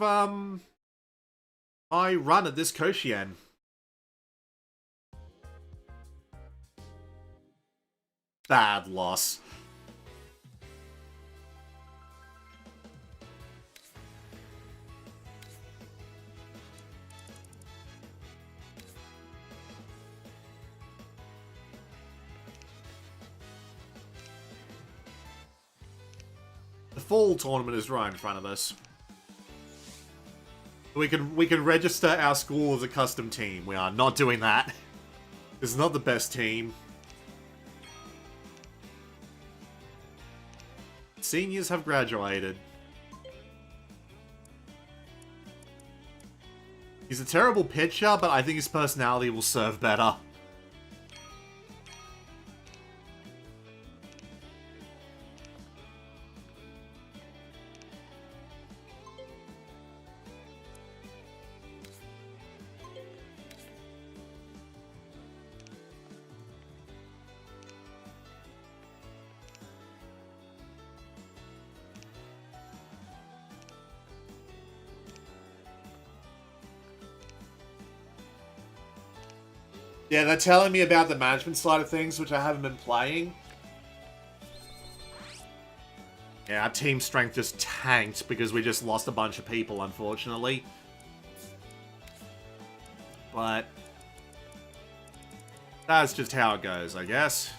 my run at this Koshien. Bad loss. The fall tournament is right in front of us. We can register our school as a custom team. We are not doing that. This is not the best team. Seniors have graduated. He's a terrible pitcher, but I think his personality will serve better. Yeah, they're telling me about the management side of things, which I haven't been playing. Yeah, our team strength just tanked because we just lost a bunch of people, unfortunately. But That's just how it goes, I guess.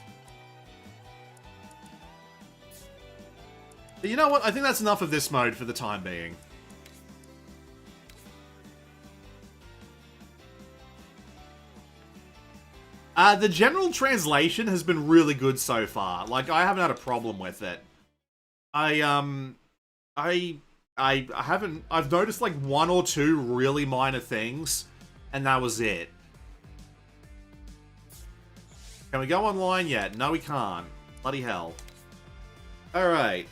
But you know what? I think that's enough of this mode for the time being. The general translation has been really good so far. Like, I haven't had a problem with it. I haven't... I've noticed, like, one or two really minor things, and that was it. Can we go online yet? No, we can't. Bloody hell. Alright.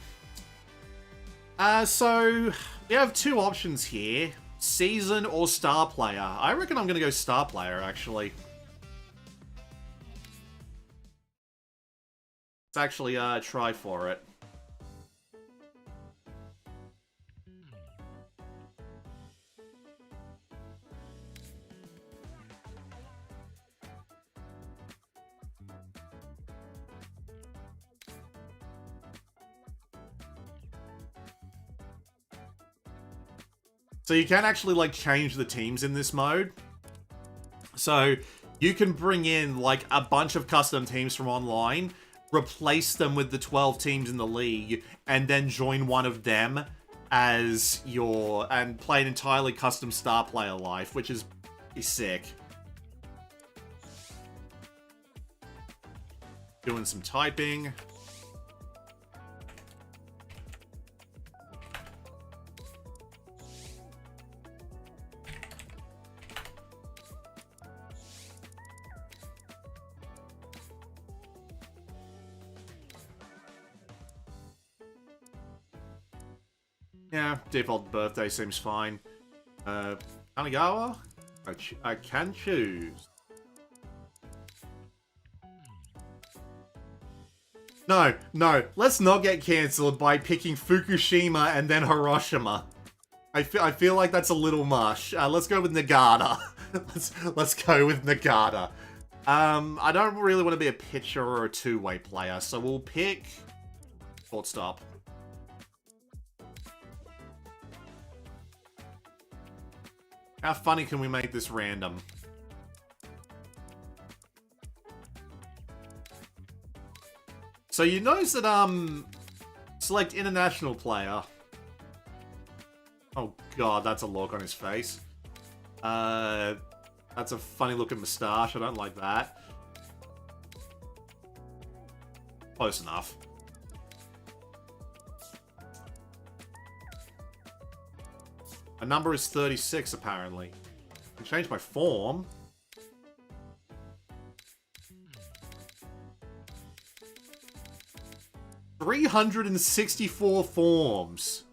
So, we have two options here. Season or Star Player. I reckon I'm gonna go Star Player, actually. Let's actually, try for it. So you can actually, like, change the teams in this mode. So you can bring in, like, a bunch of custom teams from online, replace them with the 12 teams in the league, and then join one of them as your... and play an entirely custom Star Player life, which is sick. Doing some typing. Yeah, default birthday seems fine. Kanagawa? I can choose. No, let's not get cancelled by picking Fukushima and then Hiroshima. I feel like that's a little mush. Let's go with Nagata. let's go with Nagata. I don't really want to be a pitcher or a two-way player, so we'll pick shortstop. How funny can we make this random? So you notice that, select international player. Oh god, that's a look on his face. That's a funny looking moustache, I don't like that. Close enough. My number is 36, apparently. I can change my form. $364 forms.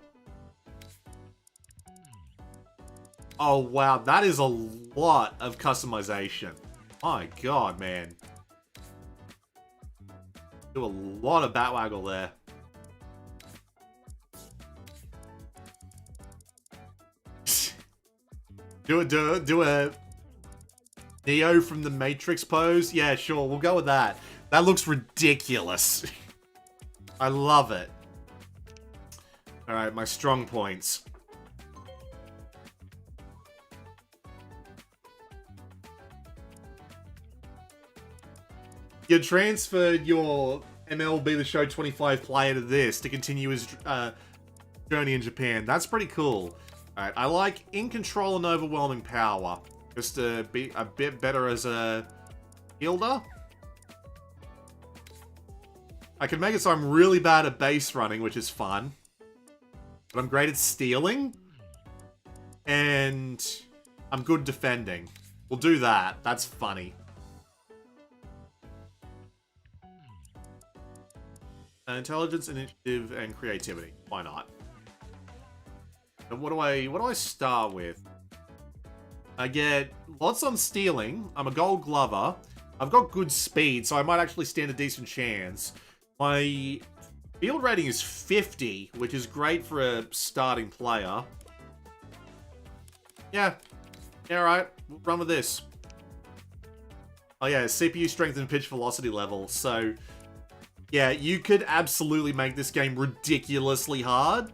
Oh, wow. That is a lot of customization. My god, man. Do a lot of bat waggle there. Do a Neo from the Matrix pose? Yeah, sure, we'll go with that. That looks ridiculous. I love it. Alright, my strong points. You transferred your MLB The Show 25 player to this to continue his journey in Japan. That's pretty cool. Alright, I like in control and overwhelming power. Just to be a bit better as a fielder. I can make it so I'm really bad at base running, which is fun. But I'm great at stealing. And I'm good defending. We'll do that. That's funny. Intelligence, initiative, and creativity. Why not? And what do I start with? I get lots on stealing. I'm a gold glover. I've got good speed, so I might actually stand a decent chance. My field rating is 50, which is great for a starting player. Yeah. Yeah, alright. We'll run with this. Oh yeah, CPU strength and pitch velocity level. So, yeah, you could absolutely make this game ridiculously hard.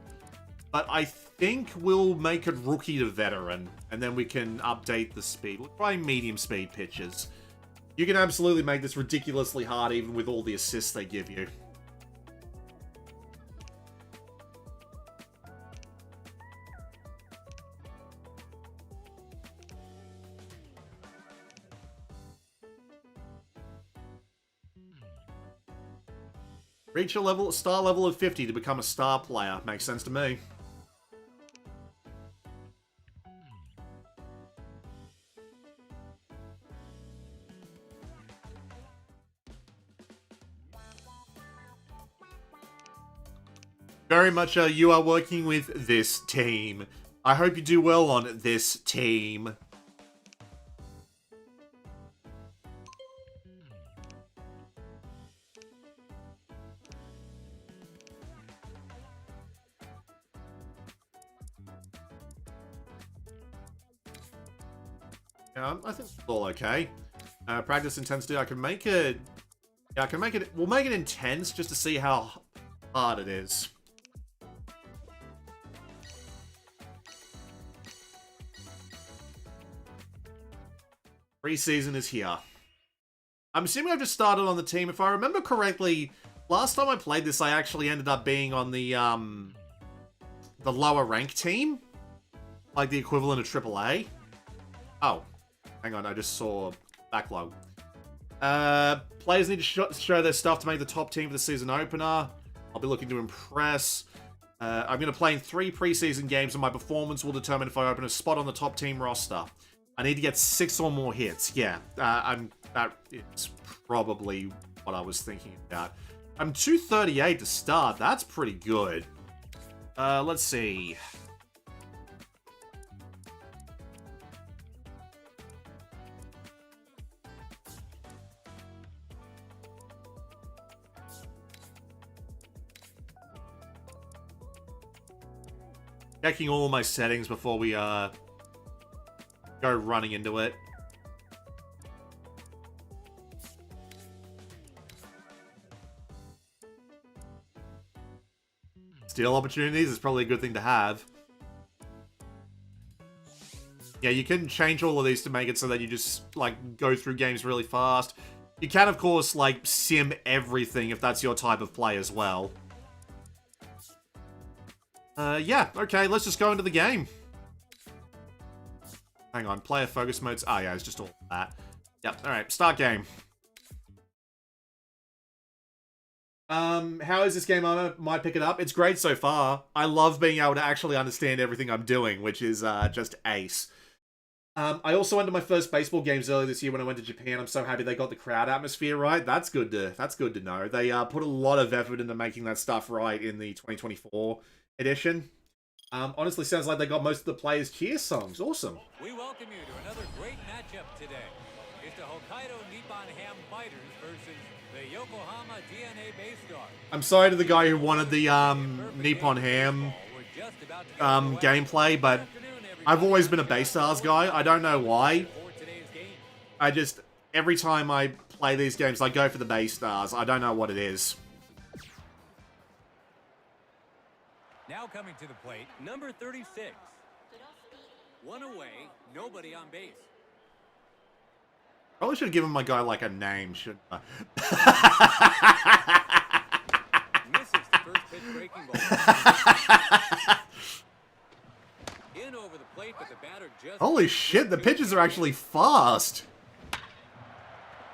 But I think we'll make it rookie to veteran. And then we can update the speed. We'll try medium speed pitches. You can absolutely make this ridiculously hard even with all the assists they give you. Reach a star level of 50 to become a star player. Makes sense to me. Very much you are working with this team. I hope you do well on this team. I think it's all okay. Practice intensity, I can make it... Yeah, I can make it... We'll make it intense just to see how hard it is. Preseason is here. I'm assuming I've just started on the team. If I remember correctly, last time I played this, I actually ended up being on the lower rank team. Like the equivalent of AAA. Oh. Hang on, I just saw backlog. Players need to show their stuff to make the top team for the season opener. I'll be looking to impress. I'm going to play in 3 preseason games, and my performance will determine if I open a spot on the top team roster. I need to get 6 or more hits. Yeah, that is probably what I was thinking about. I'm 238 to start. That's pretty good. Let's see. Checking all my settings before we go running into it. Steal opportunities is probably a good thing to have. Yeah, you can change all of these to make it so that you just, like, go through games really fast. You can, of course, like, sim everything if that's your type of play as well. Yeah, okay, let's just go into the game. Hang on, player focus modes. Ah, yeah, it's just all that. Yep, alright, start game. How is this game? I might pick it up. It's great so far. I love being able to actually understand everything I'm doing, which is just ace. I also entered my first baseball games earlier this year when I went to Japan. I'm so happy they got the crowd atmosphere right. That's good to know. They put a lot of effort into making that stuff right in the 2024 edition. Honestly, sounds like they got most of the players' cheer songs. Awesome. We welcome you to another great matchup today. It's the Hokkaido Nippon Ham Fighters versus the Yokohama DNA Baystar. I'm sorry to the guy who wanted the Nippon Ham gameplay, but I've always been a Baystars guy. I don't know why. I just, every time I play these games, I go for the Baystars. I don't know what it is. Now coming to the plate, number 36. One away, nobody on base. Probably should have given my guy, like, a name, shouldn't I? Misses the first pitch breaking ball. In over the plate, but the batter just... Holy shit, the pitches are actually fast.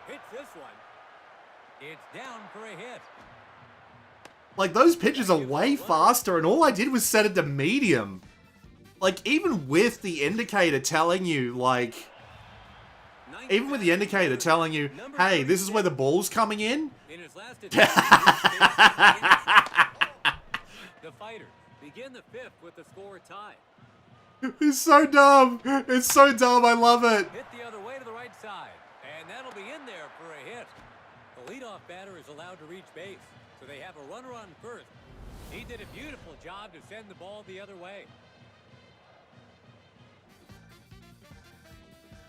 Hits this one. It's down for a hit. Like, those pitches are way faster, and all I did was set it to medium. Like, even with the indicator telling you, like... Even with the indicator telling you, hey, this is where the ball's coming in. The Fighters begin the 5th with the score tied. It's so dumb. It's so dumb. I love it. Hit the other way to the right side, and that'll be in there for a hit. The leadoff batter is allowed to reach base, so they have a runner on first. He did a beautiful job to send the ball the other way.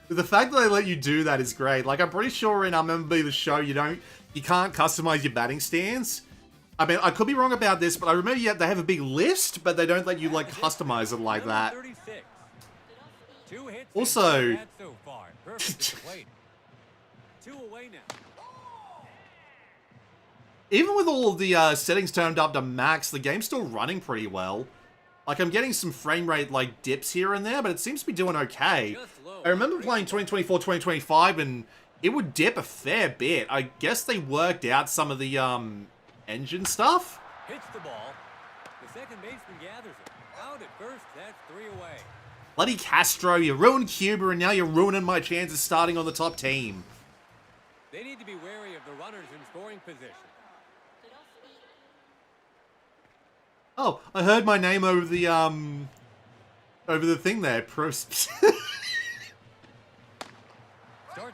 The fact that they let you do that is great. Like, I'm pretty sure in MLB The Show, you can't customize your batting stance. I mean, I could be wrong about this, but I remember they have a big list, but they don't let you, like, customize it like that. 2 away now. Even with all of the settings turned up to max, the game's still running pretty well. Like, I'm getting some frame rate, like, dips here and there, but it seems to be doing okay. I remember playing 2024, 2025, and it would dip a fair bit. I guess they worked out some of the, engine stuff? Hits the ball. The second baseman gathers it. Out at first, that's 3 away. Bloody Castro, you ruined Cuba, and now you're ruining my chances starting on the top team. They need to be wary of the runners in scoring position. Oh, I heard my name over the thing there. Starts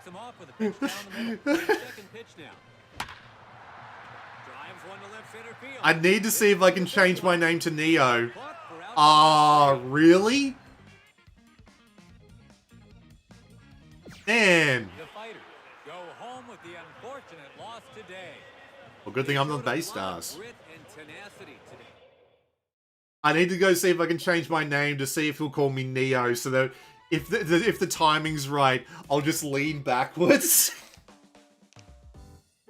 them off with a pitch down the middle. Second pitch now. Drives one to left center field. I need to see if I can change my name to Neo. Ah, really? Man. The Fighters go home with the unfortunate loss today. Well, good thing I'm on base stars. Grit and tenacity today. I need to go see if I can change my name to see if he'll call me Neo, so that if the timing's right, I'll just lean backwards.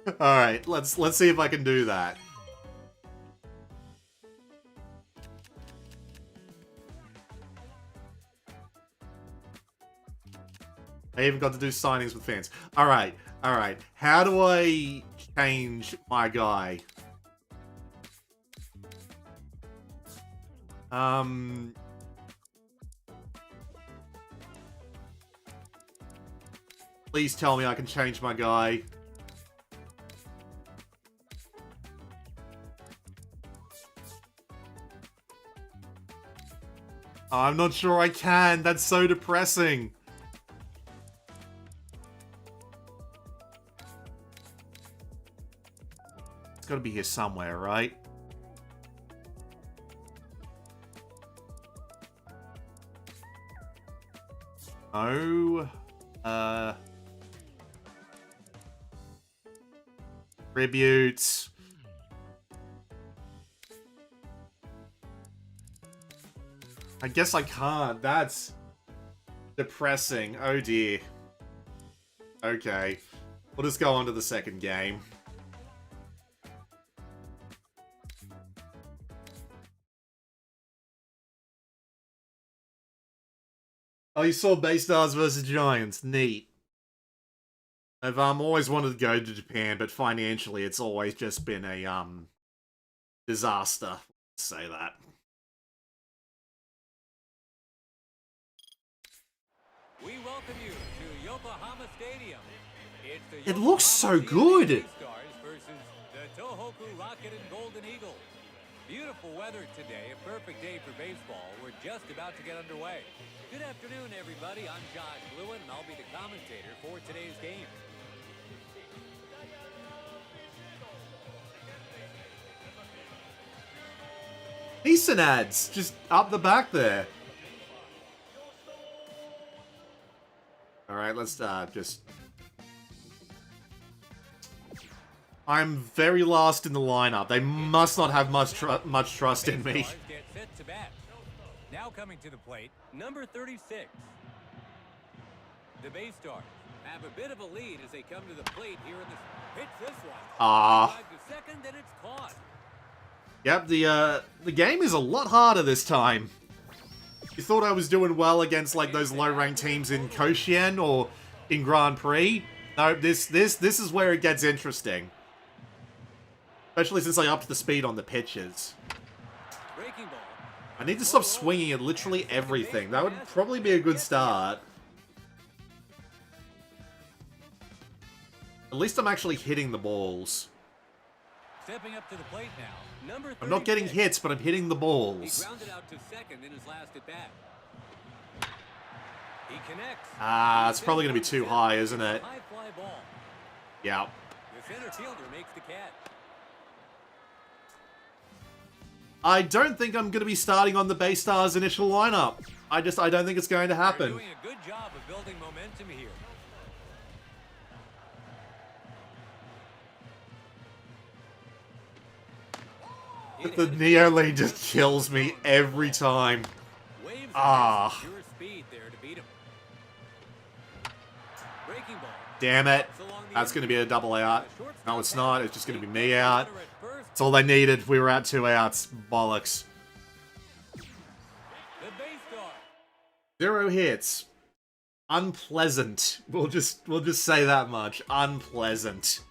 All right, let's see if I can do that. I even got to do signings with fans. All right. How do I change my guy? Please tell me I can change my guy. I'm not sure I can. That's so depressing. It's got to be here somewhere, right? Oh, tributes. I guess I can't. That's depressing. Oh dear. Okay. We'll just go on to the second game. Oh, you saw Baystars versus Giants. Neat. I've always wanted to go to Japan, but financially it's always just been a disaster. Let's say that. We welcome you to Yokohama Stadium. It's the It looks so Yokohama good. Stars versus the Tohoku Rocket and Golden Eagle. Beautiful weather today, a perfect day for baseball. We're just about to get underway. Good afternoon, everybody. I'm Josh Lewin, and I'll be the commentator for today's game. Decent ads, just up the back there. Alright, let's just... I'm very last in the lineup. They must not have much trust in me. Get set to bat. Now coming to the plate, number 36. The Bay Stars have a bit of a lead as they come to the plate here in this. Hits this one. Drive to second, and it's caught. Yep, the game is a lot harder this time. You thought I was doing well against like those low-ranked teams in Koshien or in Grand Prix? No, this is where it gets interesting. Especially since I upped the speed on the pitches. Breaking ball. I need to stop swinging at literally everything. That would probably be a good start. At least I'm actually hitting the balls. Stepping up to the plate now. Number 36. I'm not getting hits, but I'm hitting the He balls. grounded out to second in his last at bat. He connects. Ah, it's probably going to be too high, isn't it? High fly ball. Yeah. The center fielder makes the catch. I don't think I'm going to be starting on the Baystars initial lineup. I don't think it's going to They're happen. doing a good job of building momentum here. The Neo lane just kills me every time. Waves Ah. pure speed there to beat him. Breaking ball. Damn it. That's going to be a double out. No, it's not. It's just going to be me out. That's all they needed. We were at 2 outs. Bollocks. 0 hits. Unpleasant. We'll just say that much. Unpleasant.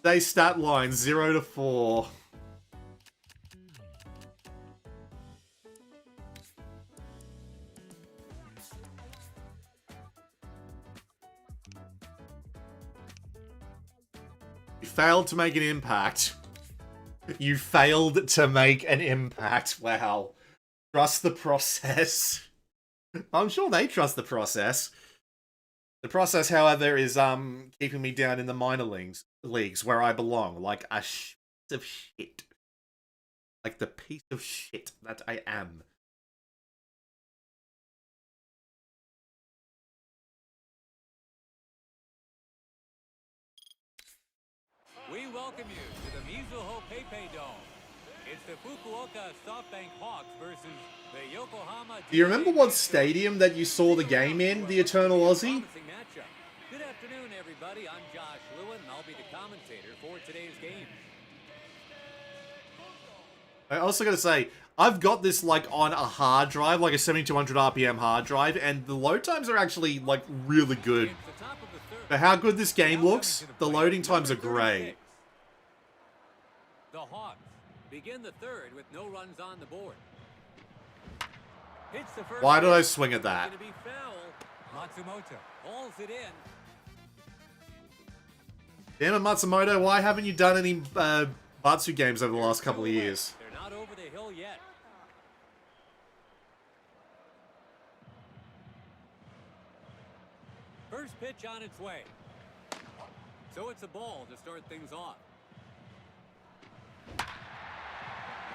They stat line 0 to 4. You failed to make an impact. You failed to make an impact. Wow. Trust the process. I'm sure they trust the process. The process, however, is keeping me down in the minor leagues where I belong, like a piece of shit. Like the piece of shit that I am. We welcome you to the Mizuho PayPay Dome. It's the Fukuoka SoftBank Hawks versus the Yokohama... Do you remember what stadium that you saw the game in, the Eternal Aussie? Good afternoon, everybody. I'm Josh Lewin, and I'll be the commentator for today's game. I also gotta say, I've got this, like, on a hard drive, like a 7200 RPM hard drive, and the load times are actually, like, really good. For how good this game looks, the loading times are great. The Hawks begin the third with no runs on the board. Why did I swing at that? Matsumoto hauls it in. Damn it, Matsumoto, why haven't you done any Batsu games over the last couple of years? They're not over the hill yet. First pitch on its way. So it's a ball to start things off.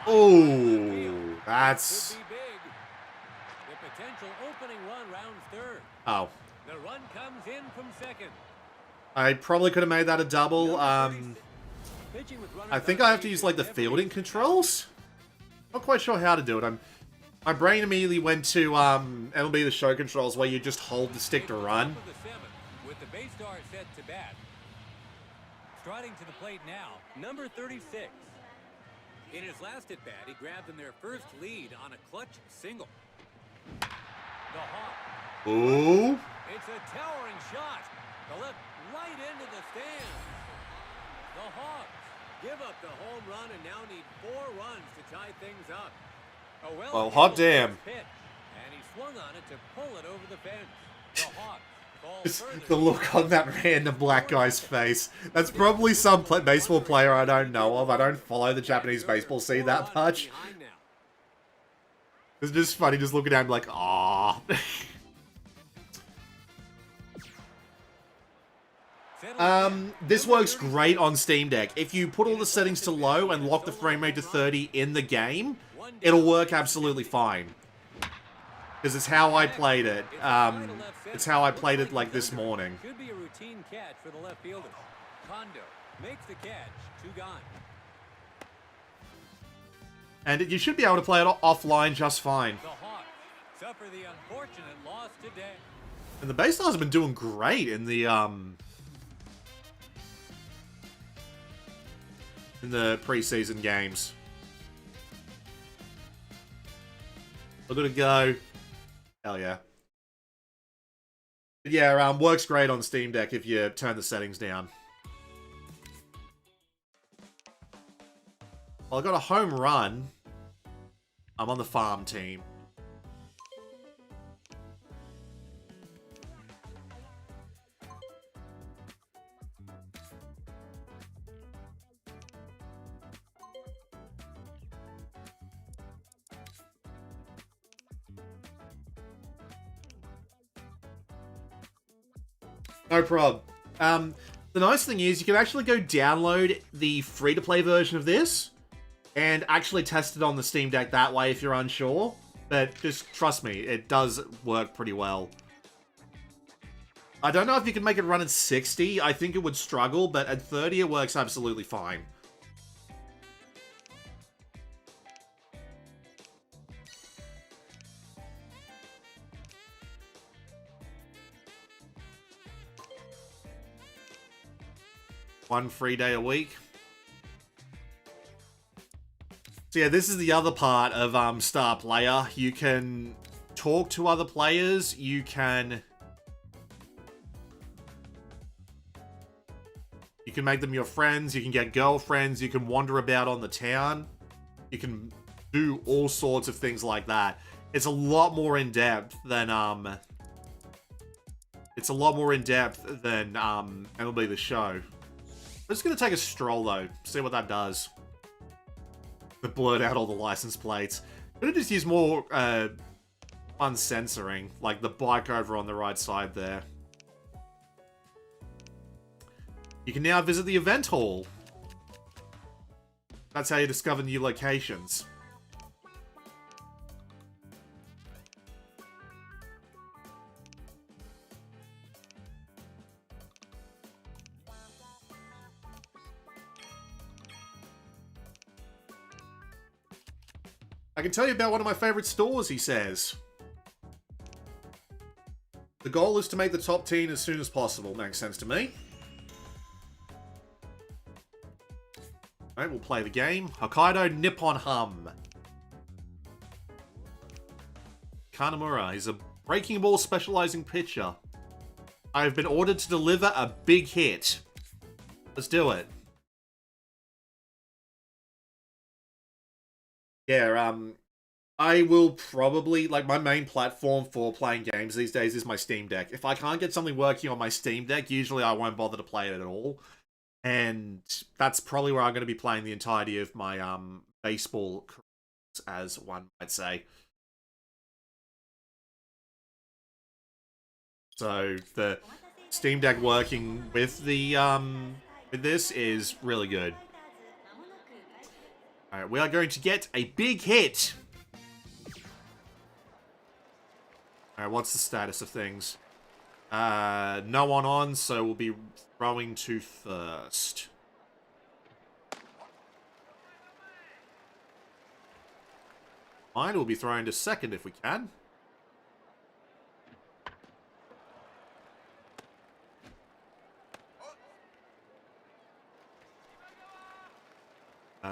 Oh, that's... Could be big. The potential opening run rounds third. Oh. The run comes in from second. I probably could have made that a double. I think I have to use, like, the fielding controls? Not quite sure how to do it. My brain immediately went to MLB The Show controls, where you just hold the stick to run. With the base star set to bat. Striding to the plate now, number 36. In his last at bat, he grabbed them their first lead on a clutch single. The Hawk. Ooh. It's a towering shot. The left right into the stands. The Hawks give up the home run and now need 4 runs to tie things up. Well, hot damn. Pitch, and he swung on it to pull it over the fence. The Hawks. The look on that random black guy's face. That's probably some baseball player I don't know of. I don't follow the Japanese baseball scene that much. It's just funny just looking at him like, aww. This works great on Steam Deck. If you put all the settings to low and lock the frame rate to 30 in the game, it'll work absolutely fine. Because it's how I played it. It's how I played it, like, this morning. Should be a routine catch for the left fielder. Kondo makes the catch. 2 gone. And you should be able to play it offline just fine. The Hawks suffer the unfortunate loss today. And the base stars have been doing great in the preseason games. We're gonna go. Hell yeah. But yeah, works great on Steam Deck if you turn the settings down. Well, I got a home run. I'm on the farm team. No prob. The nice thing is you can actually go download the free-to-play version of this and actually test it on the Steam Deck that way if you're unsure. But just trust me, it does work pretty well. I don't know if you can make it run at 60. I think it would struggle, but at 30 it works absolutely fine. 1 free day a week. So yeah, this is the other part of Star Player. You can talk to other players. You can make them your friends. You can get girlfriends. You can wander about on the town. You can do all sorts of things like that. It's a lot more in depth than MLB The Show. I'm just gonna take a stroll though, see what that does. But blurred out all the license plates. Could have just used more fun censoring, like the bike over on the right side there. You can now visit the event hall. That's how you discover new locations. I can tell you about one of my favorite stores, he says. The goal is to make the top 10 as soon as possible. Makes sense to me. Alright, we'll play the game. Hokkaido Nippon Hum. Kanamura. He's a breaking ball specializing pitcher. I have been ordered to deliver a big hit. Let's do it. Yeah, I will probably, like, my main platform for playing games these days is my Steam Deck. If I can't get something working on my Steam Deck, usually I won't bother to play it at all. And that's probably where I'm going to be playing the entirety of my, baseball career, as one might say. So, the Steam Deck working with the, with this is really good. Alright, we are going to get a big hit! Alright, what's the status of things? No one on, so we'll be throwing to first. Fine, we'll be throwing to second if we can.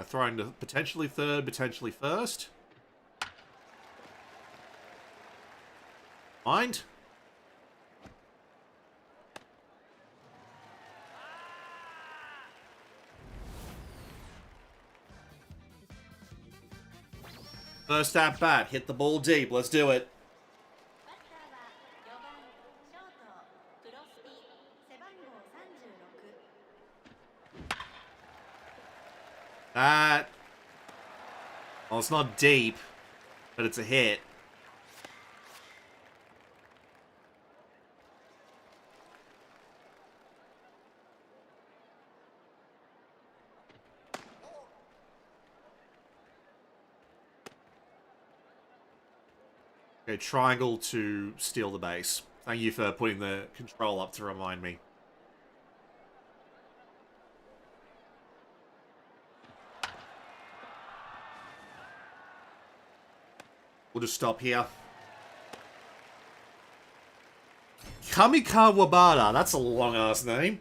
Throwing to potentially third, potentially first. Mind. First at bat, hit the ball deep. Let's do it. That... Well, it's not deep, but it's a hit. Okay, triangle to steal the base. Thank you for putting the control up to remind me. We'll just stop here. Kamika Wabara. That's a long-ass name.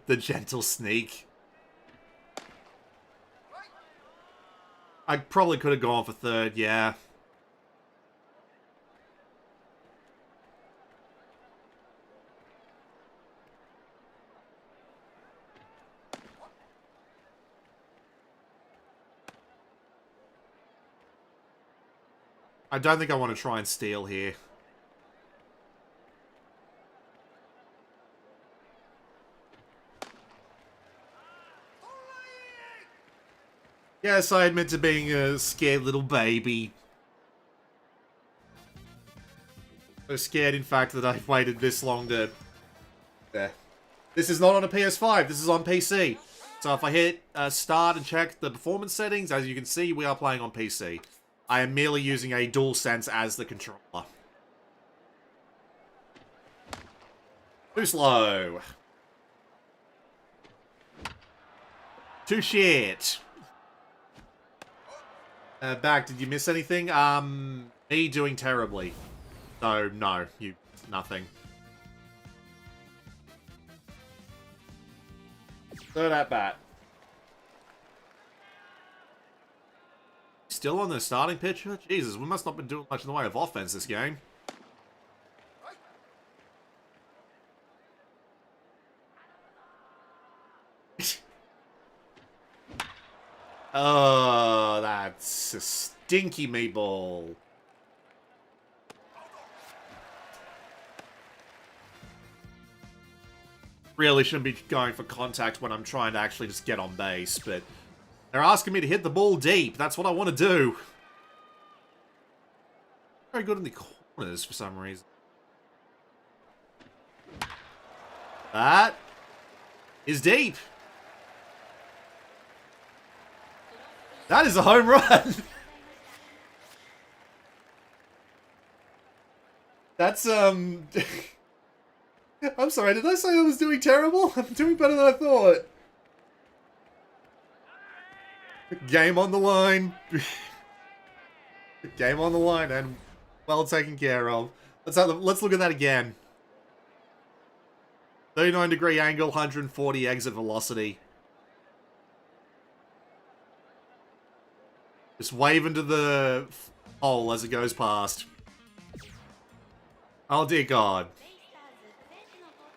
The gentle sneak. I probably could have gone for third, yeah. I don't think I want to try and steal here. Yes, I admit to being a scared little baby. So scared, in fact, that I've waited this long to... This is not on a PS5, this is on PC. So if I hit start and check the performance settings, as you can see, we are playing on PC. I am merely using a DualSense as the controller. Too slow. Too shit. Back, did you miss anything? Me doing terribly. So, no, nothing. Throw that bat. Still on the starting pitcher? Jesus, we must not been doing much in the way of offense this game. Oh, that's a stinky meatball. Really shouldn't be going for contact when I'm trying to actually just get on base, but they're asking me to hit the ball deep. That's what I want to do. Very good in the corners for some reason. That is deep. That is a home run. That's, I'm sorry, did I say I was doing terrible? I'm doing better than I thought. Game on the line. Game on the line and well taken care of. Let's look at that again. 39-degree angle, 140 exit velocity. Just wave into the hole as it goes past. Oh dear God.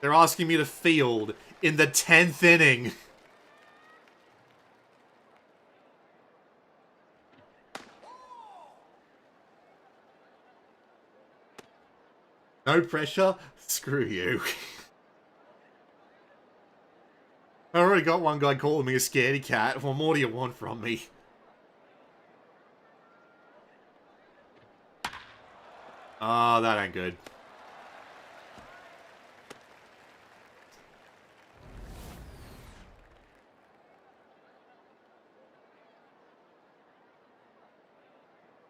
They're asking me to field in the 10th inning. No pressure? Screw you. I already got one guy calling me a scaredy cat. What more do you want from me? Oh, that ain't good.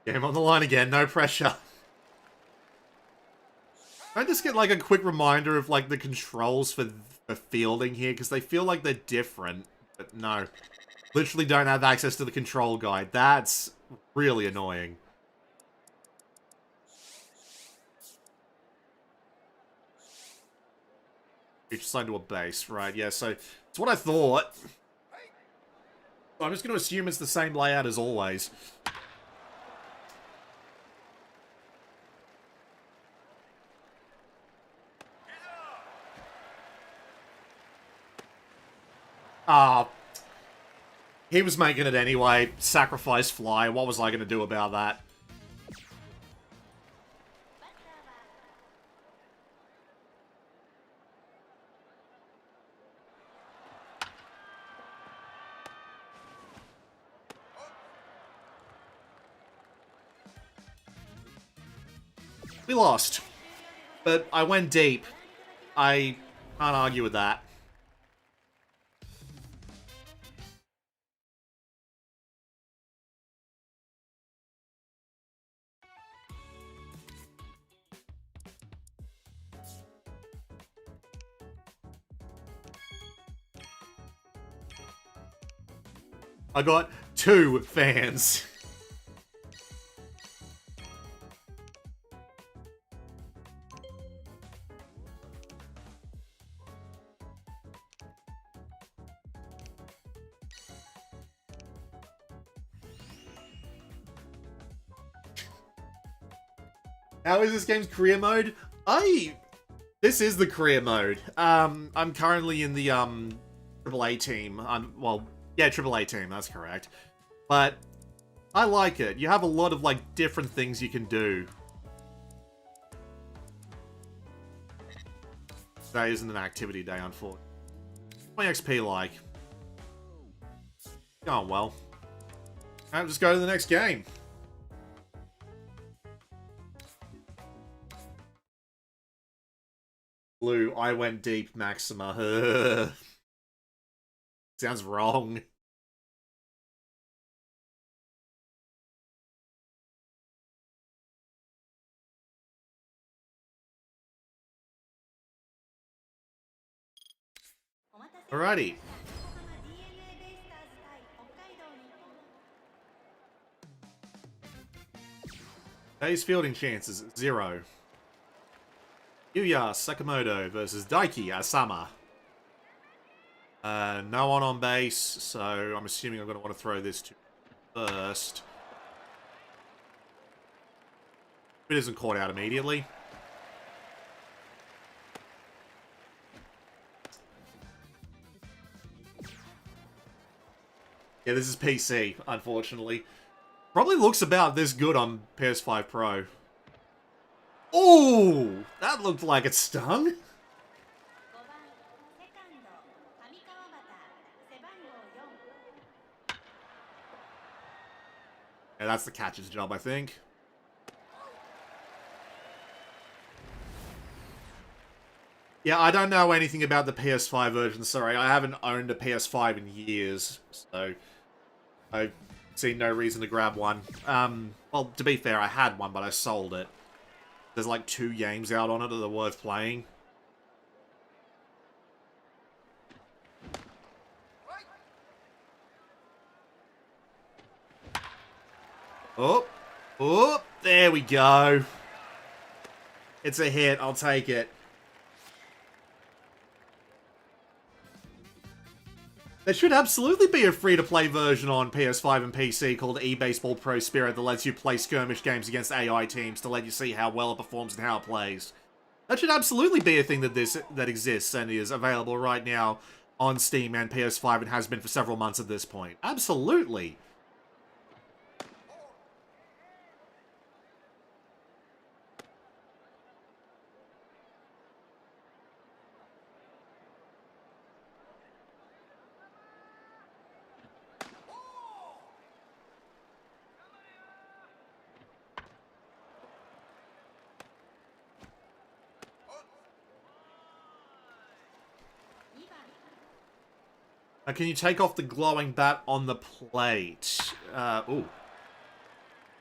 Game on the line again, no pressure. I just get like a quick reminder of like the controls for fielding here because they feel like they're different, but no. Literally don't have access to the control guide. That's really annoying. Each assigned to a base, right? Yeah, so it's what I thought. I'm just going to assume it's the same layout as always. Ah, he was making it anyway. Sacrifice fly. What was I going to do about that? We lost. But I went deep. I can't argue with that. I got 2 fans. How is this game's career mode? This is the career mode. I'm currently in the AAA team. Well, yeah, AAA team, that's correct. But I like it. You have a lot of like different things you can do. Today isn't an activity day, unfortunately. What's my XP like? Going well. Alright, just go to the next game. Blue, I went deep, Maxima. Sounds wrong. Alrighty. Today's fielding chances, 0. Yuya Sakamoto versus Daiki Asama. No one on base, so I'm assuming I'm going to want to throw this to first. If it isn't caught out immediately. Yeah, this is PC, unfortunately. Probably looks about this good on PS5 Pro. Oh, that looked like it stung. Yeah, that's the catcher's job, I think. Yeah, I don't know anything about the PS5 version, sorry. I haven't owned a PS5 in years, so I've seen no reason to grab one. Well, to be fair, I had one, but I sold it. There's like 2 games out on it that are worth playing. Oh, oh, there we go. It's a hit, I'll take it. There should absolutely be a free-to-play version on PS5 and PC called eBASEBALL Pro Spirit that lets you play skirmish games against AI teams to let you see how well it performs and how it plays. That should absolutely be a thing that exists and is available right now on Steam and PS5 and has been for several months at this point. Absolutely. Can you take off the glowing bat on the plate? Ooh.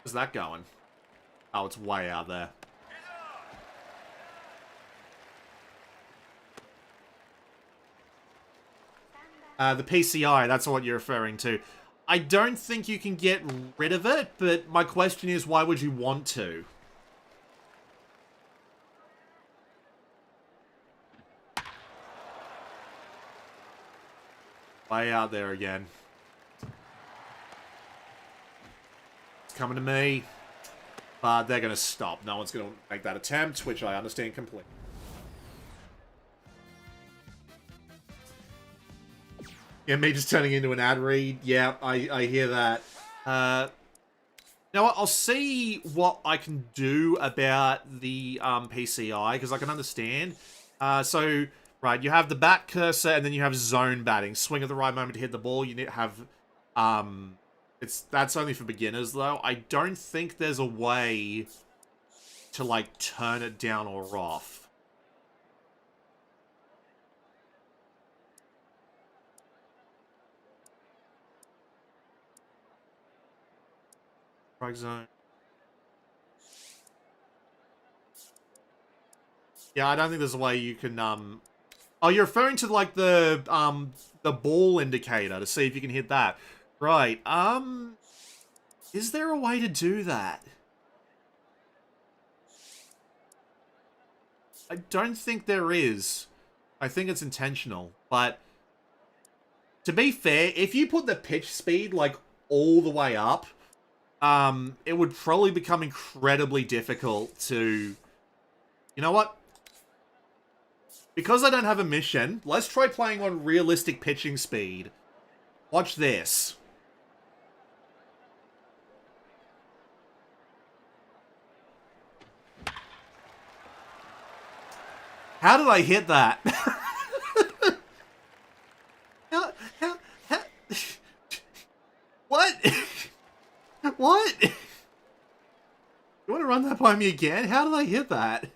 Where's that going? Oh, it's way out there. The PCI, that's what you're referring to. I don't think you can get rid of it, but my question is, why would you want to? Way out there again. It's coming to me. But they're going to stop. No one's going to make that attempt, which I understand completely. Yeah, me just turning into an ad read. Yeah, I hear that. Now, I'll see what I can do about the PCI, because I can understand. So, right, you have the bat cursor, and then you have zone batting. Swing at the right moment to hit the ball. You need to have... That's only for beginners, though. I don't think there's a way to, like, turn it down or off. Strike zone. Yeah, I don't think there's a way you can, Oh, you're referring to, like, the ball indicator to see if you can hit that. Right, is there a way to do that? I don't think there is. I think it's intentional, but... To be fair, if you put the pitch speed, like, all the way up, it would probably become incredibly difficult to... You know what? Because I don't have a mission, let's try playing on realistic pitching speed. Watch this. How did I hit that? how, what? What? You want to run that by me again? How did I hit that?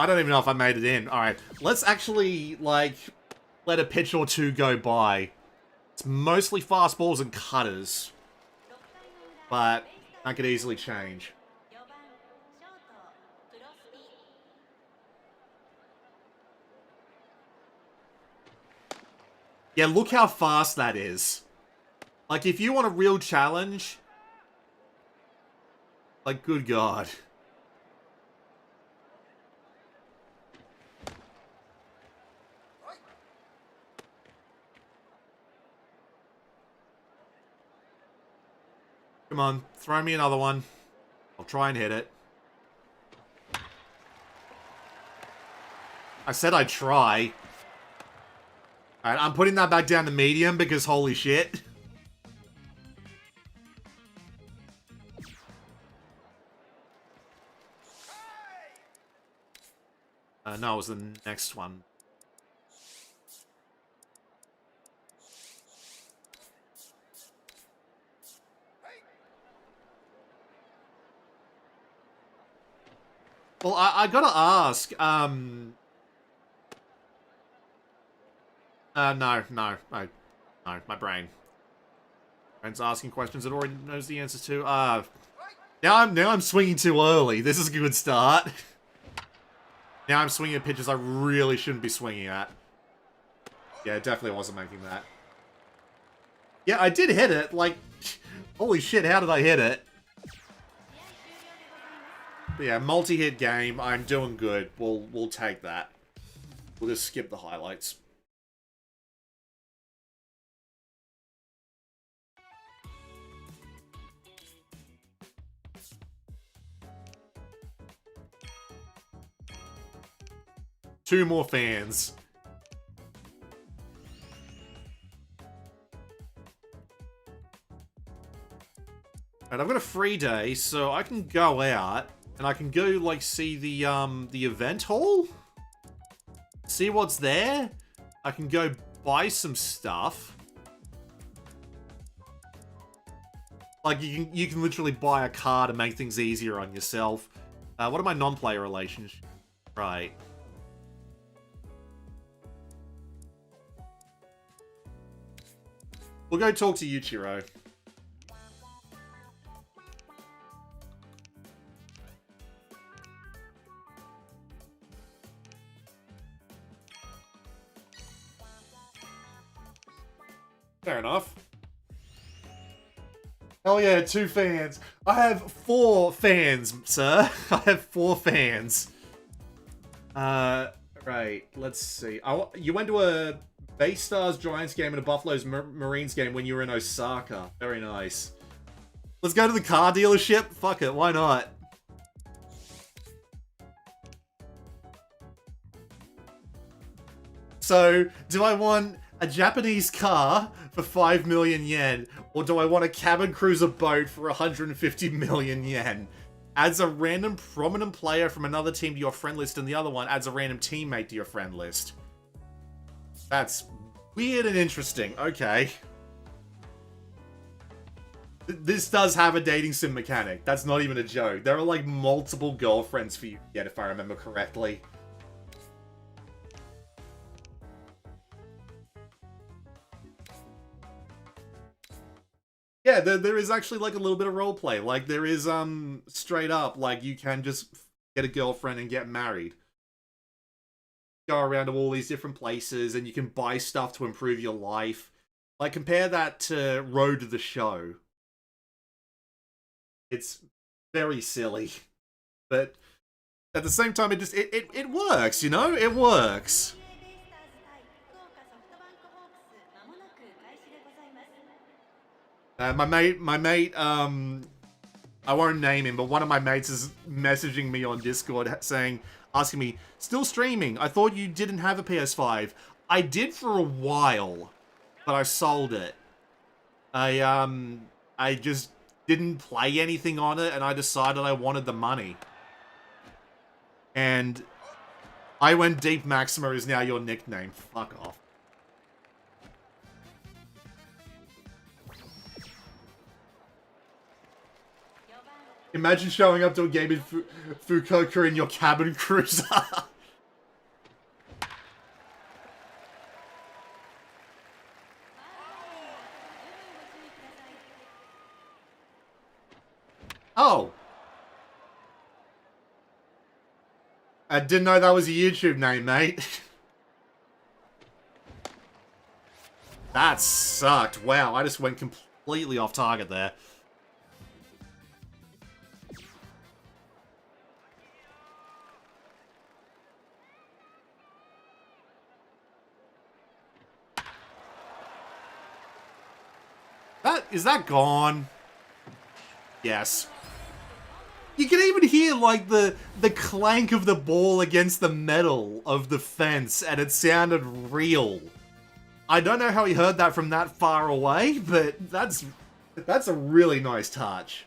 I don't even know if I made it in. Alright, let's actually, like, let a pitch or two go by. It's mostly fastballs and cutters. But that could easily change. Yeah, look how fast that is. Like, if you want a real challenge... Like, good God. Come on, throw me another one. I'll try and hit it. I said I'd try. Alright, I'm putting that back down to medium because holy shit. No, it was the next one. Well, I gotta ask, no, my brain. Brain's asking questions it already knows the answers to. Now I'm swinging too early. This is a good start. Now I'm swinging at pitches I really shouldn't be swinging at. Yeah, it definitely wasn't making that. Yeah, I did hit it. Like, holy shit, how did I hit it? But yeah, multi-hit game. I'm doing good. We'll take that. We'll just skip the highlights. Two more fans. And I've got a free day, so I can go out and I can go like see the event hall. See what's there. I can go buy some stuff. Like you can literally buy a car to make things easier on yourself. What are my non-player relationships? Right. We'll go talk to Yuichiro. Fair enough. Hell yeah, 2 fans. I have 4 fans, sir. I have 4 fans. Right, let's see. You went to a Bay Stars Giants game and a Buffalo's Marines game when you were in Osaka. Very nice. Let's go to the car dealership. Fuck it, why not? So, do I want a Japanese car for 5 million yen, or do I want a cabin cruiser boat for 150 million yen? Adds a random prominent player from another team to your friend list, and the other one adds a random teammate to your friend list. That's weird and interesting. Okay. This does have a dating sim mechanic. That's not even a joke. There are like multiple girlfriends for you to get, if I remember correctly. Yeah, there is actually like a little bit of roleplay. Like there is straight up, like you can just get a girlfriend and get married. Go around to all these different places and you can buy stuff to improve your life. Like compare that to Road to the Show. It's very silly. But at the same time it works, you know? It works. My mate, I won't name him, but one of my mates is messaging me on Discord asking me, still streaming? I thought you didn't have a PS5. I did for a while, but I sold it. I just didn't play anything on it, and I decided I wanted the money. And I went deep. Maxima is now your nickname. Fuck off. Imagine showing up to a game in Fukuoka in your cabin cruiser. Oh. I didn't know that was a YouTube name, mate. That sucked. Wow, I just went completely off target there. Is that gone? Yes. You can even hear, like, the clank of the ball against the metal of the fence, and it sounded real. I don't know how he heard that from that far away, but that's a really nice touch.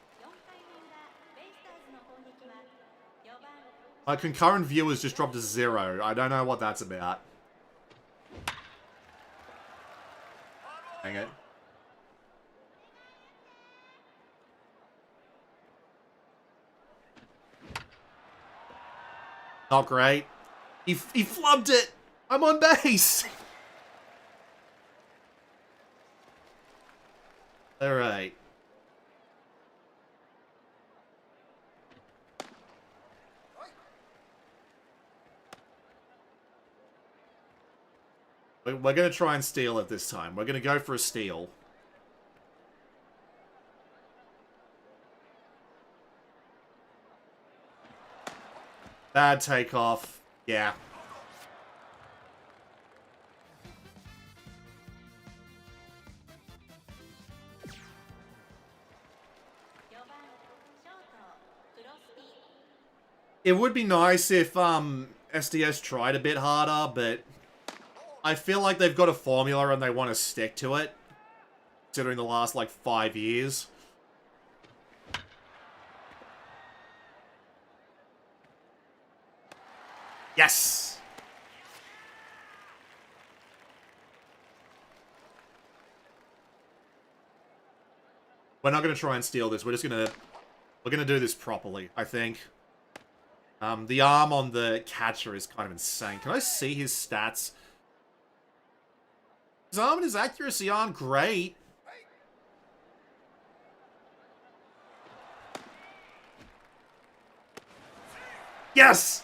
My concurrent viewers just dropped to 0. I don't know what that's about. Dang it. Not great. He flubbed it! I'm on base! Alright. We're going to try and steal it this time. We're going to go for a steal. Bad takeoff. Yeah. It would be nice if SDS tried a bit harder, but I feel like they've got a formula and they want to stick to it, considering the last, like, 5 years. Yes! We're not going to try and steal this. We're just going to... We're going to do this properly, I think. The arm on the catcher is kind of insane. Can I see his stats? His arm and his accuracy aren't great. Yes!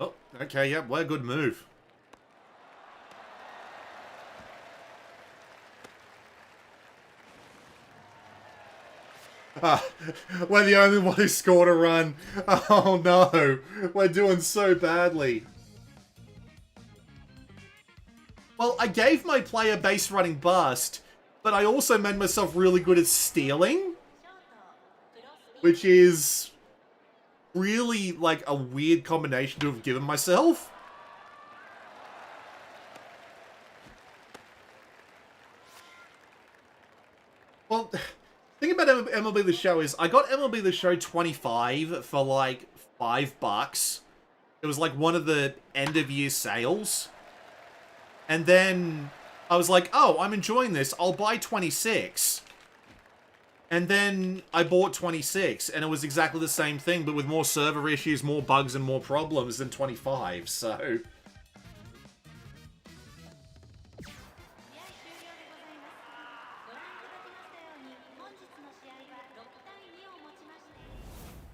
Oh, okay, yep, what a good move. We're the only one who scored a run. Oh no, we're doing so badly. Well, I gave my player base running bust, but I also made myself really good at stealing, which is really, like, a weird combination to have given myself. Well, the thing about MLB The Show is I got MLB The Show 25 for, like, $5. It was, like, one of the end-of-year sales. And then I was like, oh, I'm enjoying this. I'll buy 26. And then I bought 26, and it was exactly the same thing, but with more server issues, more bugs, and more problems than 25, so...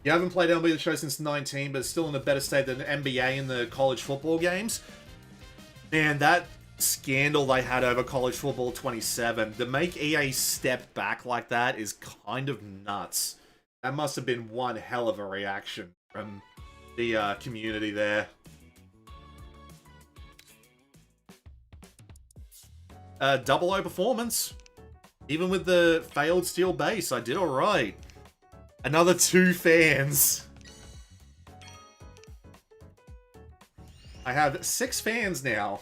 You haven't played MLB The Show since 19, but it's still in a better state than NBA in the college football games. Man, that scandal they had over college football 27, to make EA step back like that is kind of nuts. That must have been one hell of a reaction from the community there. Double O performance. Even with the failed steel base, I did alright. Another 2 fans. I have 6 fans now.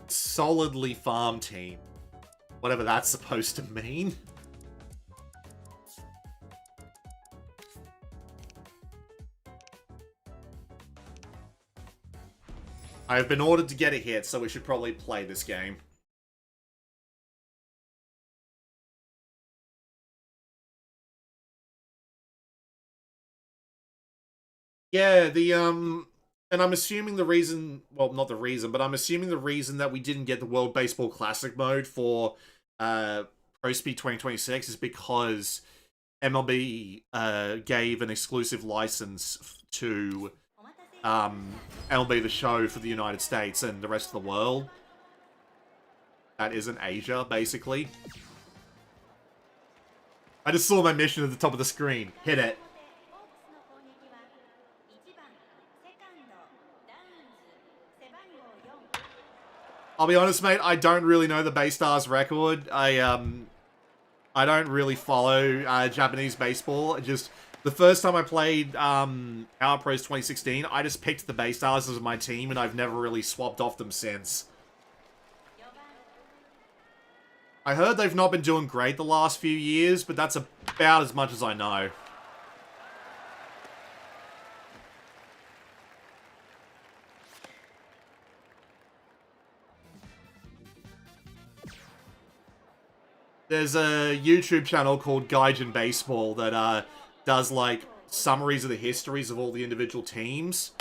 Solidly farm team. Whatever that's supposed to mean. I've been ordered to get a hit, so we should probably play this game. Yeah, and I'm assuming the reason, well, not the reason, but I'm assuming the reason that we didn't get the World Baseball Classic mode for Pro Speed 2026 is because MLB gave an exclusive license to MLB The Show for the United States and the rest of the world. That isn't Asia, basically. I just saw my mission at the top of the screen. Hit it. I'll be honest, mate, I don't really know the Baystars record. I don't really follow Japanese baseball. Just the first time I played Power Pros 2016, I just picked the Baystars as my team, and I've never really swapped off them since. I heard they've not been doing great the last few years, but that's about as much as I know. There's a YouTube channel called Gaijin Baseball that does, like, summaries of the histories of all the individual teams.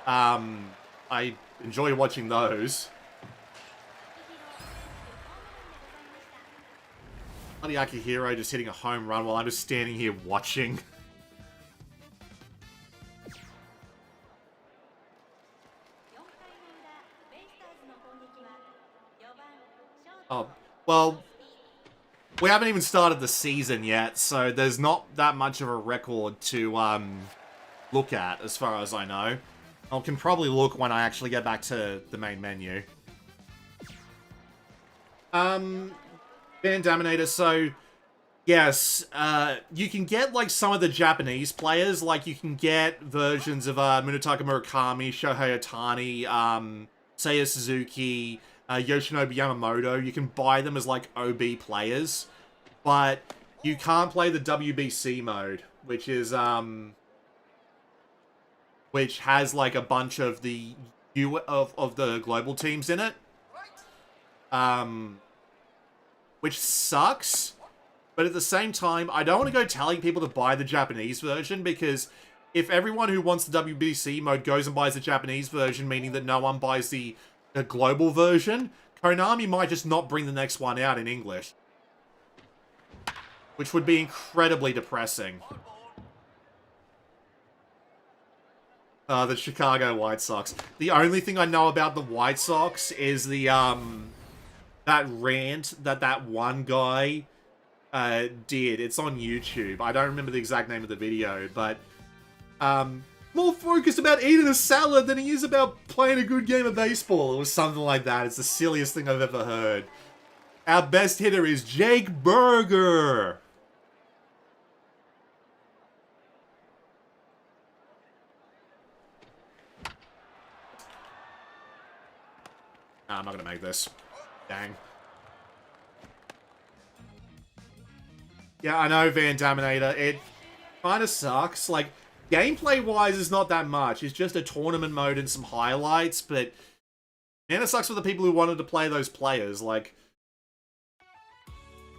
I enjoy watching those. Bloody Akihiro just hitting a home run while I'm just standing here watching. Oh, well, we haven't even started the season yet, so there's not that much of a record to look at, as far as I know. I can probably look when I actually get back to the main menu. Vandaminator, so yes, you can get like some of the Japanese players, like you can get versions of Munetaka Murakami, Shohei Ohtani, Seiya Suzuki, Yoshinobu Yamamoto. You can buy them as like OB players, but you can't play the WBC mode, which is which has like a bunch of the of the global teams in it. Which sucks, but at the same time, I don't want to go telling people to buy the Japanese version, because if everyone who wants the WBC mode goes and buys the Japanese version, meaning that no one buys the global version, Konami might just not bring the next one out in English. Which would be incredibly depressing. The Chicago White Sox. The only thing I know about the White Sox is the, that rant that one guy did. It's on YouTube. I don't remember the exact name of the video, but more focused about eating a salad than he is about playing a good game of baseball. It was something like that. It's the silliest thing I've ever heard. Our best hitter is Jake Berger. Nah, I'm not gonna make this. Dang. Yeah, I know, Vandaminator. It kind of sucks. Like, gameplay-wise, is not that much. It's just a tournament mode and some highlights, but man, it sucks for the people who wanted to play those players. Like,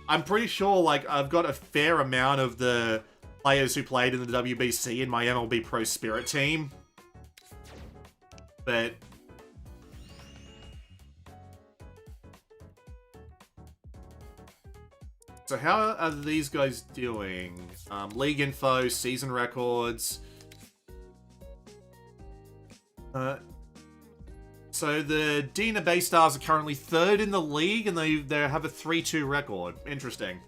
I'm pretty sure, like, I've got a fair amount of the players who played in the WBC in my MLB Pro Spirit team. But so how are these guys doing? League info, season records. So the Dina Baystars are currently 3rd in the league, and they have a 3-2 record. Interesting.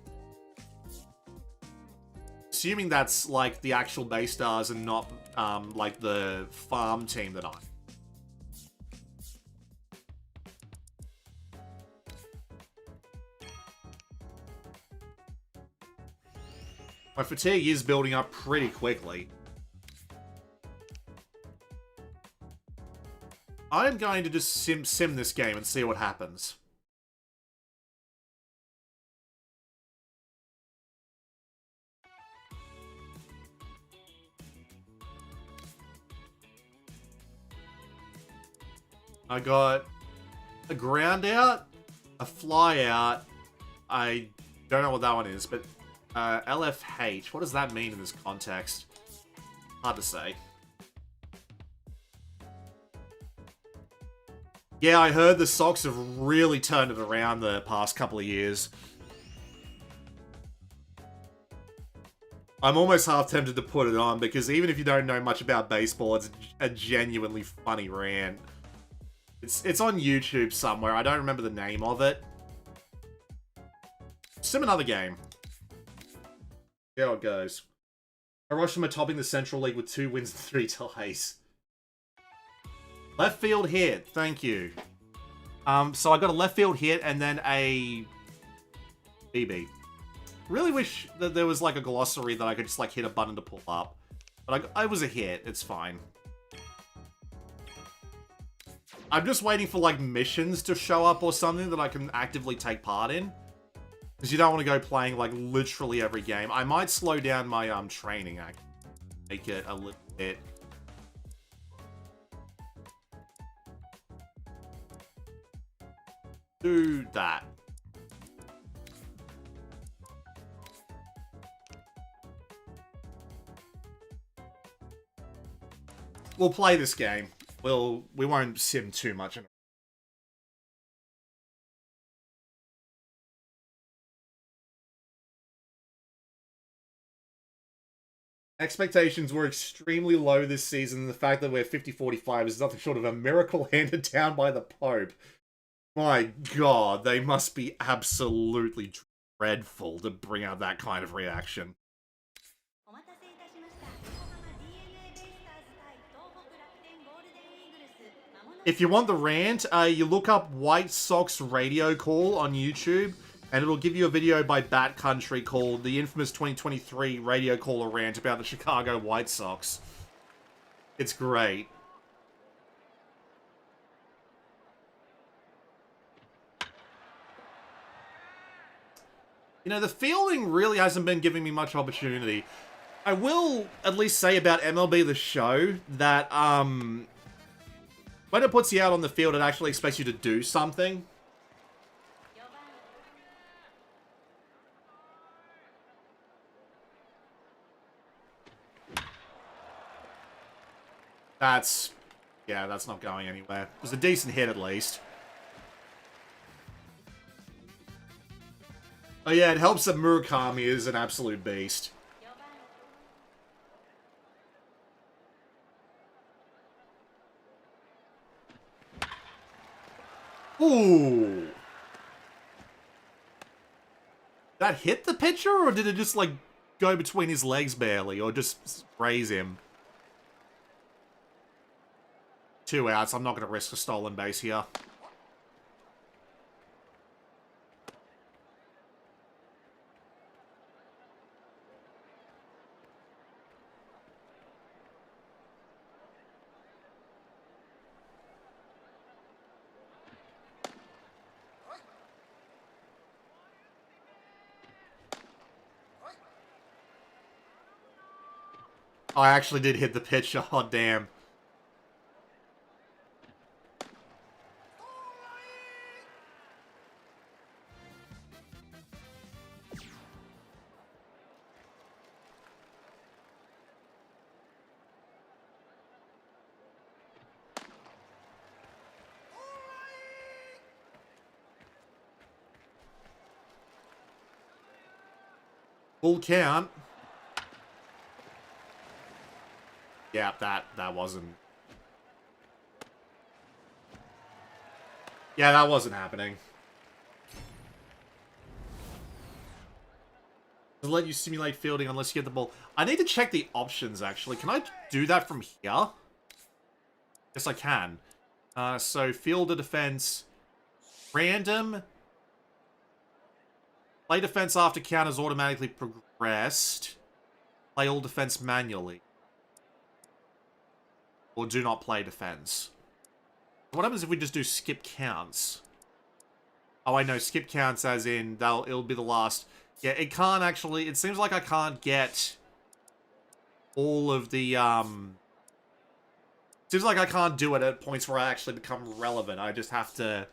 Assuming that's like the actual Baystars and not like the farm team that I'm. My fatigue is building up pretty quickly. I'm going to just sim this game and see what happens. I got a ground out, a fly out. I don't know what that one is, but LFH. What does that mean in this context? Hard to say. Yeah, I heard the Sox have really turned it around the past couple of years. I'm almost half tempted to put it on, because even if you don't know much about baseball, it's a genuinely funny rant. It's on YouTube somewhere. I don't remember the name of it. Sim another game. See how it goes. Hiroshima topping the Central League with 2 wins and 3 ties. Left field hit. Thank you. So I got a left field hit and then a BB. Really wish that there was like a glossary that I could just like hit a button to pull up. But I was a hit. It's fine. I'm just waiting for like missions to show up or something that I can actively take part in. Because you don't want to go playing like literally every game. I might slow down my training, actually. Make it a little bit. Do that. We'll play this game. We won't sim too much. Expectations were extremely low this season. The fact that we're 50-45 is nothing short of a miracle handed down by the Pope. My God, they must be absolutely dreadful to bring out that kind of reaction. If you want the rant, you look up White Sox radio call on YouTube, and it'll give you a video by Bat Country called the infamous 2023 radio caller rant about the Chicago White Sox. It's great. You know, the fielding really hasn't been giving me much opportunity. I will at least say about MLB The Show that, when it puts you out on the field, it actually expects you to do something. Yeah, that's not going anywhere. It was a decent hit, at least. Oh yeah, it helps that Murakami is an absolute beast. Ooh! That hit the pitcher, or did it just, like, go between his legs barely, or just raise him? 2 outs, I'm not going to risk a stolen base here. I actually did hit the pitcher, oh damn. Full count. Yeah, that wasn't... Yeah, that wasn't happening. Doesn't let you simulate fielding unless you get the ball. I need to check the options, actually. Can I do that from here? Yes, I can. So, fielder defense. Random. Play defense after count is automatically progressed. Play all defense manually. Or do not play defense. What happens if we just do skip counts? Oh, I know. Skip counts as in it'll be the last. Yeah, it can't actually... It seems like I can't get all of the, Seems like I can't do it at points where I actually become relevant. I just have to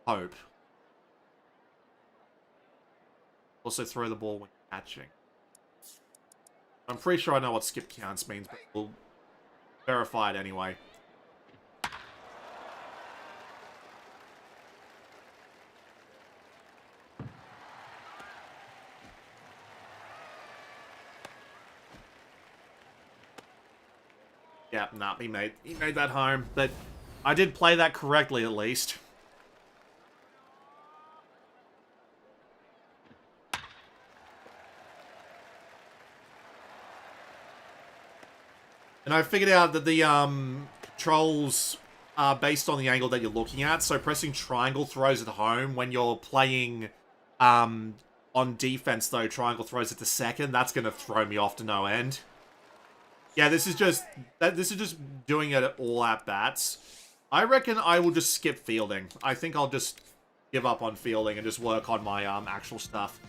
hope. Also throw the ball when catching. I'm pretty sure I know what skip counts means, but we'll verify it anyway. Yeah, nah, he made that home, but I did play that correctly at least. And I figured out that the controls are based on the angle that you're looking at, so pressing triangle throws it home. When you're playing on defense, though, triangle throws it to second. That's going to throw me off to no end. Yeah, this is just doing it at all at bats. I reckon I will just skip fielding. I think I'll just give up on fielding and just work on my actual stuff.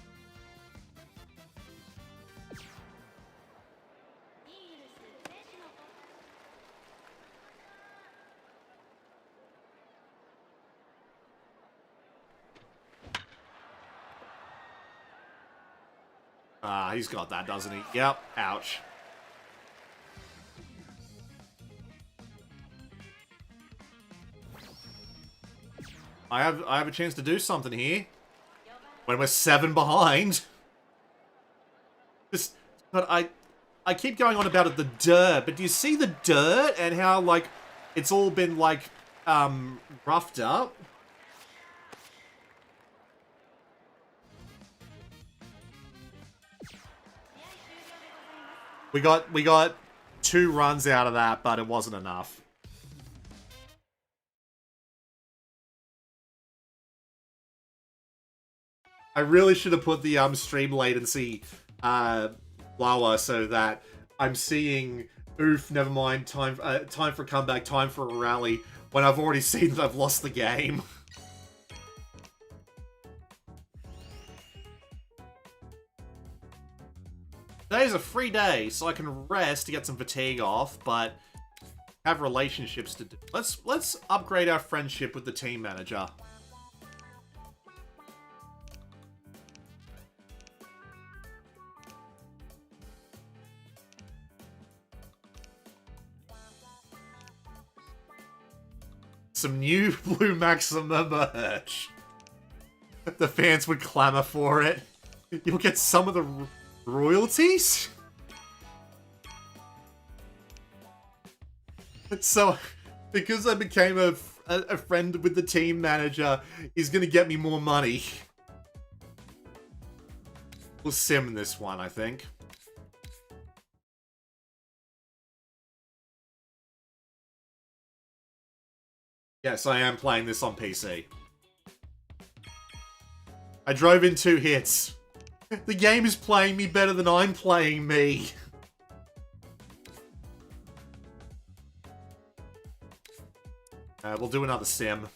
Ah, he's got that, doesn't he? Yep. Ouch. I have a chance to do something here. When we're 7 behind. But I keep going on about it, the dirt, but do you see the dirt and how, like, it's all been, like, roughed up? We got 2 runs out of that, but it wasn't enough. I really should have put the stream latency lower so that I'm seeing oof, never mind, time for a comeback, time for a rally, when I've already seen that I've lost the game. Today's a free day, so I can rest to get some fatigue off, but have relationships to do. Let's upgrade our friendship with the team manager. Some new Blue Maxima merch. The fans would clamor for it. You'll get some of the royalties? So, because I became a friend with the team manager, he's gonna get me more money. We'll sim this one, I think. Yes, I am playing this on PC. I drove in 2 hits. The game is playing me better than I'm playing me. We'll do another sim.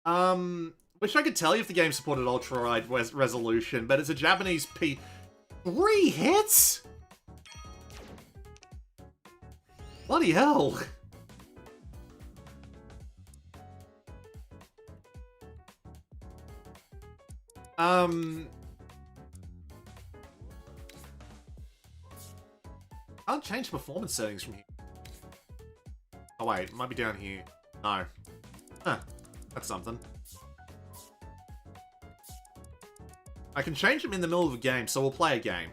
Wish I could tell you if the game supported ultra-wide resolution, but it's a Japanese P... 3 hits?! Bloody hell! Can't change performance settings from here. Oh wait, it might be down here. No. Huh. That's something. I can change them in the middle of a game, so we'll play a game.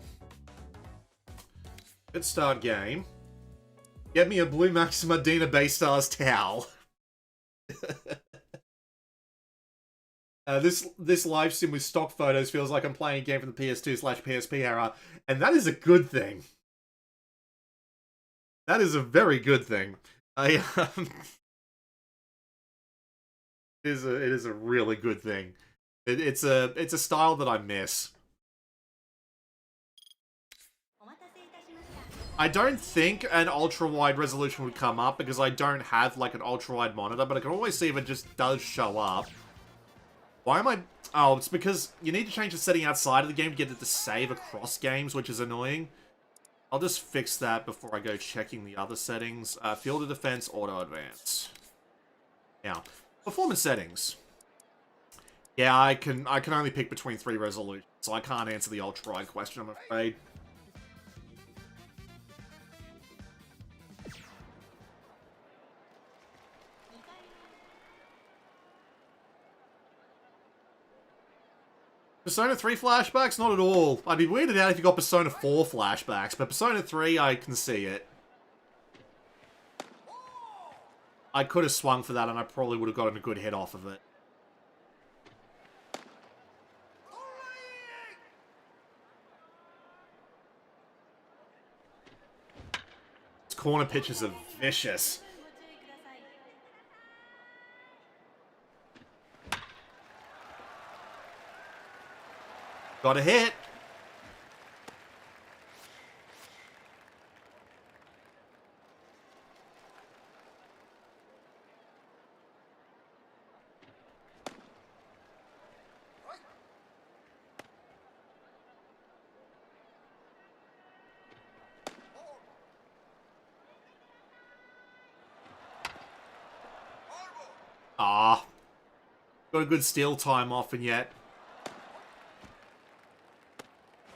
Let's start game. Get me a Blue Maxima Dina Baystars towel. This live sim with stock photos feels like I'm playing a game from the PS2/PSP era, and that is a good thing. That is a very good thing. It is a really good thing. It's a style that I miss. I don't think an ultra-wide resolution would come up because I don't have like an ultra-wide monitor, but I can always see if it just does show up. Why am I... Oh, it's because you need to change the setting outside of the game to get it to save across games, which is annoying. I'll just fix that before I go checking the other settings. Field of defense, auto advance. Now, performance settings. Yeah, I can only pick between 3 resolutions, so I can't answer the ultra wide question, I'm afraid. Persona 3 flashbacks? Not at all. I'd be weirded out if you got Persona 4 flashbacks, but Persona 3, I can see it. I could have swung for that and I probably would have gotten a good hit off of it. Its corner pitches are vicious. Got a hit. Ah. Got a good steal time off and yet.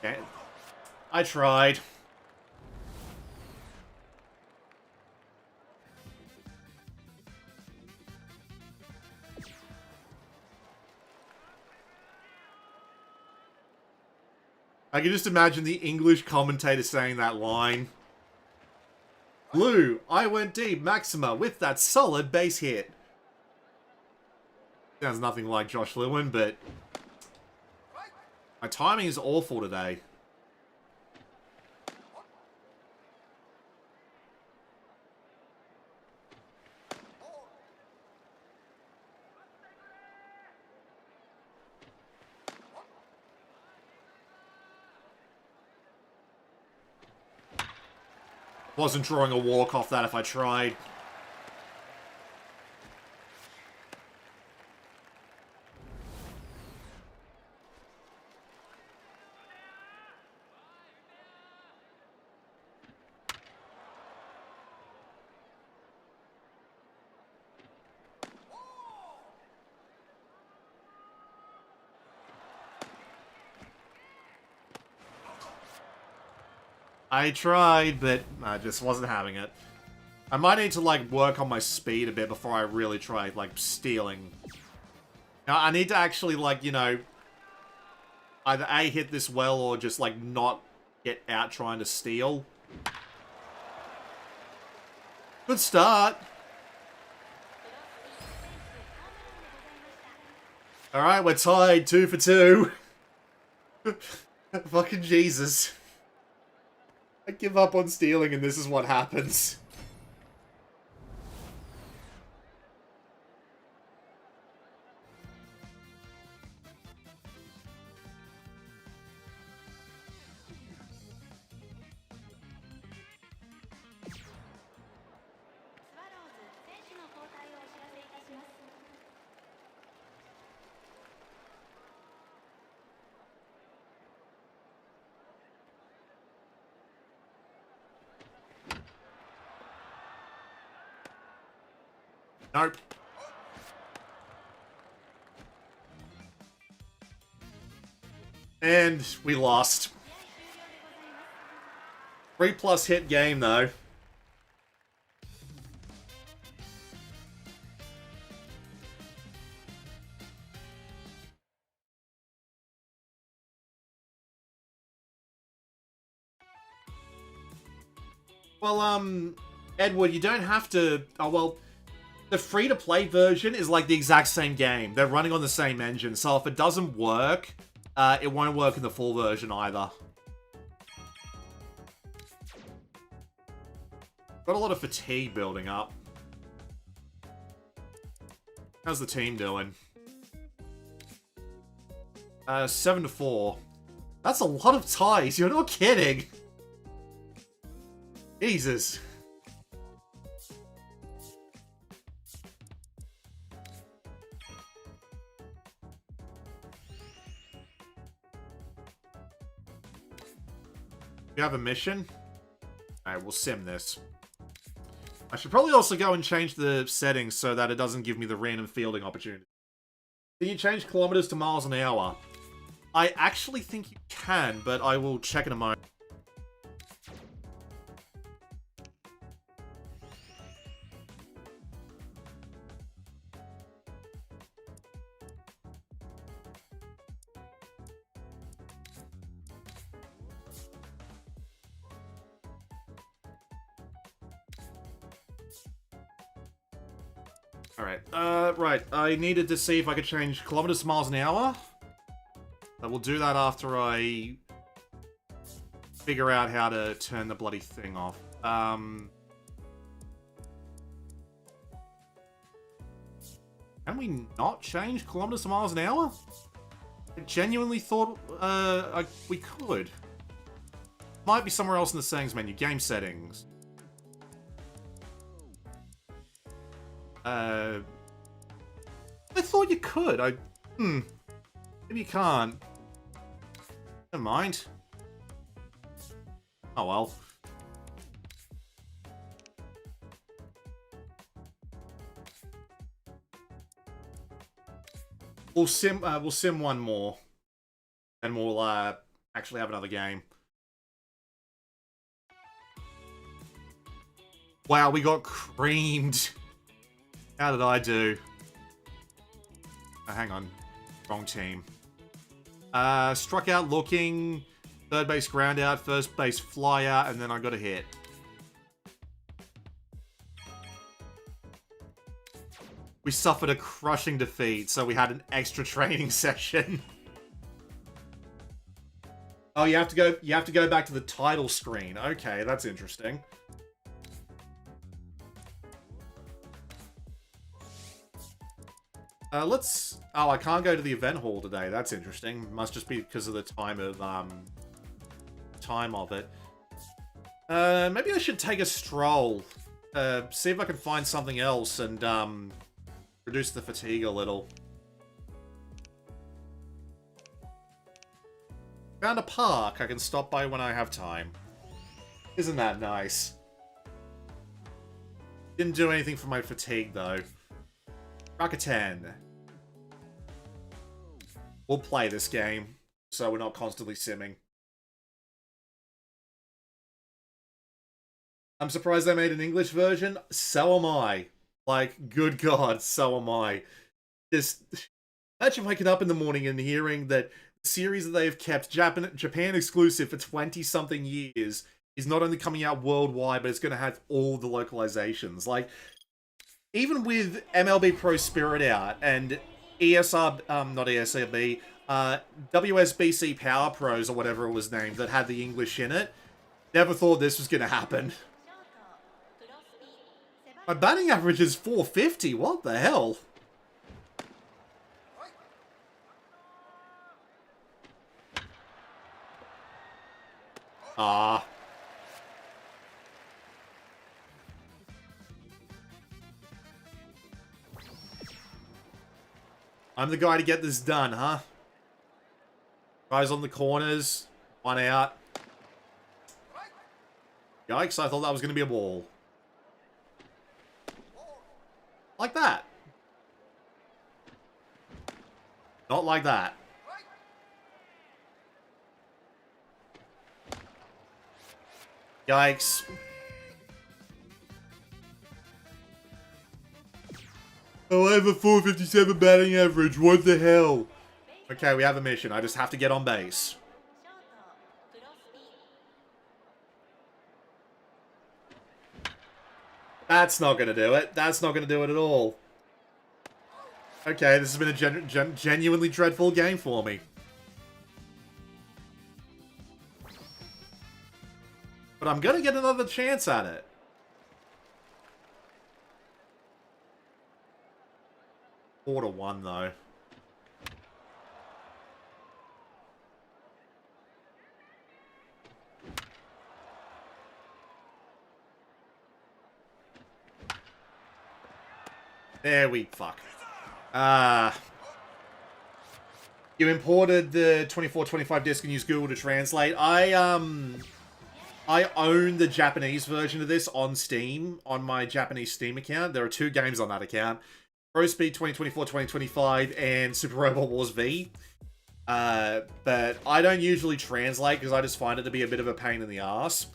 Okay. I tried. I can just imagine the English commentator saying that line. Blue, I went deep, Maxima, with that solid base hit. Sounds nothing like Josh Lewin, but my timing is awful today. Wasn't drawing a walk off that if I tried. I tried, but I just wasn't having it. I might need to, like, work on my speed a bit before I really try, like, stealing. Now, I need to actually, like, you know, either A, hit this well, or just, like, not get out trying to steal. Good start. Alright, we're tied, 2 for 2. Fucking Jesus. I give up on stealing and this is what happens. Nope. And we lost. 3+ hit game, though. Well, Edward, you don't have to... Oh, well... The free-to-play version is like the exact same game. They're running on the same engine, so if it doesn't work, it won't work in the full version either. Got a lot of fatigue building up. How's the team doing? 7-4. That's a lot of ties, you're not kidding! Jesus. You have a mission? Alright, we'll sim this. I should probably also go and change the settings so that it doesn't give me the random fielding opportunity. Can you change kilometers to miles an hour? I actually think you can, but I will check in a moment. Alright, right. I needed to see if I could change kilometers to miles an hour. I will do that after I figure out how to turn the bloody thing off. Can we not change kilometers to miles an hour? I genuinely thought we could. Might be somewhere else in the settings menu. Game settings. I thought you could. Maybe you can't. Never mind. Oh well. We'll sim one more, and we'll actually have another game. Wow, we got creamed. How did I do? Oh, hang on. Wrong team. Struck out looking, third base ground out, first base fly out, and then I got a hit. We suffered a crushing defeat, so we had an extra training session. Oh, you have to go back to the title screen. Okay, that's interesting. Oh, I can't go to the event hall today. That's interesting. Must just be because of the time of it. Maybe I should take a stroll. See if I can find something else and reduce the fatigue a little. Found a park I can stop by when I have time. Isn't that nice? Didn't do anything for my fatigue though. Rocket 10. We'll play this game, so we're not constantly simming. I'm surprised they made an English version. So am I. Like, good God, so am I. Just imagine waking up in the morning and hearing that the series that they've kept Japan exclusive for 20-something years is not only coming out worldwide, but it's going to have all the localizations. Like, even with MLB Pro Spirit out and WSBC Power Pros or whatever it was named that had the English in it, never thought this was going to happen. My batting average is 450. What the hell? Ah. I'm the guy to get this done, huh? Guys on the corners. One out. Yikes, I thought that was going to be a ball. Like that. Not like that. Yikes. Oh, I have a 457 batting average. What the hell? Okay, we have a mission. I just have to get on base. That's not going to do it. That's not going to do it at all. Okay, this has been a genuinely dreadful game for me. But I'm going to get another chance at it. Four to 1 though. There we fuck. You imported the 24-25 disc and used Google to translate. I I own the Japanese version of this on Steam, on my Japanese Steam account. There are 2 games on that account. Pro Speed 2024-2025 and Super Robot Wars V. But I don't usually translate because I just find it to be a bit of a pain in the ass.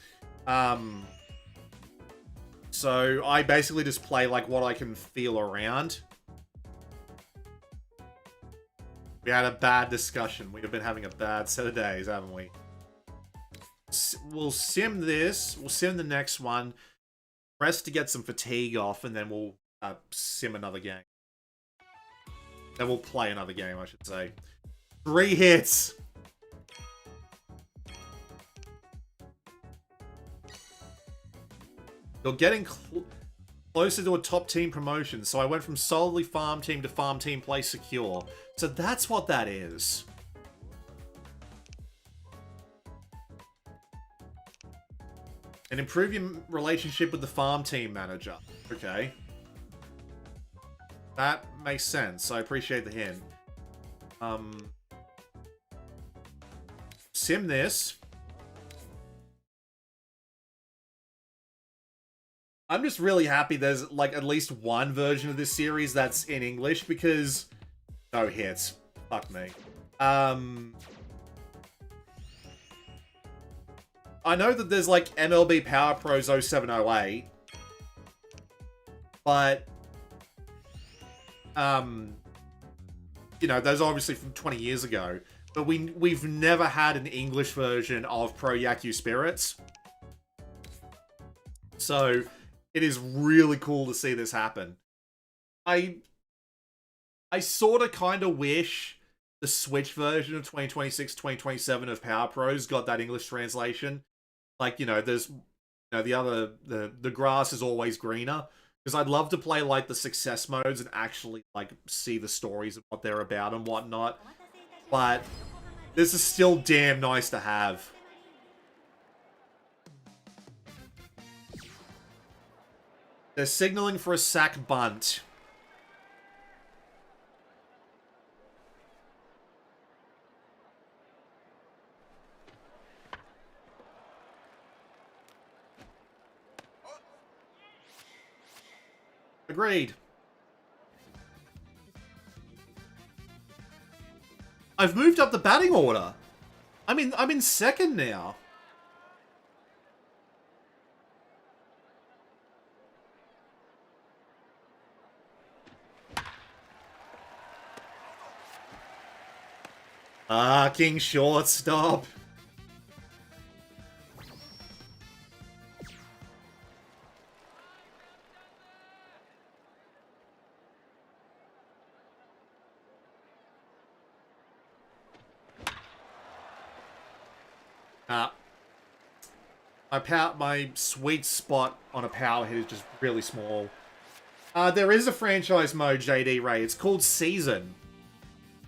So I basically just play like what I can feel around. We had a bad discussion. We've been having a bad set of days, haven't we? We'll sim this. We'll sim the next one. Rest to get some fatigue off, and then we'll sim another game. Then we'll play another game, I should say. 3 hits! You're getting closer to a top team promotion, so I went from solidly farm team to farm team play secure. So that's what that is. And improve your relationship with the farm team manager. Okay. That makes sense. I appreciate the hint. Sim this. I'm just really happy there's like at least one version of this series that's in English because no hits. Fuck me. I know that there's like MLB Power Pros 0708, but you know, those are obviously from 20 years ago. But we've never had an English version of Pro Yaku Spirits. So it is really cool to see this happen. I sort of kind of wish the Switch version of 2026-2027 of Power Pros got that English translation. Like, you know, there's, you know, the grass is always greener. Because I'd love to play, like, the success modes and actually, like, see the stories of what they're about and whatnot. But this is still damn nice to have. They're signaling for a sack bunt. Agreed. I've moved up the batting order. I'm in second now. Ah, King shortstop. My sweet spot on a power hit is just really small. There is a franchise mode, JD Ray. It's called Season.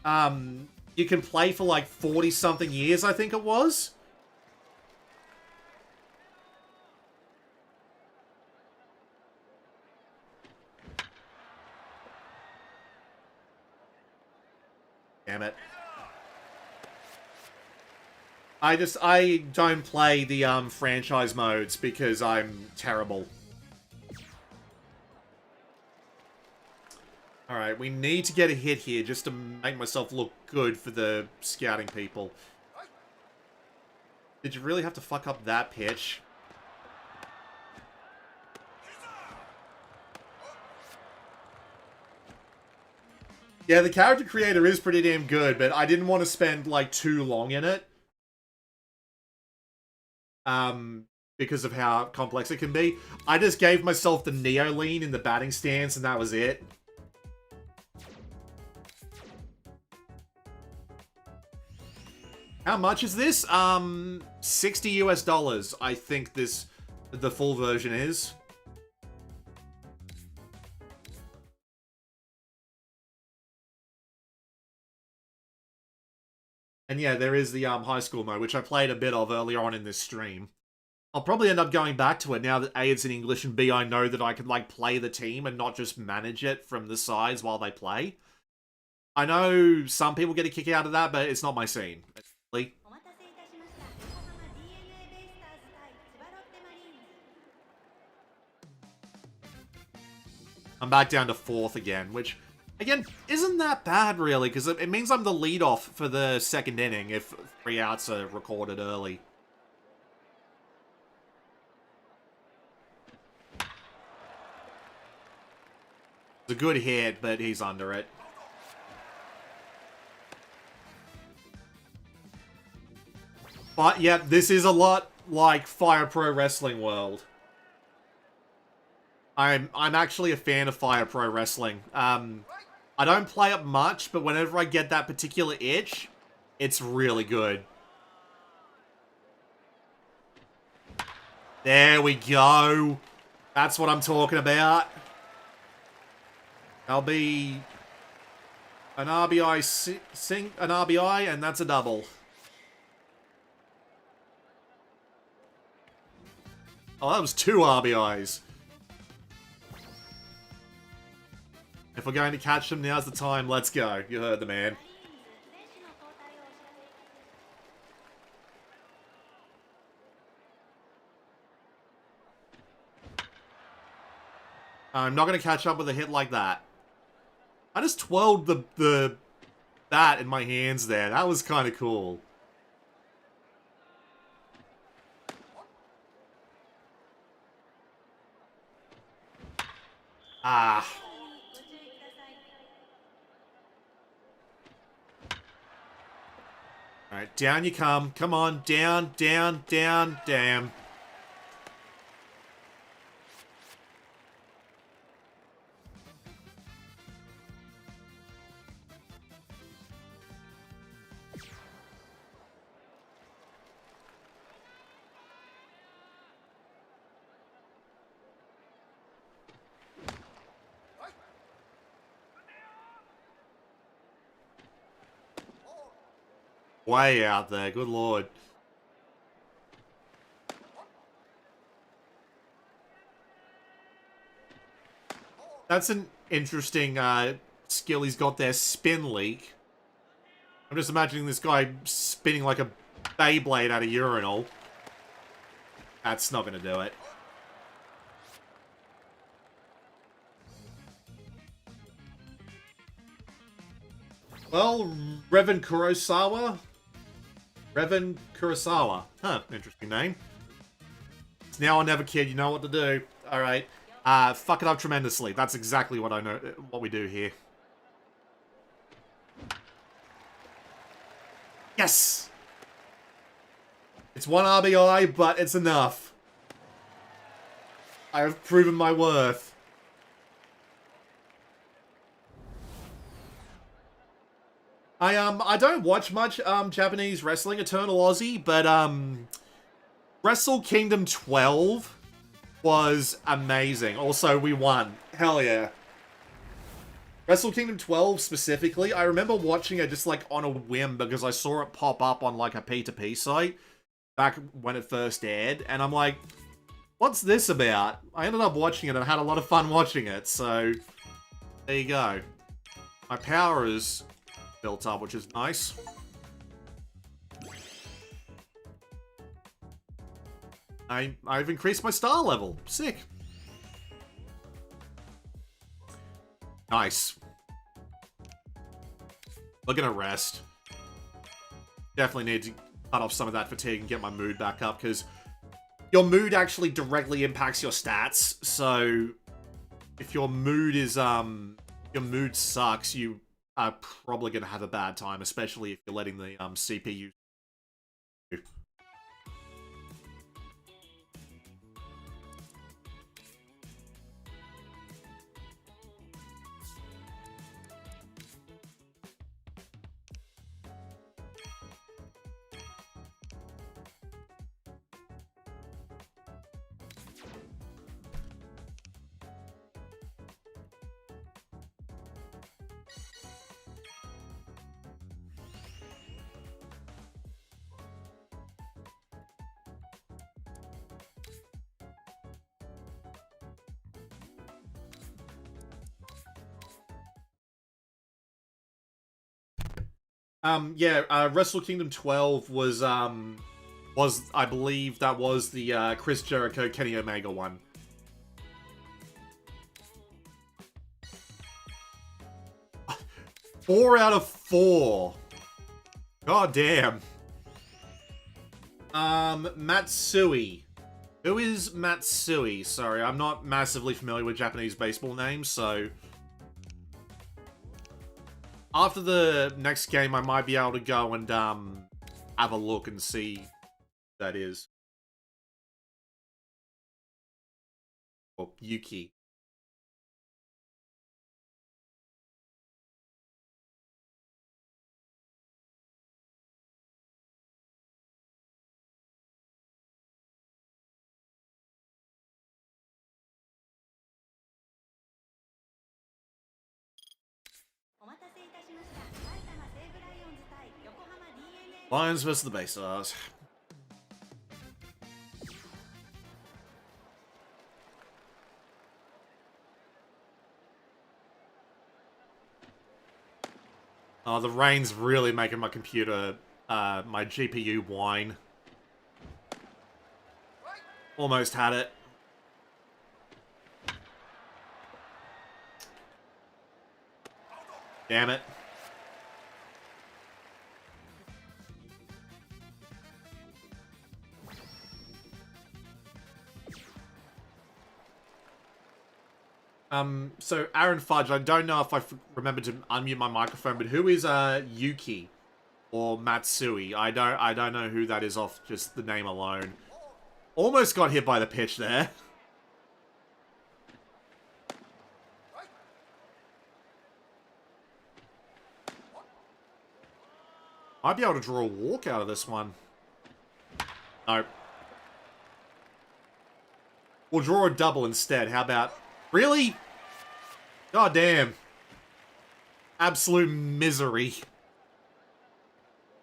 You can play for like 40-something years, I think it was. Damn it. I don't play the franchise modes because I'm terrible. Alright, we need to get a hit here just to make myself look good for the scouting people. Did you really have to fuck up that pitch? Yeah, the character creator is pretty damn good, but I didn't want to spend, like, too long in it. Because of how complex it can be. I just gave myself the Neo lean in the batting stance, and that was it. How much is this? $60 US, I think the full version is. And yeah, there is the high school mode, which I played a bit of earlier on in this stream. I'll probably end up going back to it now that A, it's in English, and B, I know that I can, like, play the team and not just manage it from the sides while they play. I know some people get a kick out of that, but it's not my scene. I'm back down to 4th again, which, again, isn't that bad, really, because it means I'm the leadoff for the 2nd inning if 3 outs are recorded early. It's a good hit, but he's under it. But, yeah, this is a lot like Fire Pro Wrestling World. I'm actually a fan of Fire Pro Wrestling. I don't play it much, but whenever I get that particular itch, it's really good. There we go. That's what I'm talking about. That'll be an RBI an RBI, and that's a double. Oh, that was 2 RBIs. If we're going to catch them, now's the time. Let's go. You heard the man. I'm not going to catch up with a hit like that. I just twirled the bat in my hands there. That was kind of cool. Ah. Alright, down you come. Come on, down, down, down, damn. Way out there, good lord. That's an interesting skill he's got there, spin leak. I'm just imagining this guy spinning like a Beyblade out of urinal. That's not going to do it. Well, Revan Kurosawa? Revan Kurosawa. Huh, interesting name. It's Now or Never, kid. You know what to do. Alright. Fuck it up tremendously. That's exactly what I know, what we do here. Yes! It's 1 RBI, but it's enough. I have proven my worth. I don't watch much Japanese wrestling, Eternal Aussie, but Wrestle Kingdom 12 was amazing. Also, we won. Hell yeah. Wrestle Kingdom 12 specifically, I remember watching it just like on a whim because I saw it pop up on like a P2P site back when it first aired, and I'm like, what's this about? I ended up watching it and I had a lot of fun watching it, so there you go. My power is built up, which is nice. I've increased my star level. Sick. Nice. We're gonna rest. Definitely need to cut off some of that fatigue and get my mood back up, because your mood actually directly impacts your stats. So if your mood is your mood sucks, you are probably gonna have a bad time, especially if you're letting the CPU. Wrestle Kingdom 12 was I believe that was the Chris Jericho Kenny Omega one. 4 out of 4. God damn. Matsui. Who is Matsui? Sorry, I'm not massively familiar with Japanese baseball names, so... After the next game, I might be able to go and, have a look and see who that is. Or Yuki. Lions versus the Bay Stars. Oh, the rain's really making my computer, my GPU whine. Almost had it. Damn it. So Aaron Fudge, I don't know if I remembered to unmute my microphone, but who is Yuki or Matsui? I don't know who that is off just the name alone. Almost got hit by the pitch there. Might be able to draw a walk out of this one. Nope. We'll draw a double instead. How about... Really? God damn. Absolute misery.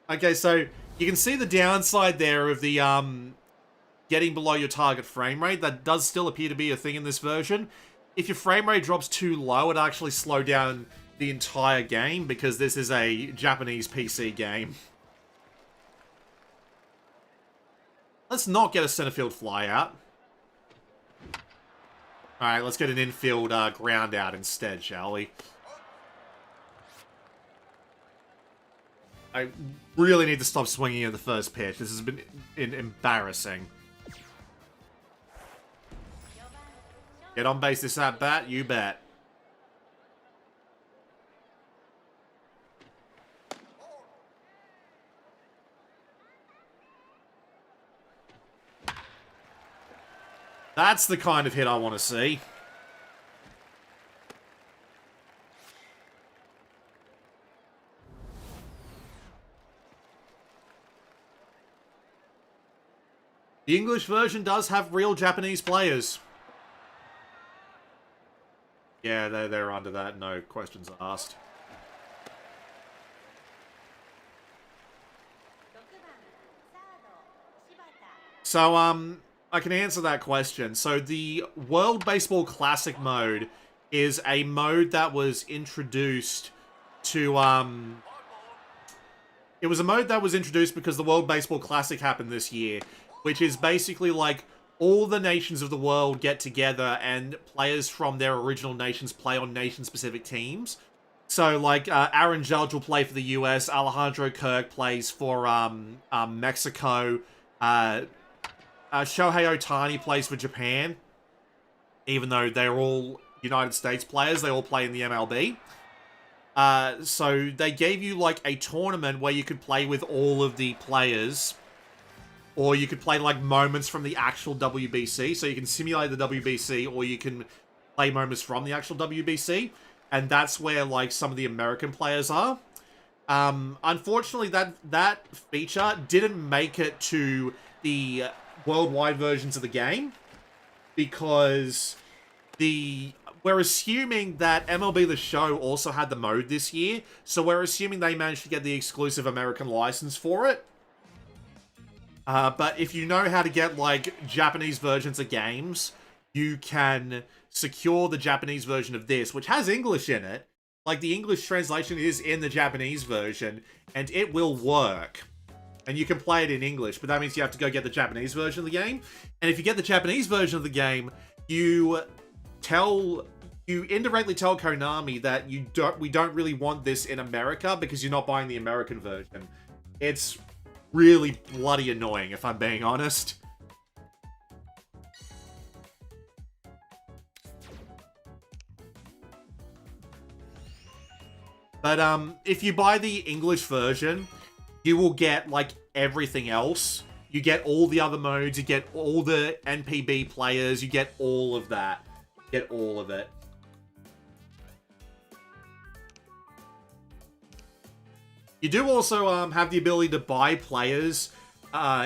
Okay, so you can see the downside there of the getting below your target frame rate. That does still appear to be a thing in this version. If your frame rate drops too low, it actually slow down the entire game because this is a Japanese PC game. Let's not get a center field fly out. Alright, let's get an infield ground out instead, shall we? I really need to stop swinging at the first pitch. This has been embarrassing. Get on base this at bat, you bet. That's the kind of hit I want to see. The English version does have real Japanese players. Yeah, they're under that, no questions asked. So, I can answer that question. So the World Baseball Classic mode is a mode that was introduced to, it was a mode that was introduced because the World Baseball Classic happened this year, which is basically like all the nations of the world get together and players from their original nations play on nation-specific teams. So, like, Aaron Judge will play for the US, Alejandro Kirk plays for, Mexico, Shohei Ohtani plays for Japan, even though they're all United States players. They all play in the MLB. So they gave you, like, a tournament where you could play with all of the players, or you could play, like, moments from the actual WBC. So you can simulate the WBC, or you can play moments from the actual WBC. And that's where, like, some of the American players are. Unfortunately, that feature didn't make it to the worldwide versions of the game, because we're assuming that MLB The Show also had the mode this year, so we're assuming they managed to get the exclusive American license for it. But if you know how to get, like, Japanese versions of games, you can secure the Japanese version of this, which has English in it. Like, the English translation is in the Japanese version, and it will work. And you can play it in English, but that means you have to go get the Japanese version of the game. And if you get the Japanese version of the game, you tell you indirectly tell Konami that we don't really want this in America because you're not buying the American version. It's really bloody annoying, if I'm being honest. But if you buy the English version, you will get like everything else. You get all the other modes, you get all the NPB players, you get all of that. You get all of it. You do also have the ability to buy players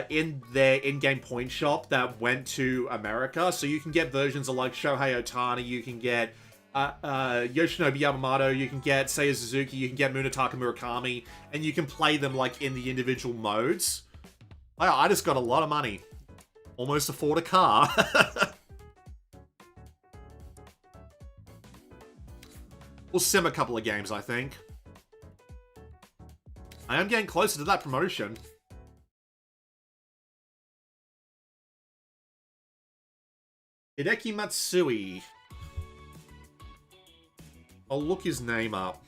in their in-game point shop that went to America. So you can get versions of like Shohei Ohtani, you can get Yoshinobu Yamamoto, you can get Seiya Suzuki, you can get Munetaka Murakami, and you can play them like in the individual modes. Wow, I just got a lot of money. Almost afford a car. We'll sim a couple of games, I think. I am getting closer to that promotion. Hideki Matsui. I'll look his name up.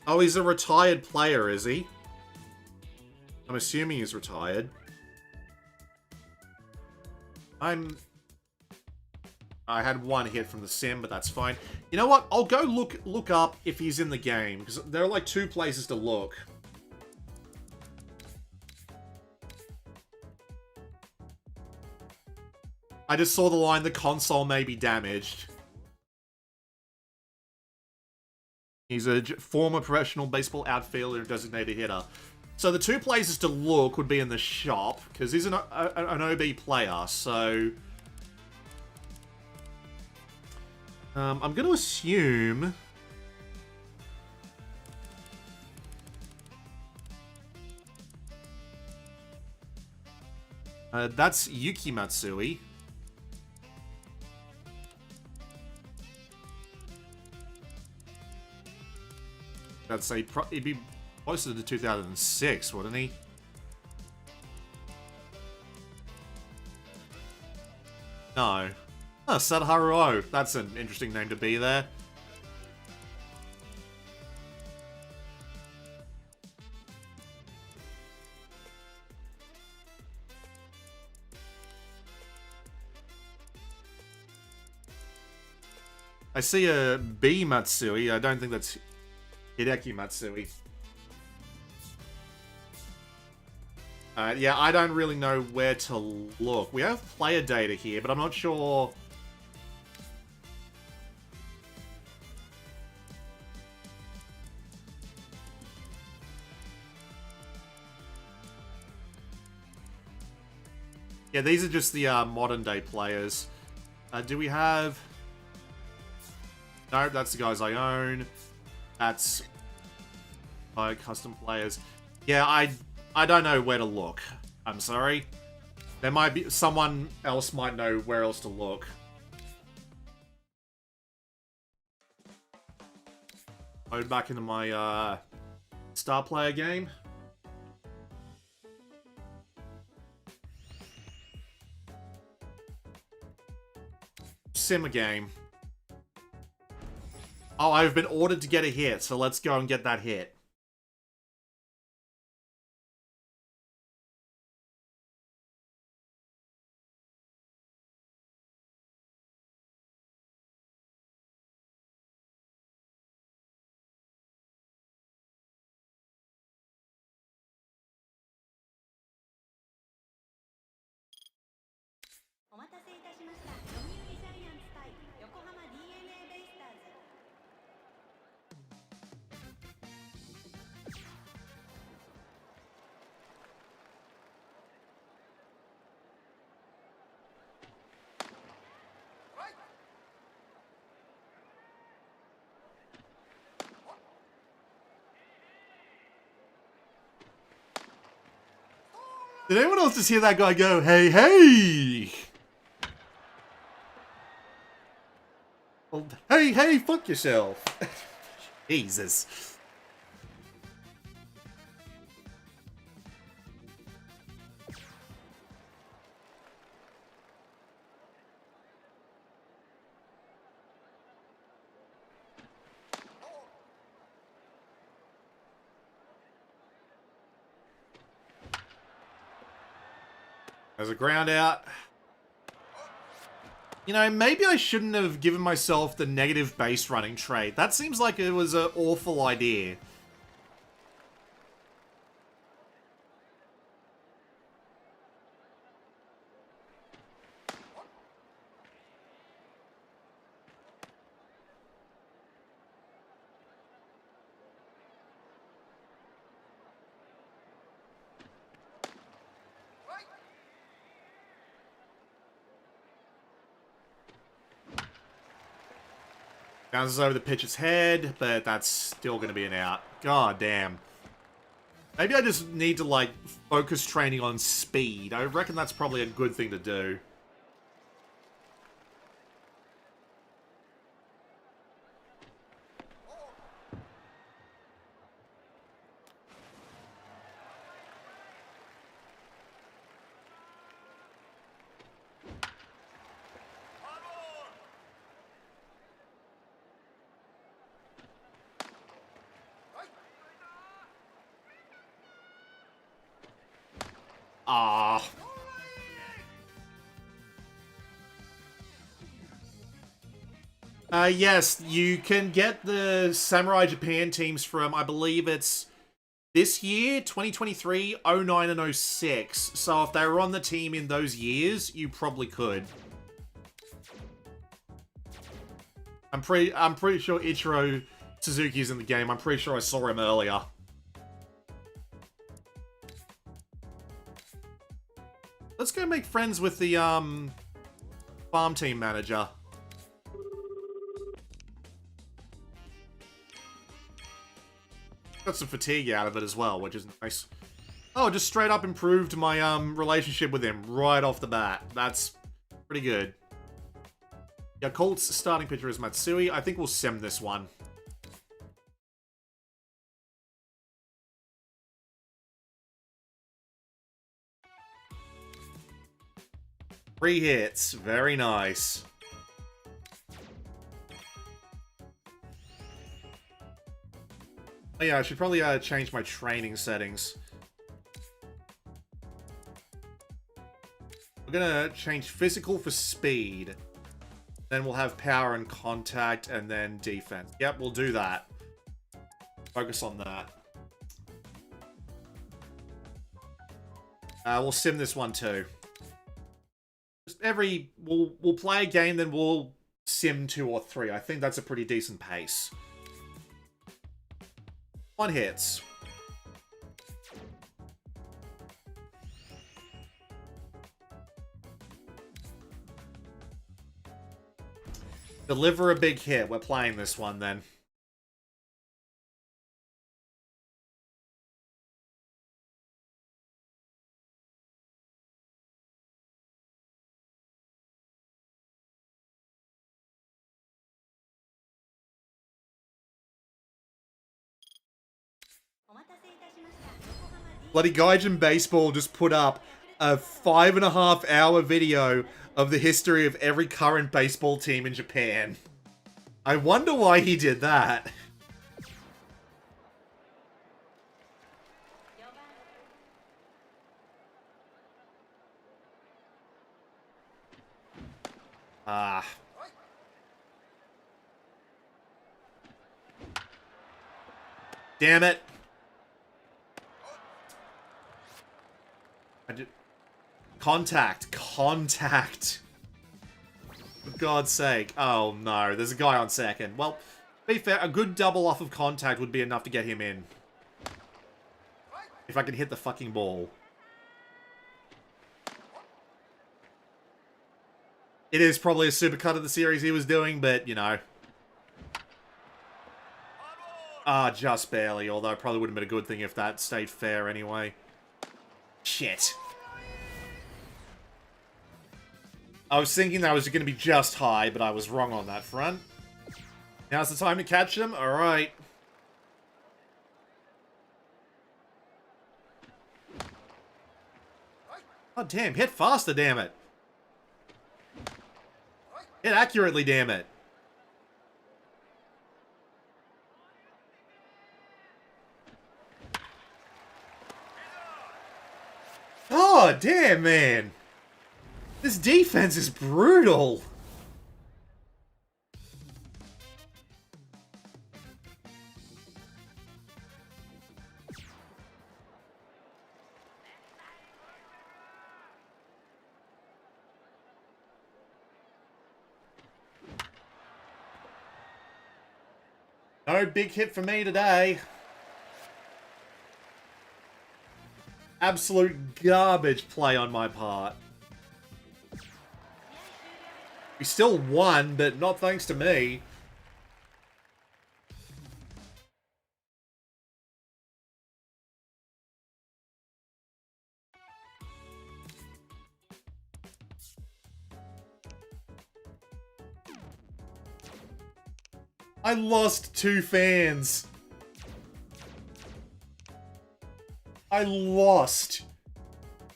Oh, he's a retired player, is he? I'm assuming he's retired. I had one hit from the sim, but that's fine. You know what? I'll go look up if he's in the game, because there are like two places to look. I just saw the line, the console may be damaged. He's a former professional baseball outfielder and designated hitter. So the two places to look would be in the shop, because he's an OB player, so... I'm going to assume... that's Yuki Matsui. I'd say he'd be closer to 2006, wouldn't he? No. Oh, Sadaharu O. That's an interesting name to be there. I see a B Matsui. I don't think that's Hideki Matsui. Yeah, I don't really know where to look. We have player data here, but I'm not sure... Yeah, these are just the modern day players. Do we have... No, that's the guys I own. That's custom players. Yeah, I don't know where to look. I'm sorry. There might be... Someone else might know where else to look. Load back into my Star Player game. Sim a game. Oh, I've been ordered to get a hit, so let's go and get that hit. Did anyone else just hear that guy go, hey, hey? Well, hey, hey, fuck yourself. Jesus. There's a ground out. You know, maybe I shouldn't have given myself the negative base running trait. That seems like it was an awful idea. Bounces over the pitcher's head, but that's still going to be an out. God damn. Maybe I just need to, like, focus training on speed. I reckon that's probably a good thing to do. Ah. Yes, you can get the Samurai Japan teams from, I believe it's this year, 2023, 09 and 06. So if they were on the team in those years, you probably could. I'm pretty sure Ichiro Suzuki's in the game. I'm pretty sure I saw him earlier. Let's go make friends with the, farm team manager. Got some fatigue out of it as well, which is nice. Oh, just straight up improved my, relationship with him right off the bat. That's pretty good. Yeah, Colt's starting pitcher is Matsui. I think we'll sim this one. Three hits. Very nice. Oh yeah, I should probably change my training settings. We're gonna change physical for speed. Then we'll have power and contact, and then defense. Yep, we'll do that. Focus on that. We'll sim this one too. Just we'll play a game, then we'll sim 2 or 3. I think that's a pretty decent pace. 1 hits. Deliver a big hit. We're playing this one then. Bloody Gaijin Baseball just put up a 5.5-hour video of the history of every current baseball team in Japan. I wonder why he did that. Ah. Damn it. Contact. Contact. For God's sake. Oh no, there's a guy on second. Well, to be fair, a good double off of contact would be enough to get him in. If I could hit the fucking ball. It is probably a supercut of the series he was doing, but, you know. Ah, just barely, although it probably would have been a good thing if that stayed fair anyway. Shit. I was thinking that was going to be just high, but I was wrong on that front. Now's the time to catch them? Alright. Oh, damn. Hit faster, damn it. Hit accurately, damn it. Oh, damn, man. This defense is brutal. No big hit for me today. Absolute garbage play on my part. We still won, but not thanks to me. I lost 2 fans. I lost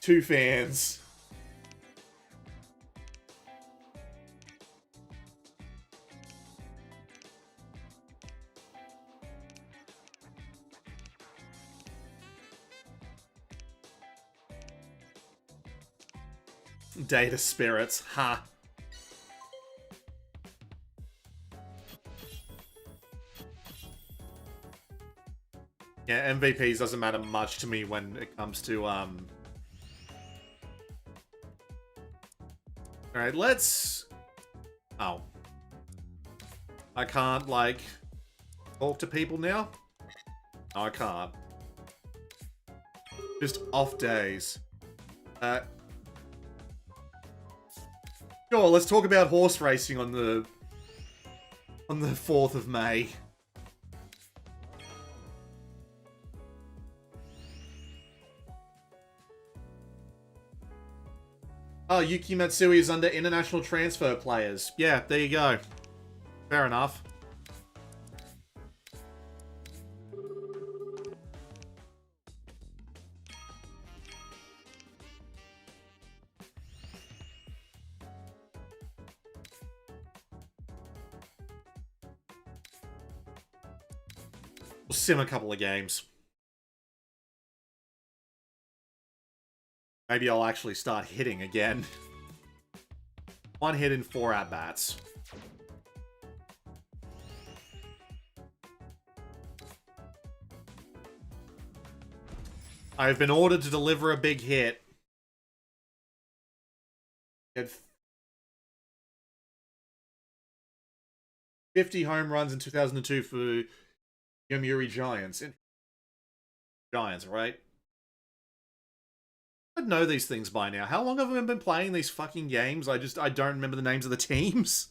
2 fans. Data spirits, ha. Yeah, MVPs doesn't matter much to me when it comes to, Alright, let's... Oh. I can't, like, talk to people now? No, I can't. Just off days. Sure, let's talk about horse racing on the 4th of May. Oh, Yuki Matsui is under international transfer players. Yeah, there you go. Fair enough. We'll sim a couple of games. Maybe I'll actually start hitting again. 1 hit in 4 at-bats. I've been ordered to deliver a big hit. Had 50 home runs in 2002 for Yomiuri Giants. Giants, right? I'd know these things by now. How long have I been playing these fucking games? I don't remember the names of the teams.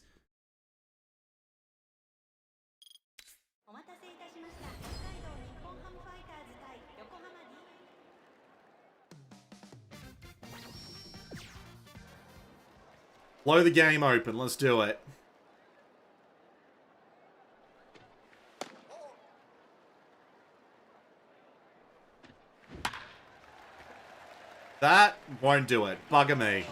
Blow the game open. Let's do it. That won't do it. Bugger me.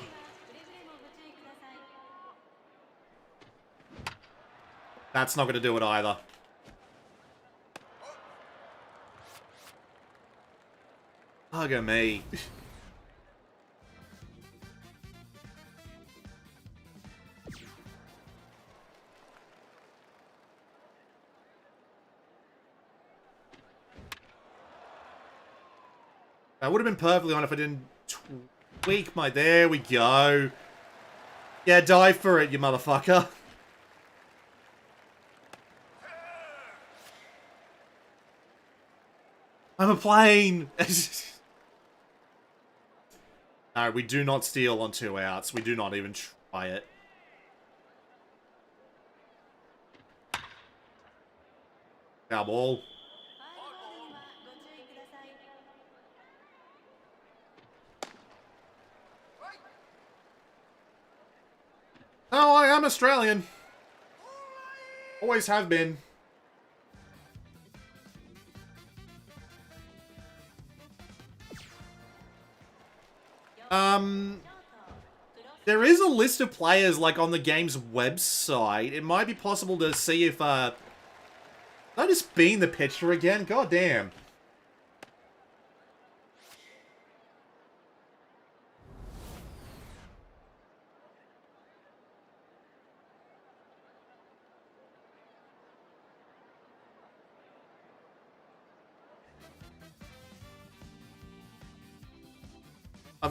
That's not going to do it either. Bugger me. That would have been perfectly on if I didn't tweak my... There we go. Yeah, die for it, you motherfucker. I'm a plane. No, we do not steal on 2 outs. We do not even try it. Foul ball. No, I am Australian. Always have been. There is a list of players, like, on the game's website. It might be possible to see if, Did I just bean the pitcher again? God damn.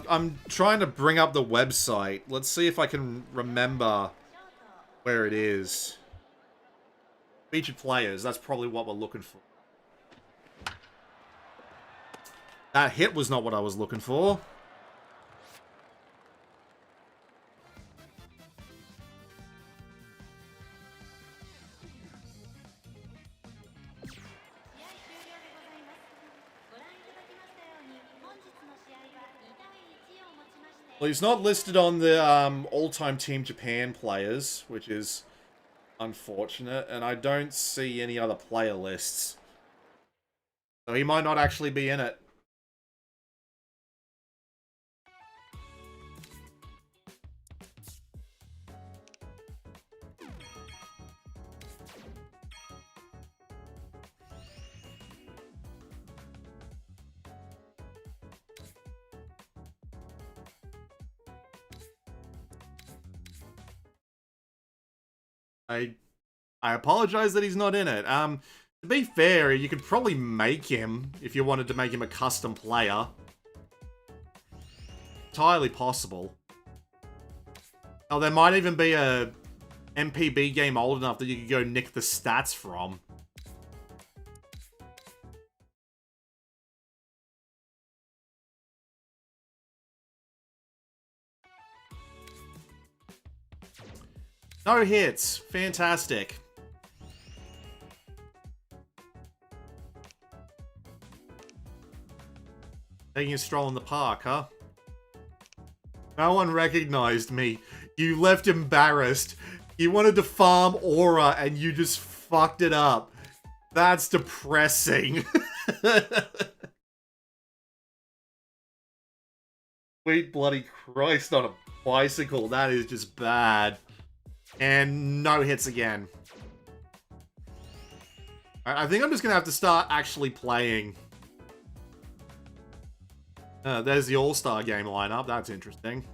I'm trying to bring up the website. Let's see if I can remember where it is. Featured players, that's probably what we're looking for. That hit was not what I was looking for. Well, he's not listed on the all-time Team Japan players, which is unfortunate, and I don't see any other player lists. So he might not actually be in it. I apologize that he's not in it. To be fair, you could probably make him if you wanted to make him a custom player. Entirely possible. Oh, there might even be a MPB game old enough that you could go nick the stats from. No hits. Fantastic. Taking a stroll in the park, huh? No one recognized me. You left embarrassed. You wanted to farm Aura and you just fucked it up. That's depressing. Sweet bloody Christ on a bicycle. That is just bad. And no hits again. I think I'm just gonna have to start actually playing. There's the All-Star game lineup. That's interesting.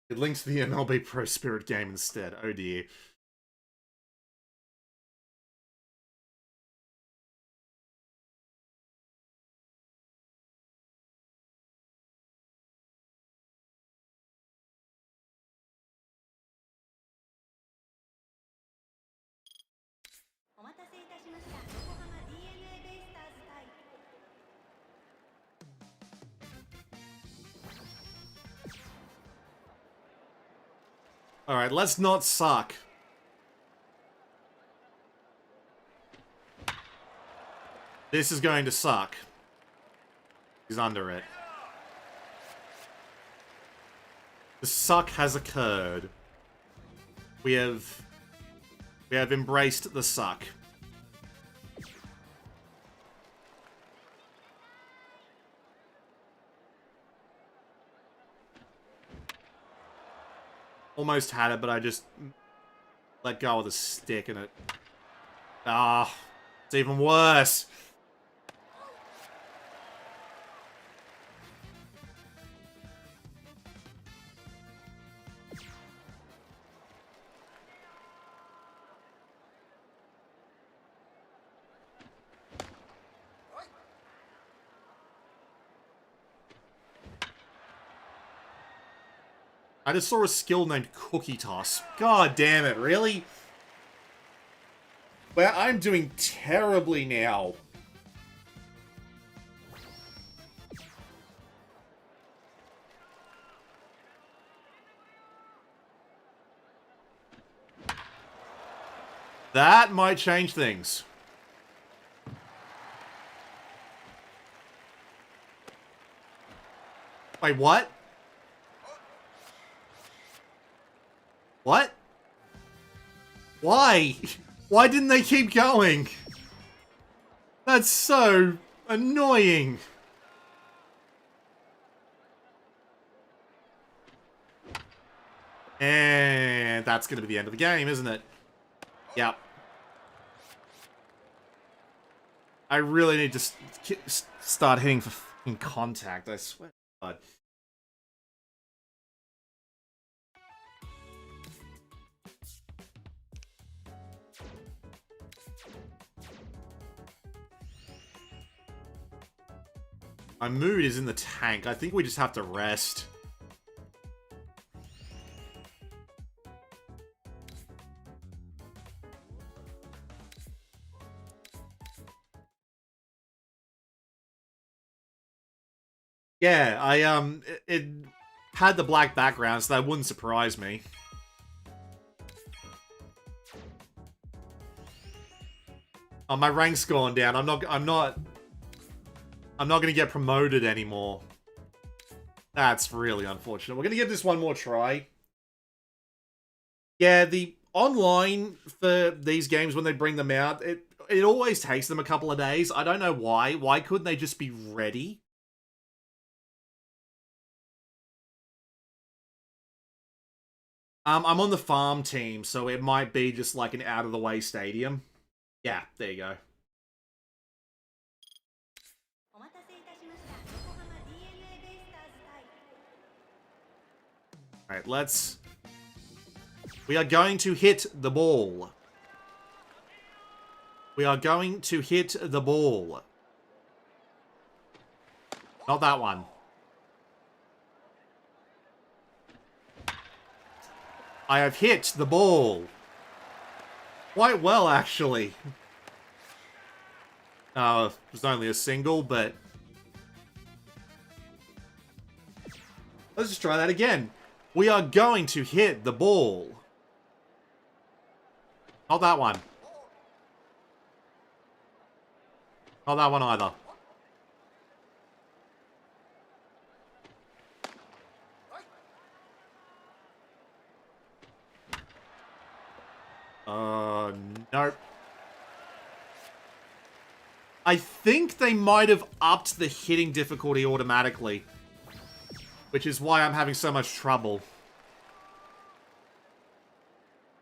It links to the MLB Pro Spirit game instead. Oh dear. Alright, let's not suck. This is going to suck. He's under it. The suck has occurred. We have embraced the suck. Almost had it, but I just let go of the stick and it... Ah, it's even worse. I just saw a skill named Cookie Toss. God damn it, really? Well, I'm doing terribly now. That might change things. Wait, what? What? Why? Why didn't they keep going? That's so annoying. And that's going to be the end of the game, isn't it? Yep. I really need to start hitting for fucking contact, I swear to God. My mood is in the tank. I think we just have to rest. Yeah, it had the black background, so that wouldn't surprise me. Oh, my rank's gone down. I'm not gonna get promoted anymore. That's really unfortunate. We're gonna give this one more try. Yeah, the online for these games when they bring them out, it always takes them a couple of days. I don't know why. Why couldn't they just be ready? I'm on the farm team, so it might be just like an out-of-the-way stadium. Yeah, there you go. Alright, let's... We are going to hit the ball. We are going to hit the ball. Not that one. I have hit the ball. Quite well, actually. It was only a single, but... Let's just try that again. We are going to hit the ball. Not that one. Not that one either. Nope. I think they might have upped the hitting difficulty automatically. Which is why I'm having so much trouble.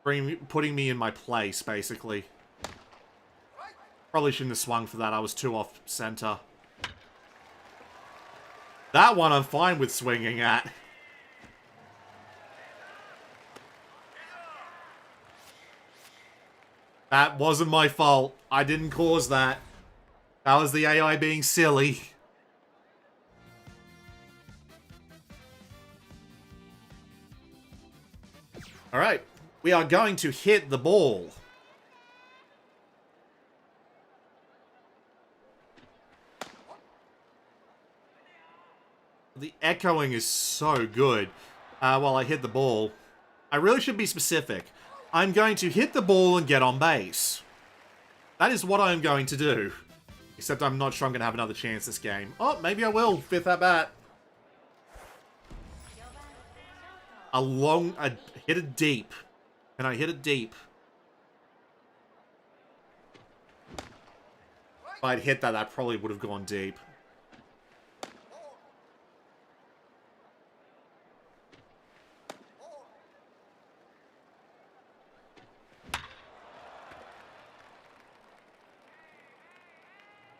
Putting me in my place, basically. Probably shouldn't have swung for that. I was too off center. That one I'm fine with swinging at. That wasn't my fault. I didn't cause that. That was the AI being silly. Alright. We are going to hit the ball. The echoing is so good. While I hit the ball. I really should be specific. I'm going to hit the ball and get on base. That is what I'm going to do. Except I'm not sure I'm going to have another chance this game. Oh, maybe I will. Fifth at bat. I hit it deep. Can I hit it deep? If I'd hit that, that probably would have gone deep.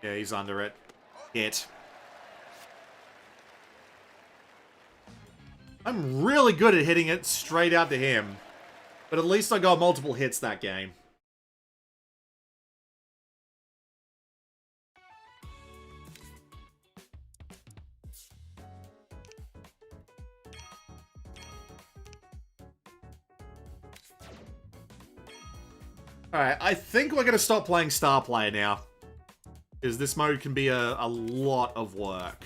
Yeah, he's under it. Hit. I'm really good at hitting it straight out to him. But at least I got multiple hits that game. Alright, I think we're going to stop playing Star Player now. Because this mode can be a lot of work.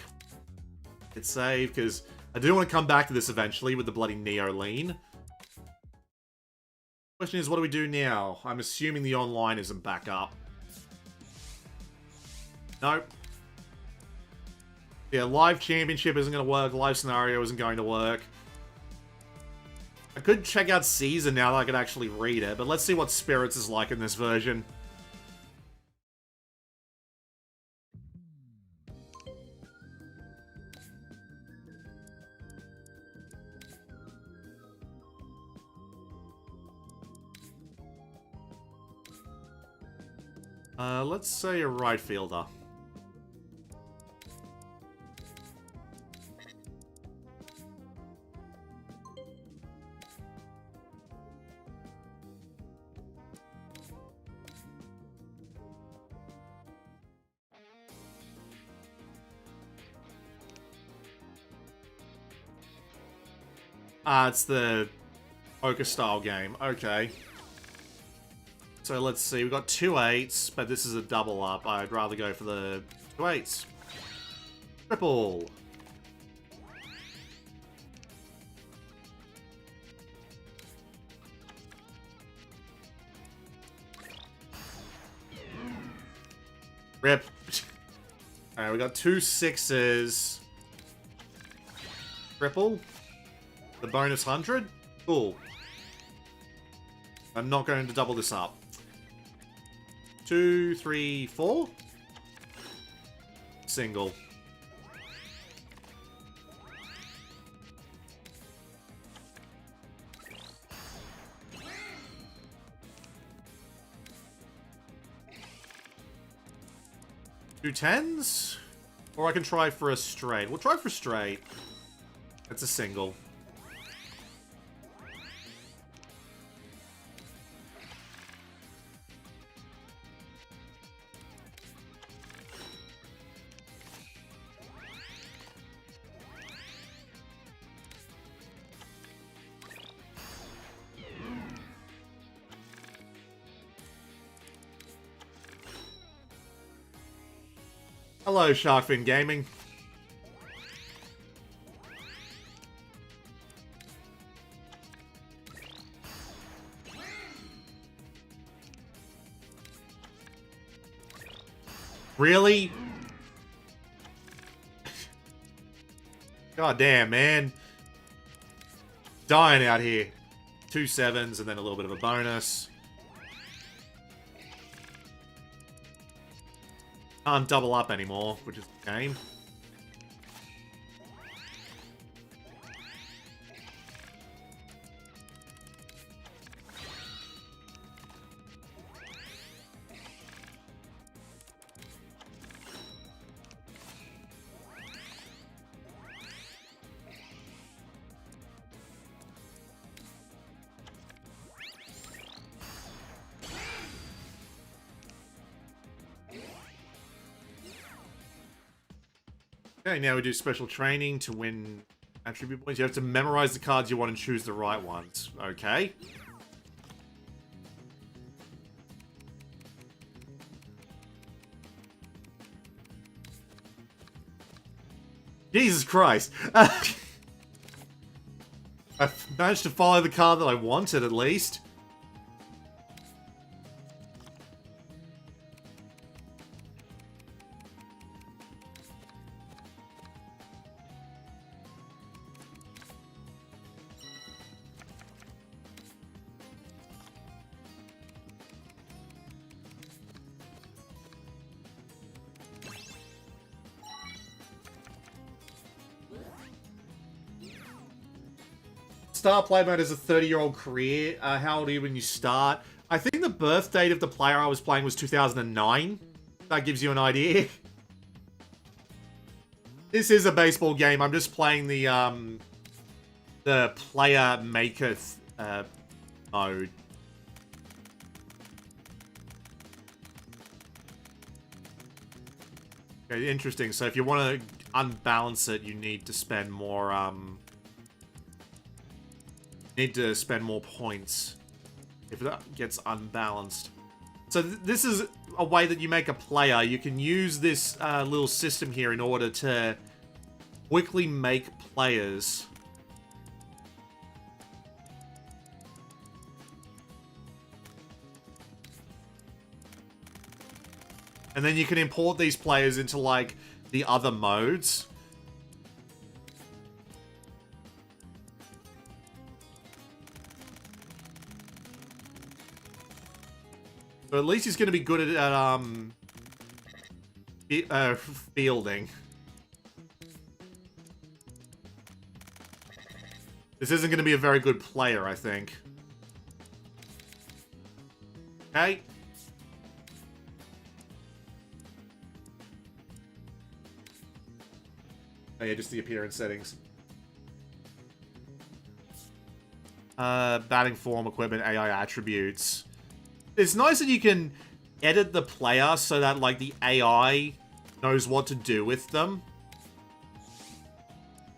Hit save, because I do want to come back to this eventually with the bloody Neo lean. Question is, what do we do now? I'm assuming the online isn't back up. Nope. Yeah, live championship isn't going to work. Live scenario isn't going to work. I could check out Caesar now that I could actually read it, but let's see what Spirits is like in this version. Let's say a right fielder. Ah, it's the poker style game. Okay. So let's see. We've got 2 8s, but this is a double up. I'd rather go for the 2 8s. Triple. Rip. Alright, we got 2 6s. Triple. The bonus 100. Cool. I'm not going to double this up. 2, 3, 4. Single. Two 10s? Or I can try for a straight. We'll try for straight. It's a single. Hello, Sharkfin Gaming. Really? God damn, man. Dying out here. 2 7s and then a little bit of a bonus. Can't double up anymore, which is a game. Okay, now we do special training to win attribute points. You have to memorize the cards you want and choose the right ones. Okay. Jesus Christ. I managed to follow the card that I wanted, at least. Star play mode is a 30-year-old career. How old are you when you start? I think the birth date of the player I was playing was 2009. That gives you an idea. This is a baseball game. I'm just playing the player maker mode. Okay, interesting. So if you want to unbalance it, you need to spend more points if it gets unbalanced. So this is a way that you make a player. You can use this little system here in order to quickly make players. And then you can import these players into, like, the other modes. So at least he's going to be good at fielding. This isn't going to be a very good player, I think. Okay. Oh yeah, just the appearance settings. Batting form, equipment, AI attributes. It's nice that you can edit the player so that, like, the AI knows what to do with them.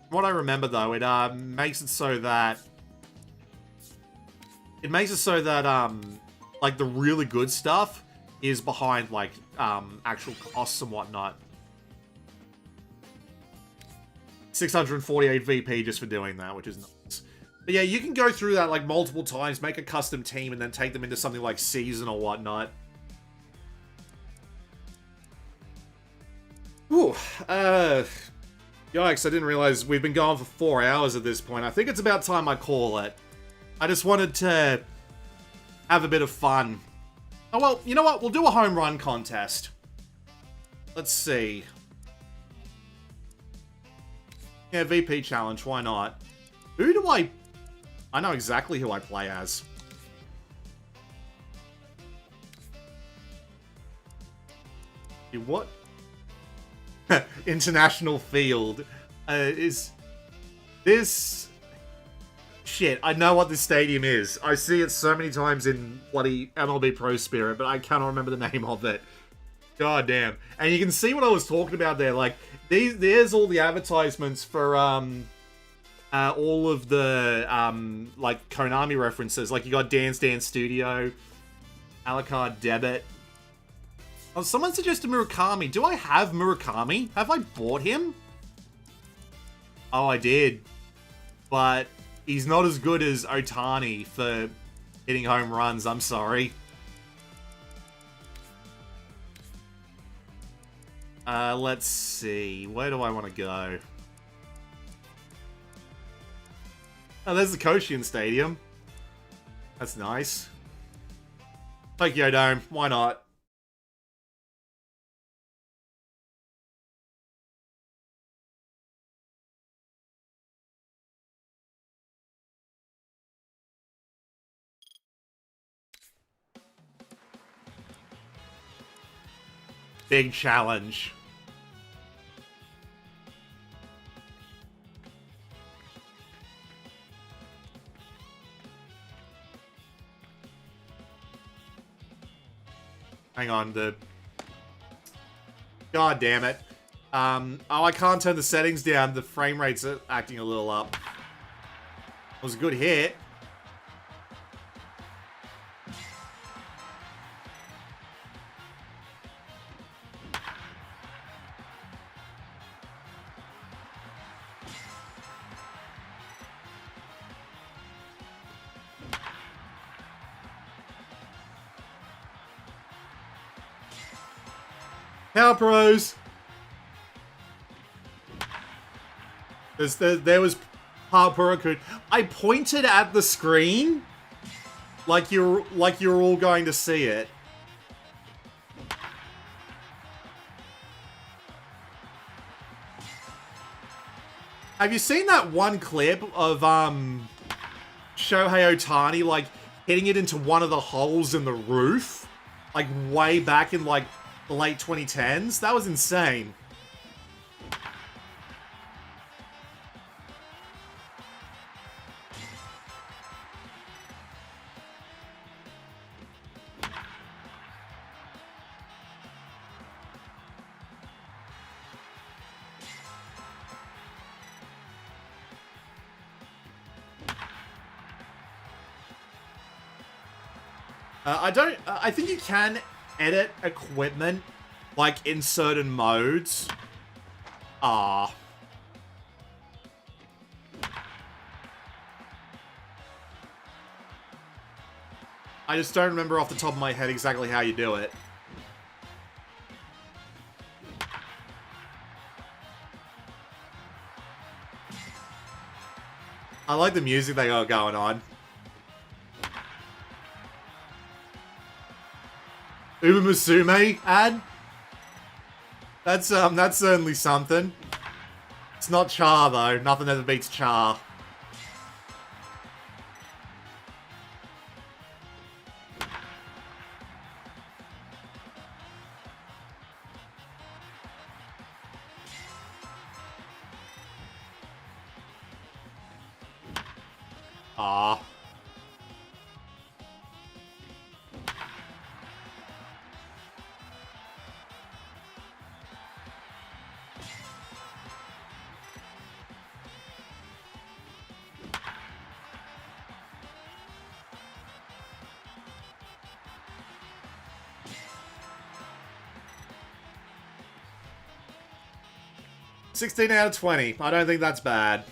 what I remember though, it makes it so that like the really good stuff is behind like actual costs and whatnot. 648 VP just for doing that, which is nice. But yeah, you can go through that like multiple times, make a custom team, and then take them into something like season or whatnot. Whew. Yikes, I didn't realize we've been going for 4 hours at this point. I think it's about time I call it. I just wanted to have a bit of fun. Oh, well, you know what? We'll do a home run contest. Let's see. Yeah, VP challenge, why not? Who do I know exactly who I play as. What? International field. Is this... Shit, I know what this stadium is. I see it so many times in bloody MLB Pro Spirit, but I cannot remember the name of it. God damn. And you can see what I was talking about there. Like, there's all the advertisements for all of the like Konami references. Like, you got Dance Dance Studio, a la carte debit. Oh, someone suggested Murakami. Do I have Murakami? Have I bought him? Oh, I did. But he's not as good as Otani for hitting home runs. I'm sorry. Let's see. Where do I want to go? Oh, there's the Koshien Stadium. That's nice. Tokyo Dome. Why not? Big challenge. Hang on, God damn it. Oh, I can't turn the settings down. The frame rate's acting a little up. It was a good hit. Power Pros. There was Power Pro. I pointed at the screen like you're all going to see it. Have you seen that one clip of Shohei Ohtani like hitting it into one of the holes in the roof, like way back in like the late 2010s? That was insane. I think you can edit equipment, like, in certain modes. I just don't remember off the top of my head exactly how you do it. I like the music they got going on. Uber Musume ad? That's certainly something. It's not Char though. Nothing ever beats Char. 16 out of 20. I don't think that's bad.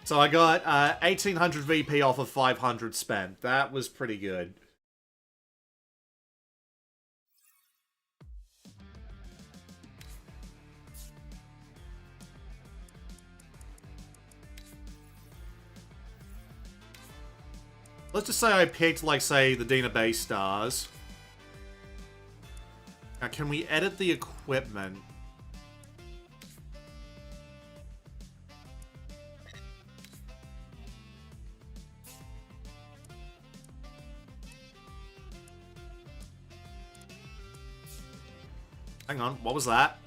So I got 1800 VP off of 500 spent. That was pretty good. Let's just say I picked, like, say, the Dina base stars. Now, can we edit the equipment? Hang on, what was that?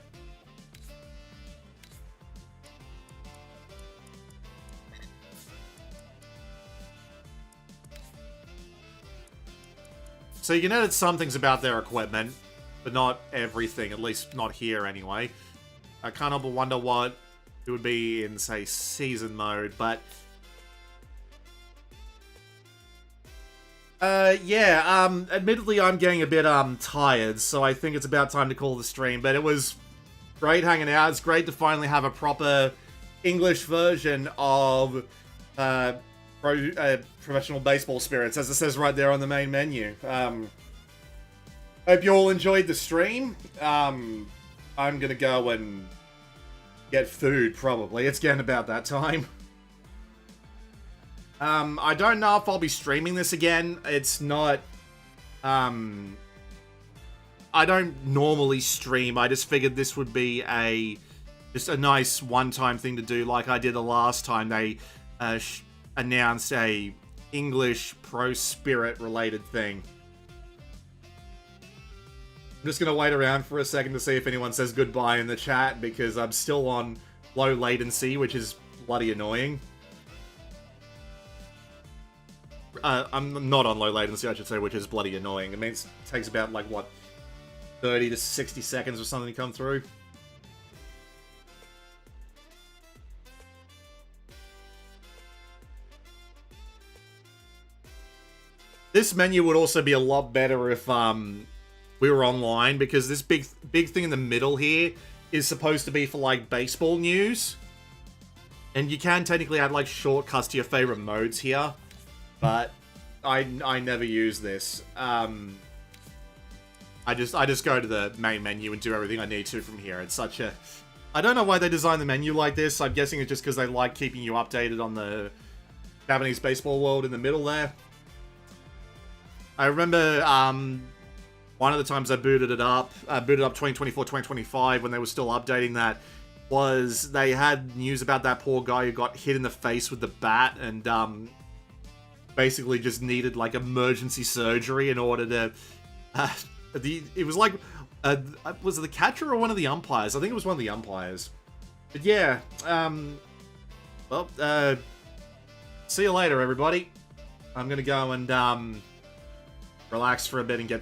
So you can edit some things about their equipment, but not everything, at least not here anyway. I can't help but wonder what it would be in, say, season mode, but... admittedly I'm getting a bit, tired, so I think it's about time to call the stream, but it was great hanging out. It's great to finally have a proper English version of, Professional Baseball Spirits, as it says right there on the main menu. Hope you all enjoyed the stream. I'm gonna go and get food, probably. It's getting about that time. I don't know if I'll be streaming this again. It's not... I don't normally stream. I just figured this would be just a nice one-time thing to do, like I did the last time they announced a English Pro Spirit related thing. I'm just gonna wait around for a second to see if anyone says goodbye in the chat, because I'm still on low latency, which is bloody annoying. I'm not on low latency, I should say, which is bloody annoying. It means it takes about, like, what, 30 to 60 seconds or something to come through. This menu would also be a lot better if we were online, because this big thing in the middle here is supposed to be for, like, baseball news. And you can technically add, like, shortcuts to your favorite modes here, but I never use this. I just go to the main menu and do everything I need to from here. It's such a... I don't know why they designed the menu like this. I'm guessing it's just because they like keeping you updated on the Japanese baseball world in the middle there. I remember one of the times I booted up 2024-2025 when they were still updating that, was they had news about that poor guy who got hit in the face with the bat and basically just needed, like, emergency surgery in order to... it was like... was it the catcher or one of the umpires? I think it was one of the umpires. But yeah, well, see you later, everybody. I'm gonna go and relax for a bit and get